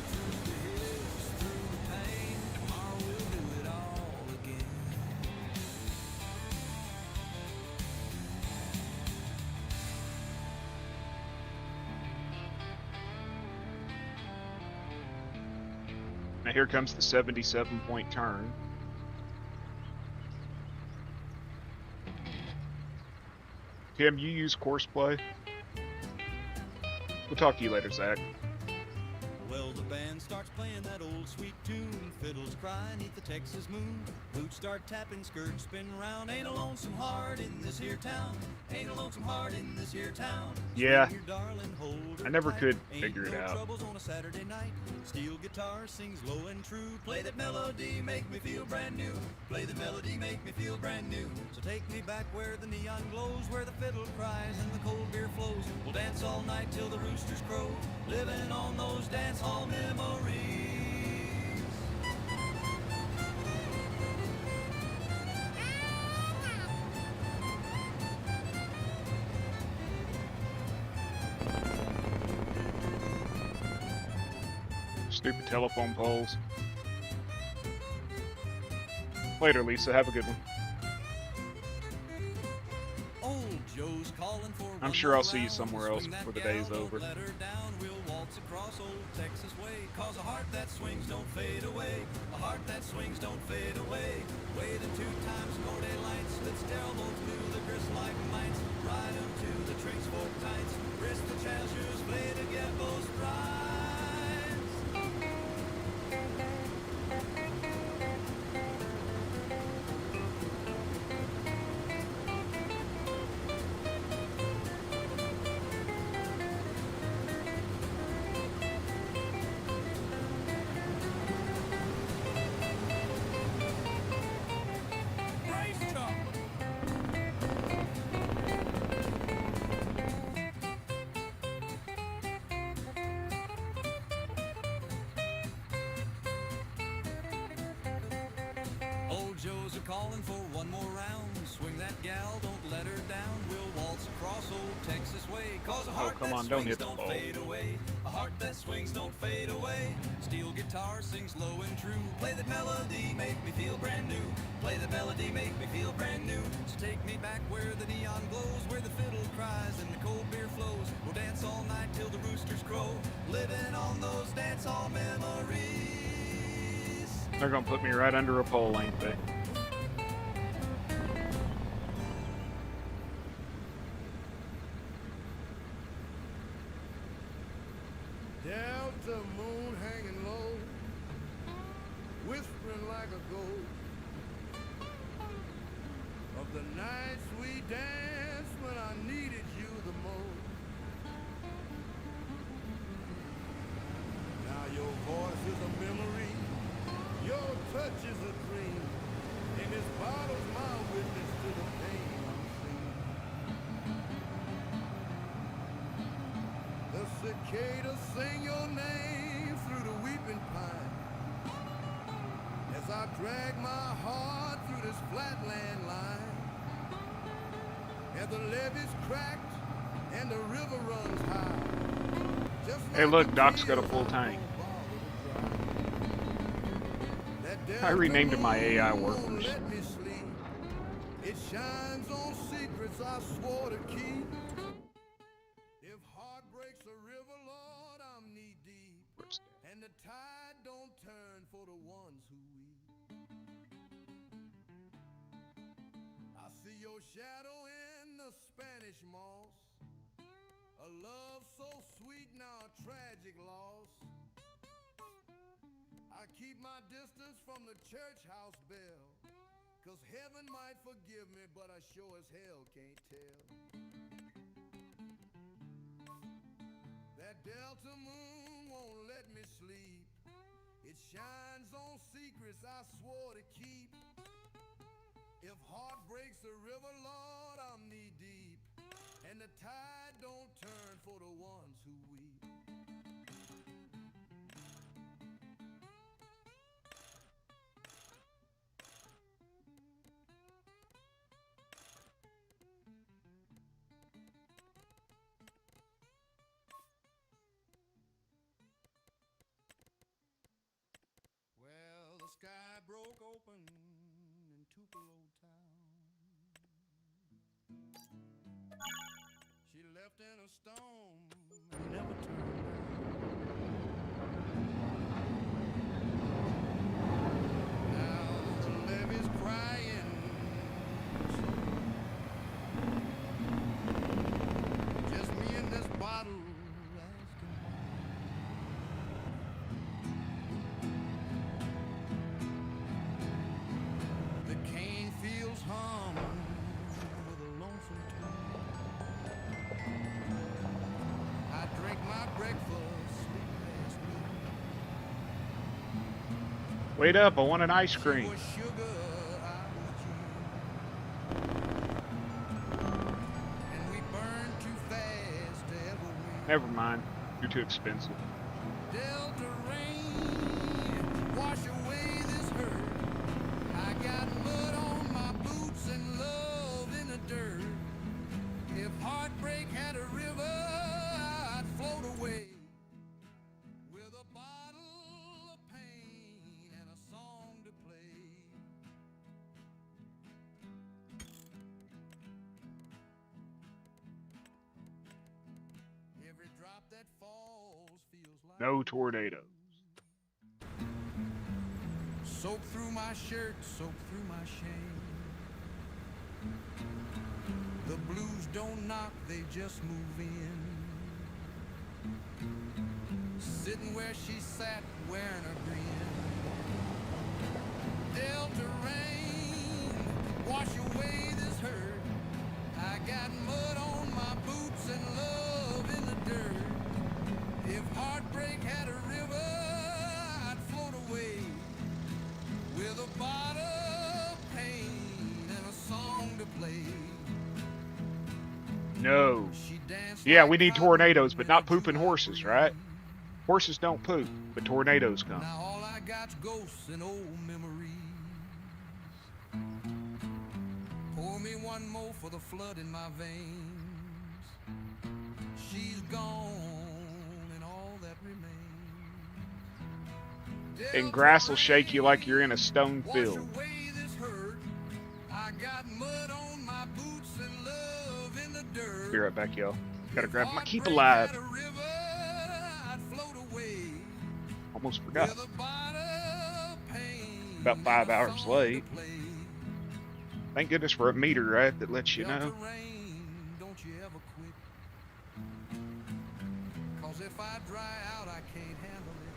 Through the hills, through the pain. Tomorrow we'll do it all again. Now here comes the 77-point turn. Tim, you use course play? We'll talk to you later, Zach. Well, the band starts playing that old sweet tune. Fiddles cry neath the Texas moon. Boots start tapping, skirts spin round. Ain't a lonesome heart in this here town. Ain't a lonesome heart in this here town. Yeah. Swing your darling, hold her I never tight. could Ain't figure it no out. troubles on a Saturday night. Steel guitar sings low and true. Play that melody, make me feel brand new. Play the melody, make me feel brand new. So take me back where the neon glows, where the fiddle cries and the cold beer flows. We'll dance all night till the roosters crow, living on those dance hall memories. Stupid telephone poles. Later, Lisa. Have a good one. Old Joe's calling for I'm one sure more I'll see you round. somewhere else Swing that before the gal, day's don't over. let her down. We'll waltz across old Texas way. Cause a heart that swings don't fade away. A heart that swings don't fade away. Way the 2 times Corday lights. Let's delve through the grist like mites. Ride 'em to the Trinks Fork tights. Wrist the trousers, play to get those rides. Race truck. Old Joe's are calling for one more round. Swing that gal, don't let her down. We'll waltz across old Texas way. Cause a heart come that on, don't swings hit the don't ball. fade away. A heart that swings don't fade away. Steel guitar sings low and true. Play that melody, make me feel brand new. Play the melody, make me feel brand new. So take me back where the neon glows, where the fiddle cries and the cold beer flows. We'll dance all night till the roosters crow, living on those dance hall memories. They're gonna put me right under a pole, ain't they? Delta moon hanging low, whispering like a ghost of the nights we danced when I needed you the most. Now your voice is a memory, your touch is a dream, and this bottle's my witness to the pain I'm seeing. The cicadas sing your name through the weeping pine as I drag my heart through this flatland line. And the levee's cracked and the river runs high. Just Hey, like look, the Doc's got a tears full I tank. won't bother to dry. That I Delta renamed it my AI moon won't workers. let me sleep. It shines on secrets I swore to keep. If heart breaks a river, Lord, I'm knee deep. Where's that? And the tide don't turn for the ones who weep. I see your shadow in the Spanish moss. A love so sweet, now a tragic loss. I keep my distance from the church house bell, 'cause heaven might forgive me, but I sure as hell can't tell. That Delta moon won't let me sleep. It shines on secrets I swore to keep. If heart breaks the river, Lord, I'm knee deep. And the tide don't turn for the ones who weep. Well, the sky broke open in Tupelo town. She left in a storm and never turned back. Now the levee's crying. Just me and this bottle asking why. The cane fields hum with a lonesome tune. I drank my breakfast last noon. Wait up, I want an ice She cream. was sugar, I was gin. And we burned too fast to ever win. Never mind. You're too expensive. Delta rain, wash away this hurt. I got mud on my boots and love in the dirt. If heartbreak had a river, I'd float away with a bottle of pain and a song to play. Every drop that falls feels like No tornadoes. soak through my shirt, soak through my shame. The blues don't knock, they just move in. Sitting where she sat, wearing a grin. Delta rain, wash away this hurt. I got mud on my boots and love in the dirt. If heartbreak had a river, I'd float away with a bottle of pain and a song to play. No. She danced Yeah, like we need cotton tornadoes, but in not a pooping July horses, breeze. right? Horses don't poop, but tornadoes come. Now all I got's ghosts and old memories. Pour me one more for the flood in my veins. She's gone and all that remains. And grass will shake you like you're in a stone Wash field. away this hurt. I got mud on my boots and love in the dirt. Be right back, y'all. Gotta If grab my keep heartbreak alive. had a river, I'd float away Almost forgot. with a bottle of pain About 5 and a hours song late. to play. Thank goodness for a meter, right? That lets you Delta know. rain, don't you ever quit. 'Cause if I dry out, I can't handle it.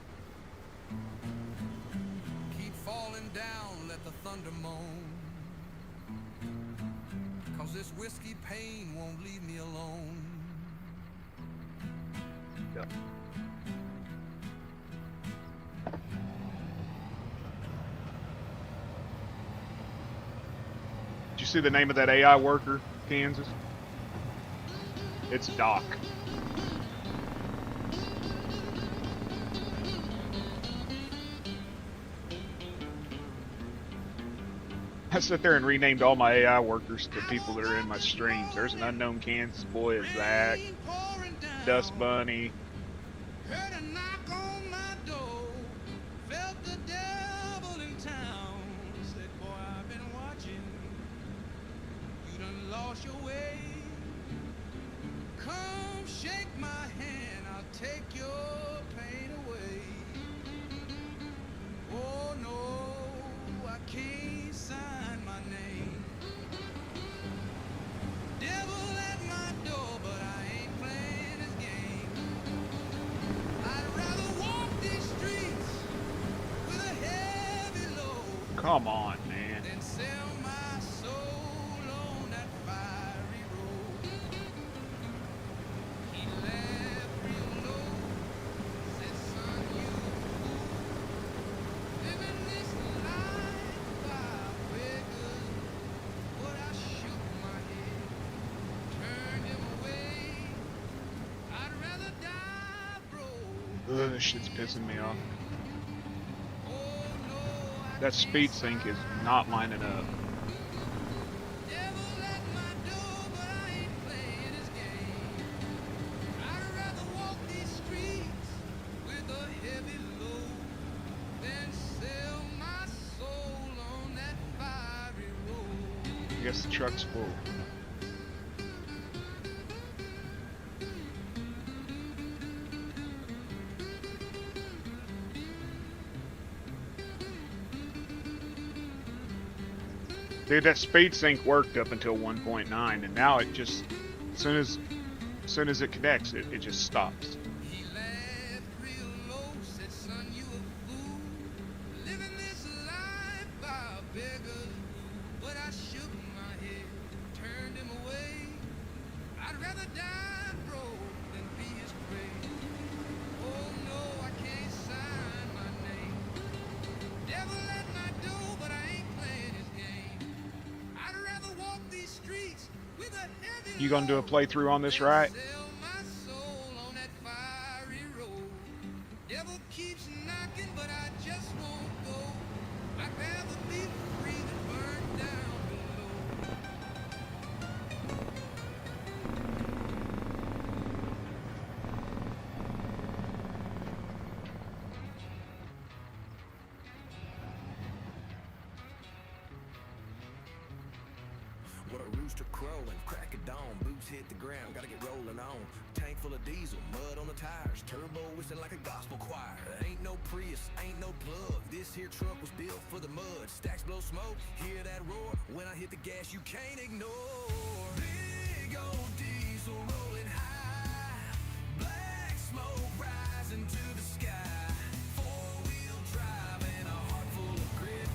Keep falling down, let the thunder moan. 'Cause this whiskey pain won't leave me alone. Yep. Did you see the name of that AI worker, Kansas? It's Doc. I sat there and renamed all my AI workers to people that are in my streams. There's an unknown Kansas boy, a Zach, Rain pouring down. Dust Bunny. Heard a knock on my door. Felt the devil in town. Said, boy, I've been watching. You done lost your way. Come shake my hand. I'll take your pain away. Oh no, I can't sign my name. Devil at my door, but I ain't playing his game. I'd rather walk these streets with a heavy load Come on, man. than sell my soul on that fiery road. He laughed real low. shit's pissing me off. That speed sink is not lining up. Devil at my door, but I ain't playing his game. I'd rather walk these streets with a heavy load than sell my soul on that fiery road. I guess the truck's full. Dude, that speed sync worked up until 1.9, and now it just, as soon as it connects, it just stops. He laughed real low, said, son, you a fool, living this life by a beggar's rule. But I shook my head, turned him away. I'd rather die broke than be his prey. Oh no, I can't sign my name. Devil at my door, but I ain't playing his game. I'd rather walk these streets with a heavy You gonna do a load playthrough on this, right? sell my soul on that fiery road. Devil keeps knocking, but I just won't go. I'd rather be free than burn down below. What a rooster crowing, crack of dawn, boots hit the ground, gotta get rolling on. Tank full of diesel, mud on the tires, turbo whistling like a gospel choir. Ain't no Prius, ain't no plug, this here truck was built for the mud. Stacks blow smoke, hear that roar, when I hit the gas you can't ignore. Big old diesel rolling high, black smoke rising to the sky. Four-wheel drive and a heart full of grit.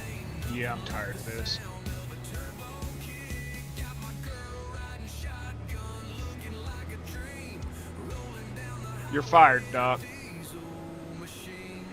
Ain't Yeah, I'm tired of this. sound of a turbo kick. Got my girl riding shotgun, looking like a dream. Rolling down the You're fired, Doc. diesel machine.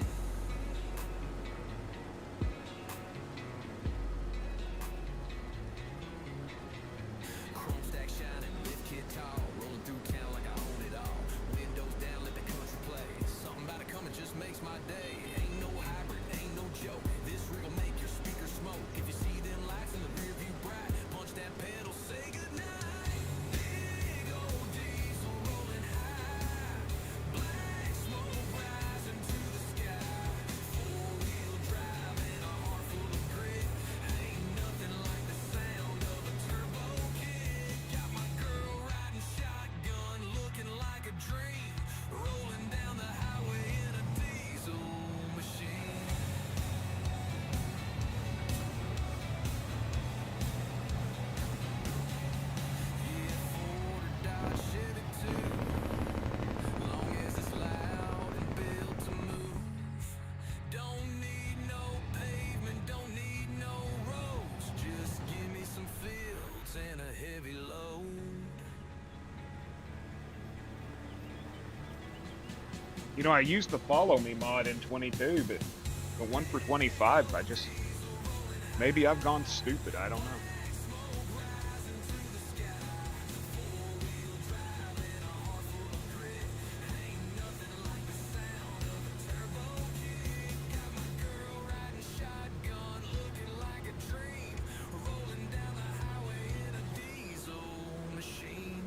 Chrome stack shining, lift kit tall, rolling through town like I own it all. Windows down, let the country play. Something about it coming just makes my day. Ain't no hybrid, ain't no joke. This rig'll make your speakers smoke. If you see them lights in the rear view bright, punch that pedal, say goodnight. Big old diesel rolling high, black smoke rising to the sky. Four-wheel drive and a heart full of grit. Ain't nothing like the sound of a turbo kick. Got my girl riding shotgun, looking like a dream. Rolling down the highway in a diesel machine. Yeah, Ford or Dodge, Chevy too. Long as it's loud and built to move. Don't need no pavement, don't need no roads. Just give me some fields and a heavy load. You know, I used the follow me mod in 22, but the one for 25, maybe I've gone stupid. I don't know. Shotgun looking like a dream. Rolling down the highway in a diesel machine.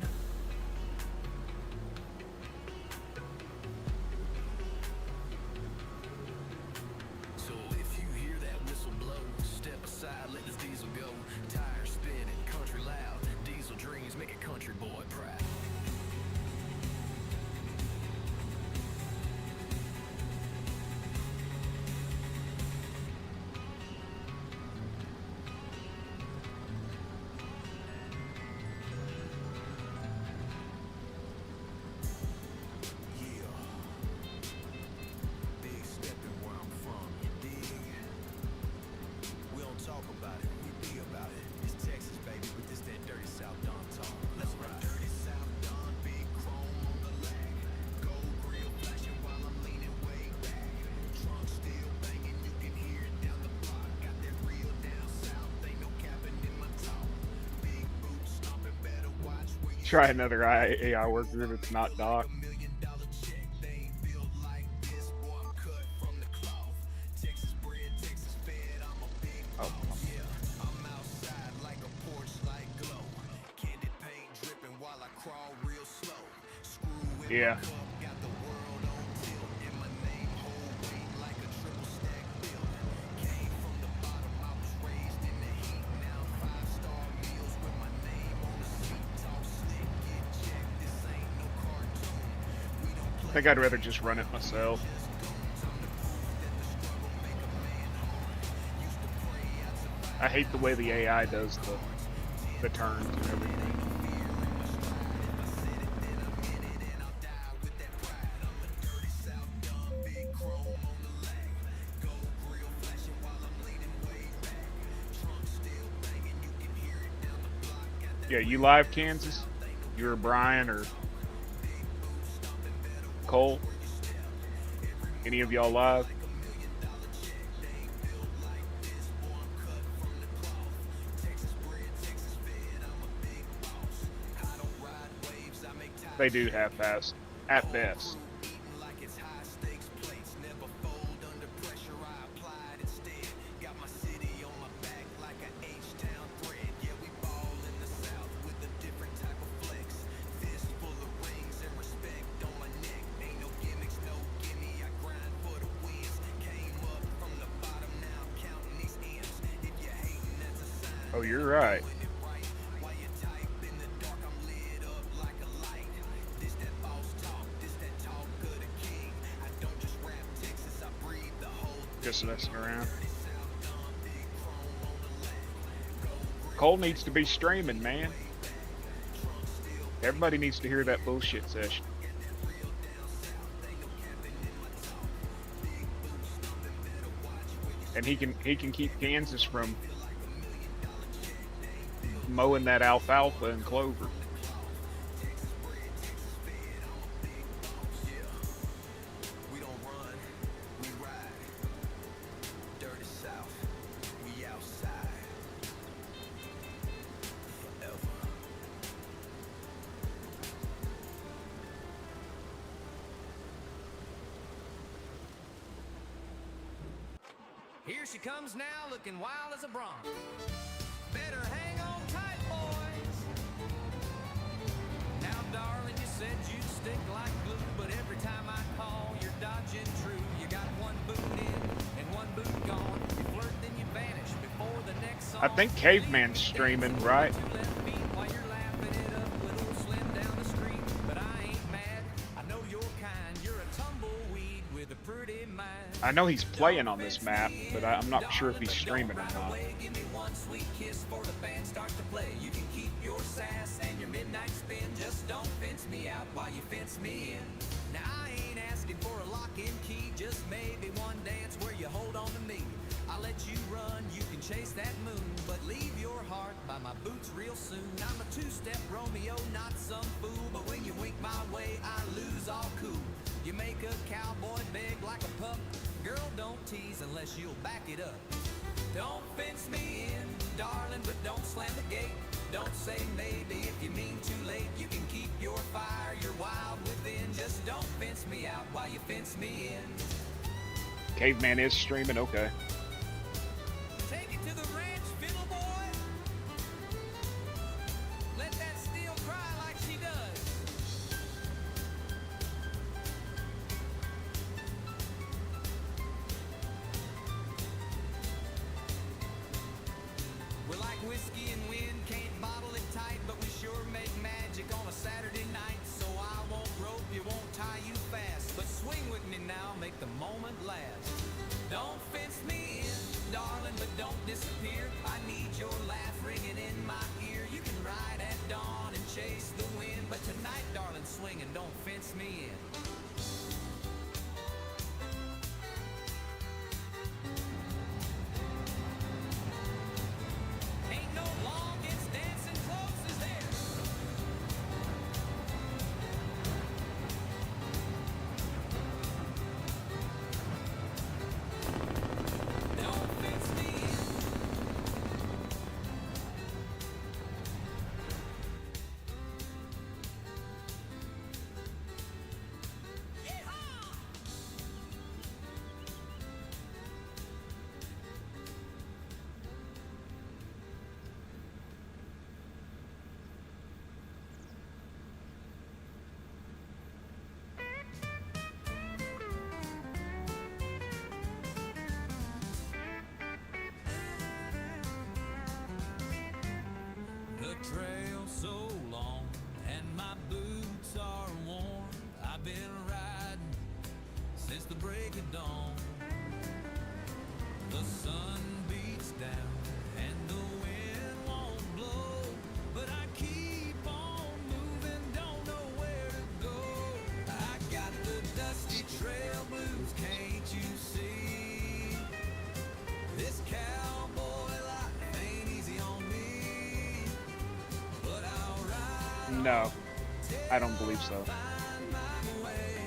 So if you hear that whistle blow, step aside, let this diesel go. Tires spinning, country loud. Diesel dreams make a country boy proud. Yeah. Big stepping where I'm from, you dig? We don't talk about it, we be about it. It's Texas, baby, but this that dirty South Don talk. Let's ride. Dirty South Don, big chrome on the lag. Gold grill flashing while I'm leaning way back. Trunk still banging, you can hear it down the block. Got that real down south, ain't no capping in my talk. Big boots stomping, better watch where you Try another AI worker if it's not Doc. $1 million check. They ain't built like Yeah. I think I'd rather just run it myself. I hate the way the AI does the turns and everything. Yeah, you live, Kansas? You're Brian or Cole? Any of y'all live? They do half-assed at best. Oh, you're right. Just messing around. Cole needs to be streaming, man. Everybody needs to hear that bullshit session. And he can keep Kansas from mowing that alfalfa and clover. Here she comes now, looking wild as a bronc. Better hang on tight, boys. Now, darling, you said you'd stick like glue, but every time I call, you're dodging true. You got one boot in and one boot gone. You flirt, then you vanish before the next song. I think Caveman's streaming, right? While you're laughing it up with old Slim down the street. But I ain't mad. I know you're kind. You're a tumbleweed with a pretty mind. I know he's playing on this map, but I'm not sure if he's streaming or not. Give me one sweet kiss for the band starts to play. You can keep your sass and your midnight spin. Just don't fence me out while you fence me in. Now I ain't asking for a lock-in key, just maybe one dance where you hold on to me. I'll let you run, you can chase that moon, but leave your heart by my boots real soon. I'm a two-step Romeo, not some fool, but when you wink my way, I lose all cool. You make a cowboy beg like a pup. Girl, don't tease unless you'll back it up. Don't fence me in, darling, but don't slam the gate. Don't say maybe if you mean too late. You can keep your fire, you're wild within. Just don't fence me out while you fence me in. Caveman is streaming, okay. Take it to the ranch, fiddle boy. Let that steel cry like she does. We're like whiskey and wind, can't bottle it tight, but we sure make magic on a Saturday night. So I won't rope you, won't tie you fast, but swing with me now, make the moment last. Don't fence me in, darling, but don't disappear. I need your laugh ringing in my ear. You can ride at dawn and chase the wind, but tonight, darling, swing and don't fence me in. Ain't no longest dancing close as there. Don't fence me in. the trail so long, and my boots are worn. I've been riding since the break of dawn. The sun beats down and the wind won't blow, but I keep on moving, don't know where to go. I got the dusty trail blues, can't you see? This cowboy life ain't easy on me, but I'll ride No, I don't believe so. find my way.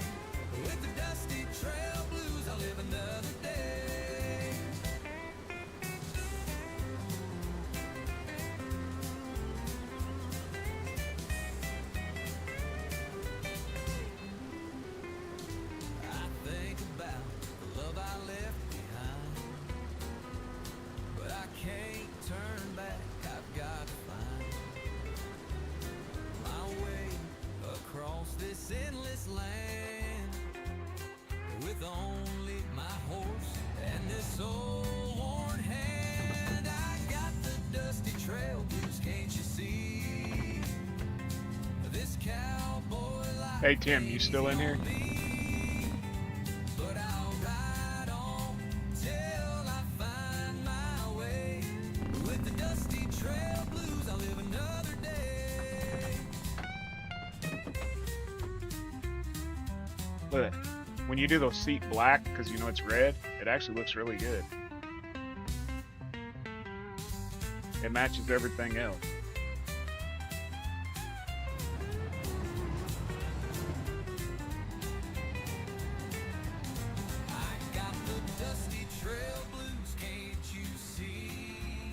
With the dusty trail blues, I'll live another day. I think about the love I left behind, but I can't turn back. I've got to find my way across this endless land, with only my horse and this old worn hand. I got the dusty trail blues, can't you see? This cowboy life Hey Tim, you still in here? but I'll ride on till I find my way. With the dusty trail blues, I'll live another day. Look, when you do those seat black, because you know it's red, it actually looks really good. It matches everything else. I got the dusty trail blues, can't you see?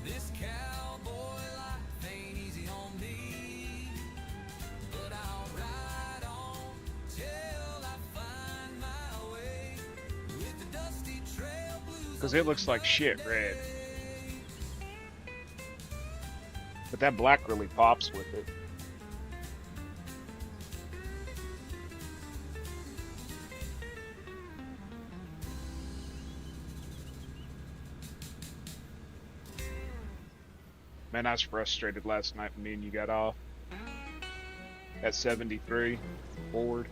This cowboy life ain't easy on me, but I'll ride on till I find my way. With the dusty trail blues, Because it looks like shit red. But that black really pops with it. Man, I was frustrated last night when me and you got off. At 73 Ford.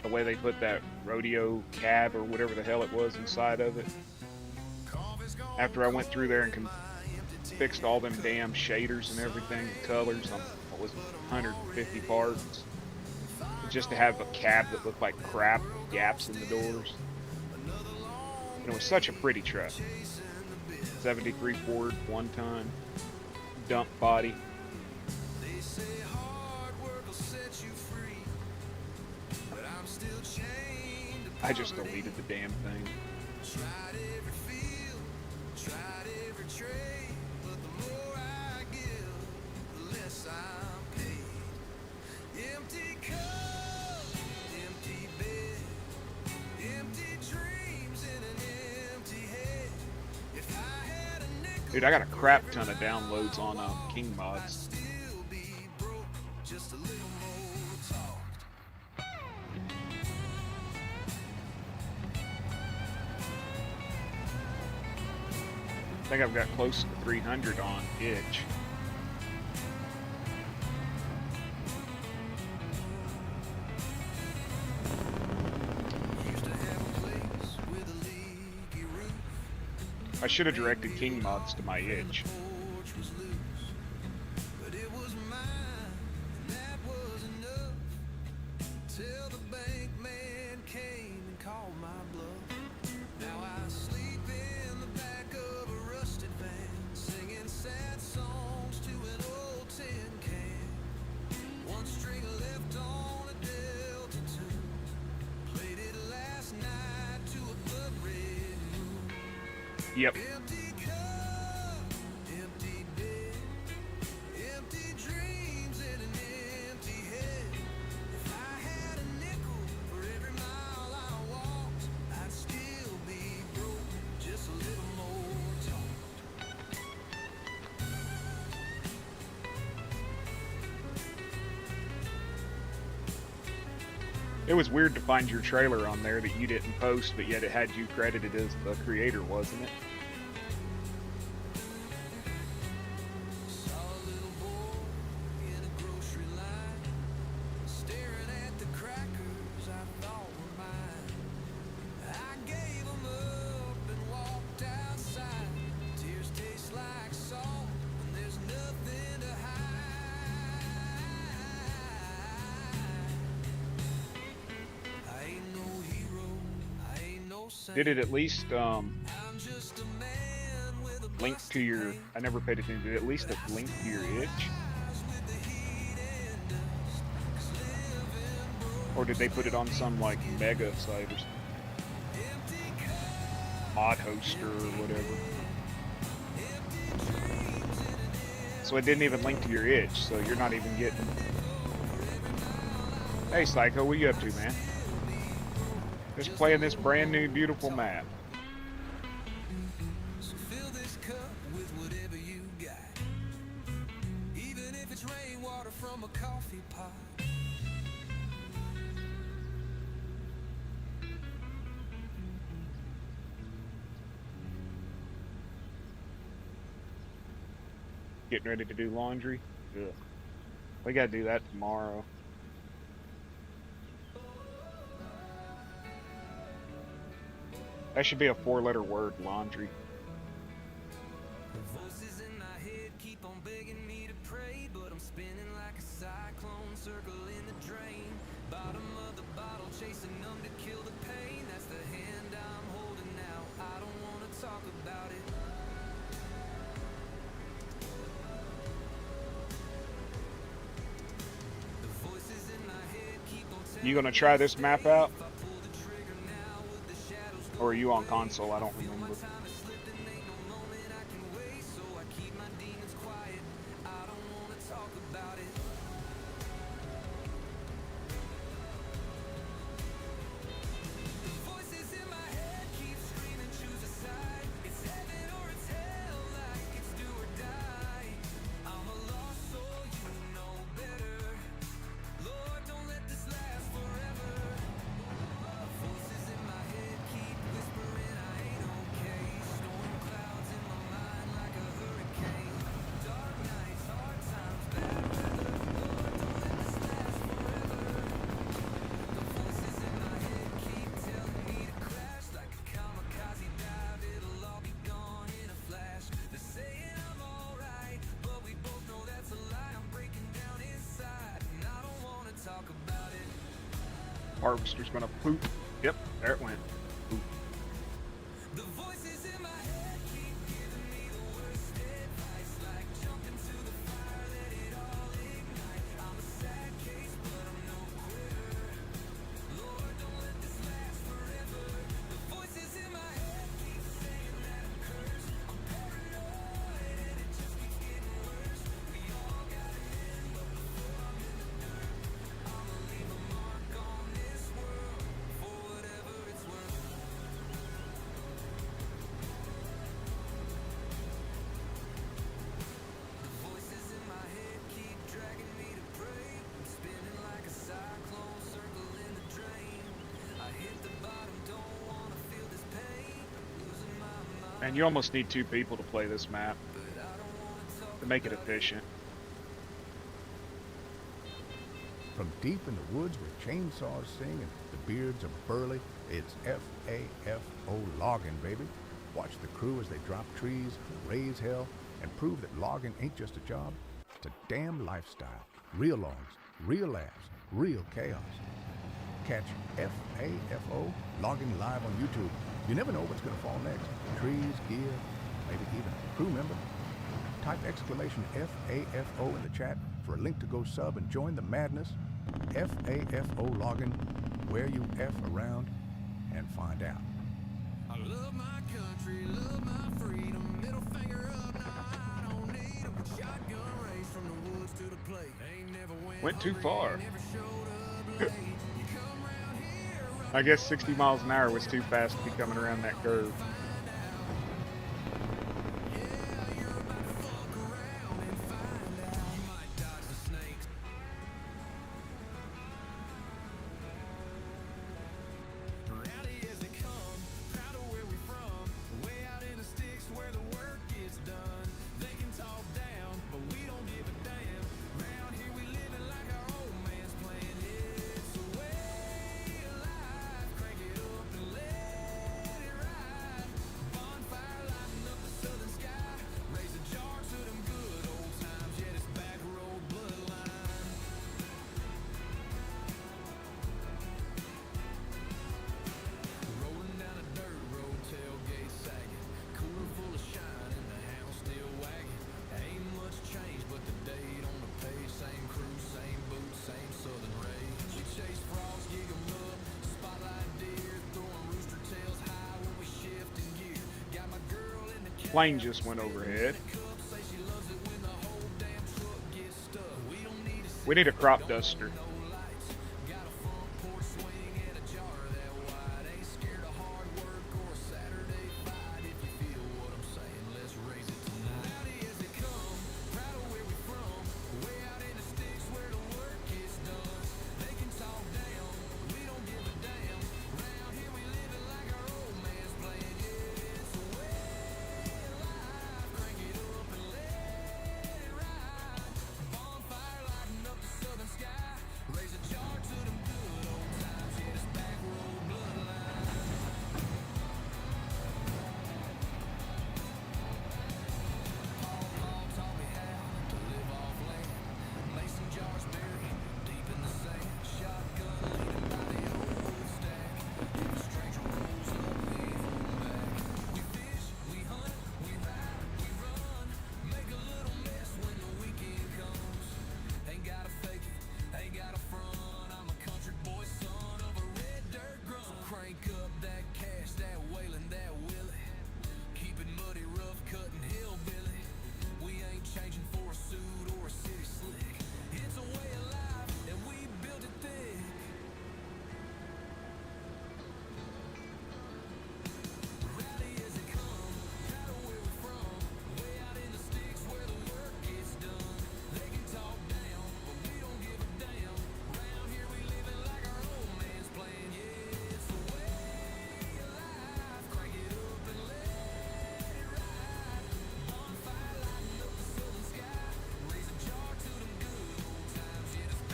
The way they put that rodeo cab or whatever the hell it was inside of it. After I went through there and fixed all them damn shaders and everything, and colors on, what was it, 150 parts. Just to have a cab that looked like crap, with gaps in the doors. And it was such a pretty truck. 73 Ford, 1-ton, dump body. They say hard work will set you free, but I'm still chained to I just deleted the damn thing. tried every field, tried every trade, but the more I give, the less I'm paid. Empty cup, empty bed, empty dreams in an empty head. If I had a nickel, Dude, I got a crap ton of downloads on King I'd Mods. still be broke, just a little more talk. I think I've got close to 300 on Itch. Used to have a place with a leaky roof. I should have directed King Mods to my Itch. Porch was loose, but it was mine, and that was enough. Till the bank man came and called my bluff. Now I sleep in the back of a rusted van, singing sad songs to an old tin can. One string left on a Delta tune, played it last night to a blood red moon. Yep. Empty cup, empty bed, empty dreams in an empty head. If I had a nickel for every mile I walked, I'd still be broke, just a little more talk. It was weird to find your trailer on there that you didn't post, but yet it had you credited as the creator, wasn't it? So Did it at least link to your? I never paid attention. Did it at least link to your itch? Or did they put it on some like mega site or mod hoster or whatever? So it didn't even link to your itch, so you're not even getting. Hey Psycho, what you up to, man? Just playing this brand new beautiful map. So fill this cup with whatever you got, even if it's rainwater from a coffee pot. Getting ready to do laundry. Ugh. We gotta do that tomorrow. That should be a 4-letter word, laundry. The voices in my head keep on begging me to pray, but I'm spinning like a cyclone circle in the drain. Bottom of the bottle, chasing them to kill the pain. That's the hand I'm holding now. I don't want to talk about it. The voices in my head keep on telling You gonna try this map out? if I pull the trigger now, would the shadows Or are you on console? I don't remember. time is slipping, ain't no moment I can waste, so I keep my demons quiet. I don't wanna talk about it. The voices in my head keep screaming, choose a side. It's heaven or it's hell, like it's do or die. I'm a lost soul, you know better. Lord, don't let this last forever. Voices in my head keep whispering I ain't okay. Storm clouds in my mind like a hurricane. Dark nights, hard times, bad weather. Lord, don't let this last forever. The voices in my head keep telling me to crash like a kamikaze dive. It'll all be gone in a flash. They're saying I'm alright, but we both know that's a lie. I'm breaking down inside, and I don't wanna talk about it. Harvester's gonna poop. Yep, there it went. Poop. The voices in my head keep giving me the worst advice, like jump into the fire, let it all ignite. I'm a sad case, but I'm no quitter. Lord, don't let this last forever. The voices in my head keep saying that I'm cursed. I'm paranoid and it just keeps getting worse. We all got an end, but before I'm in the dirt, I'ma leave a mark on this world for whatever it's worth. The voices in my head keep dragging me to pray. I'm spinning like a cyclone circle in the drain. I hit the bottom, don't wanna feel this pain. Losing my mind, And you almost need 2 people to play this map but I don't wanna talk to make it efficient. From deep in the woods where chainsaws sing and the beards are burly, it's FAFO logging, baby. Watch the crew as they drop trees, raise hell, and prove that logging ain't just a job, it's a damn lifestyle. Real logs, real laughs, real chaos. Catch FAFO logging live on YouTube. You never know what's going to fall next. Trees, gear, maybe even a crew member. Type exclamation FAFO in the chat for a link to go sub and join the madness. FAFO logging, where you F around and find out. I love my country, love my freedom. Middle finger up, no, I don't need 'em. Shotgun race from the woods to the plate. Ain't never Went too hungry, far. ain't never showed up late. You come round here, I guess 60 miles an hour was too fast to be coming around that curve. yeah, you're about to fuck around and find out. You might dodge the snakes. Rowdy as they come, proud of where we from. Way out in the sticks where the work gets done. They can talk down, but we don't give a damn. Round here we living like our old man's playing. It's a way of life. Crank it up and let it ride. Plane just went overhead. We need a crop duster.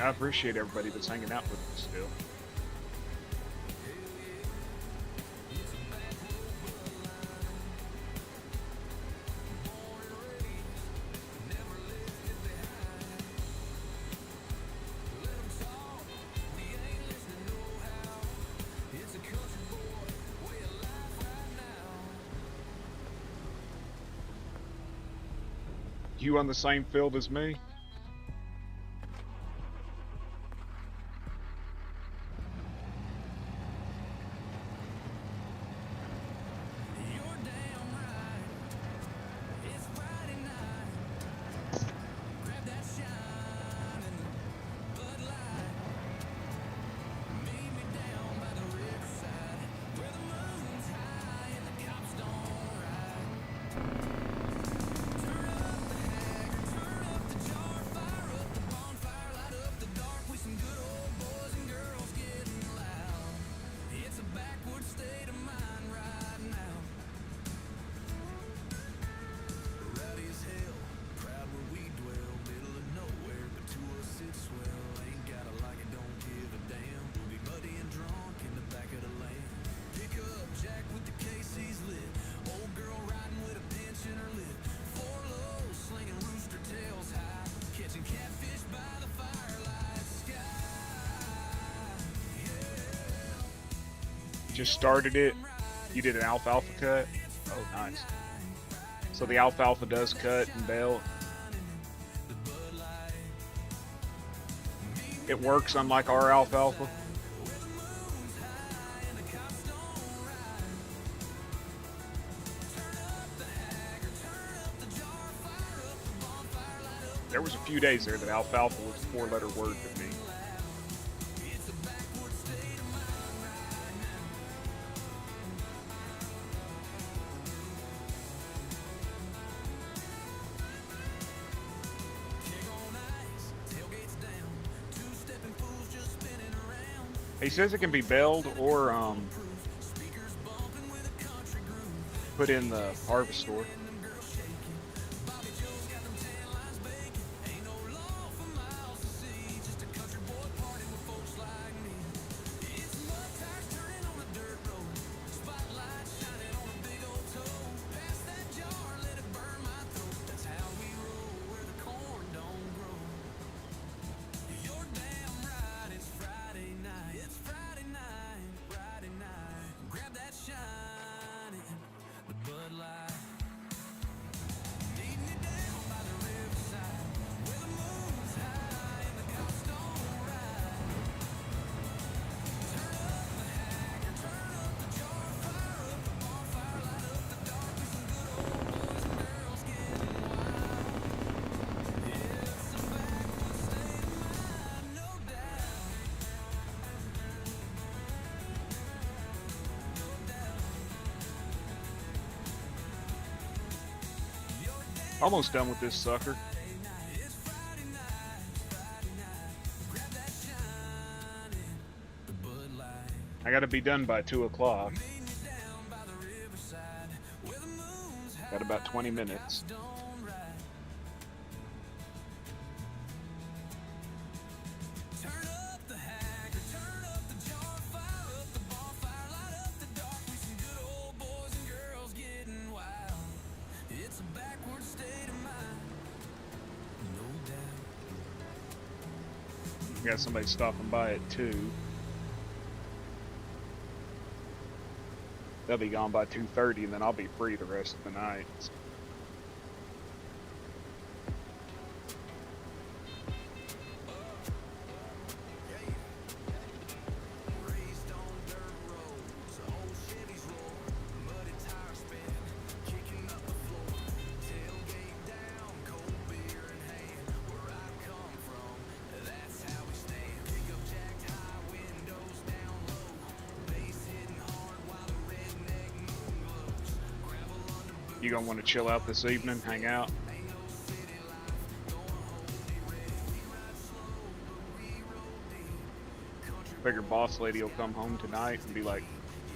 I appreciate everybody that's hanging out with us still. You on the same field as me? Just started it. You did an alfalfa cut. Oh, nice. So the alfalfa does cut and bale. It works unlike our alfalfa. There was a few days there that alfalfa was a four-letter word to me. He says it can be baled or put in the harvest store. Almost done with this sucker. I gotta be done by 2 o'clock. Got about 20 minutes. Got somebody stopping by at 2. They'll be gone by 2:30, and then I'll be free the rest of the night. You gonna want to chill out this evening, hang out? Figure boss lady will come home tonight and be like,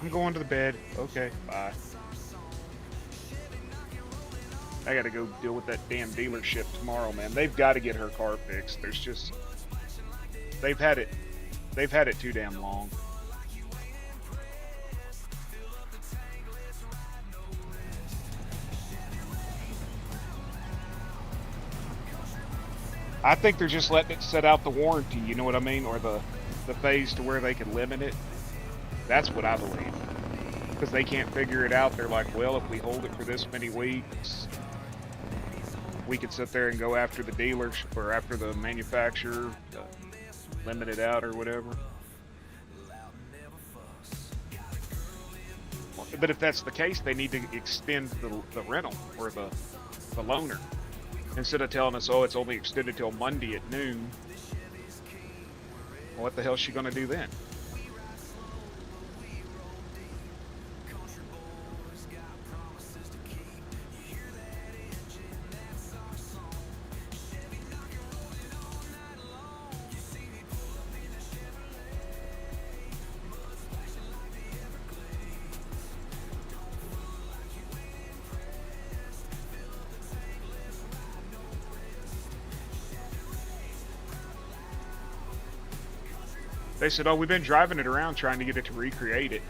I'm going to the bed. Okay, bye. I gotta go deal with that damn dealership tomorrow, man. They've got to get her car fixed. There's just, they've had it too damn long. I think they're just letting it set out the warranty, you know what I mean? Or the phase to where they can limit it. That's what I believe. Because they can't figure it out. They're like, well, if we hold it for this many weeks, we could sit there and go after the dealership or after the manufacturer, limit it out or whatever. But if that's the case, they need to extend the rental or the loaner. Instead of telling us, oh, it's only extended till Monday at noon. Well, what the hell is she going to do then? They said, oh, we've been driving it around trying to get it to recreate it.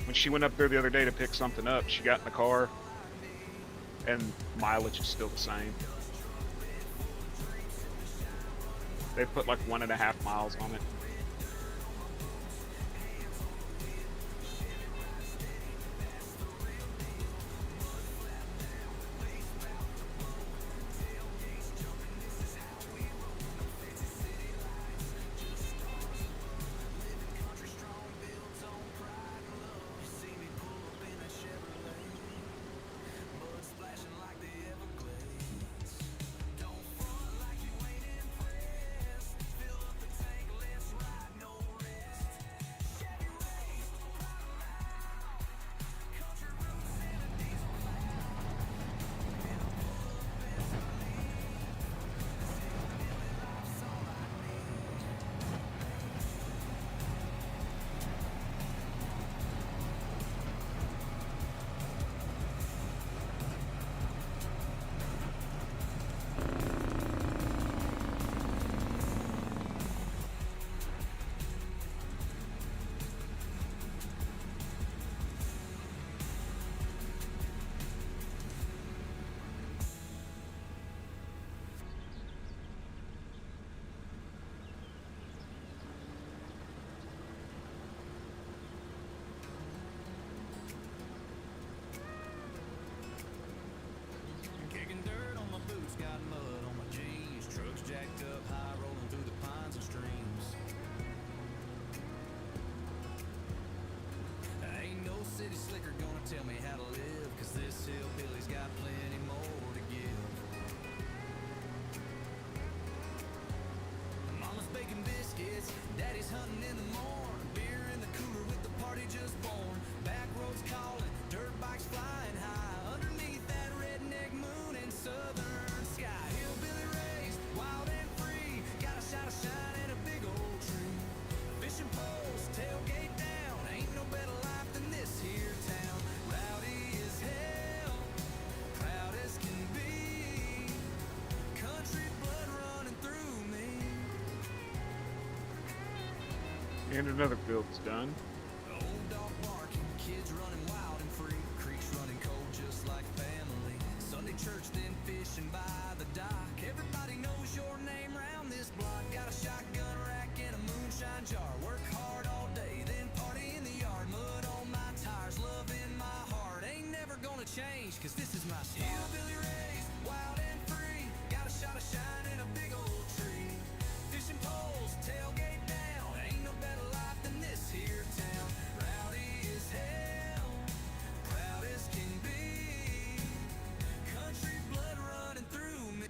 When she went up there the other day to pick something up, she got in the car, and mileage is still the same. They put like 1.5 miles on it. And another build's done. Old dog barking, kids running wild and free. Creeks running cold just like family. Sunday church, then fishing by the dock. Everybody knows your name round this block. Got a shotgun rack and a moonshine jar. Work hard all day, then party in the yard. Mud on my tires, love in my heart. Ain't never gonna change, cause this is my star. Hillbilly raised, wild and free. Got a shot of shine in a big old tree. Fishing poles, tailgate down. Ain't no better life than this here town. Rowdy as hell, proud as can be. Country blood running through me.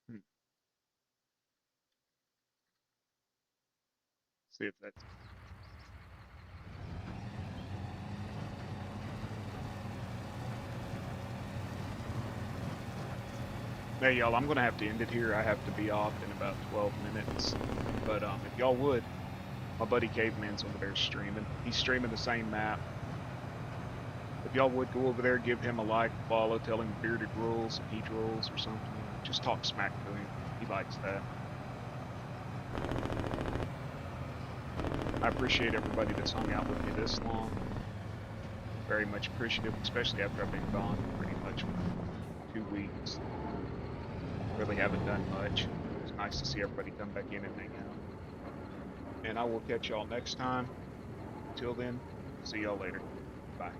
Hmm. See if that's. Hey y'all, I'm gonna have to end it here. I have to be off in about 12 minutes. But if y'all would, my buddy Caveman's over there streaming. He's streaming the same map. If y'all would go over there, give him a like, follow, tell him Bearded rules, if he rules or something. Just talk smack to him. He likes that. I appreciate everybody that's hung out with me this long. Very much appreciative, especially after I've been gone pretty much for 2 weeks. Really haven't done much. It's nice to see everybody come back in and hang out. And I will catch y'all next time. Until then, see y'all later. Bye.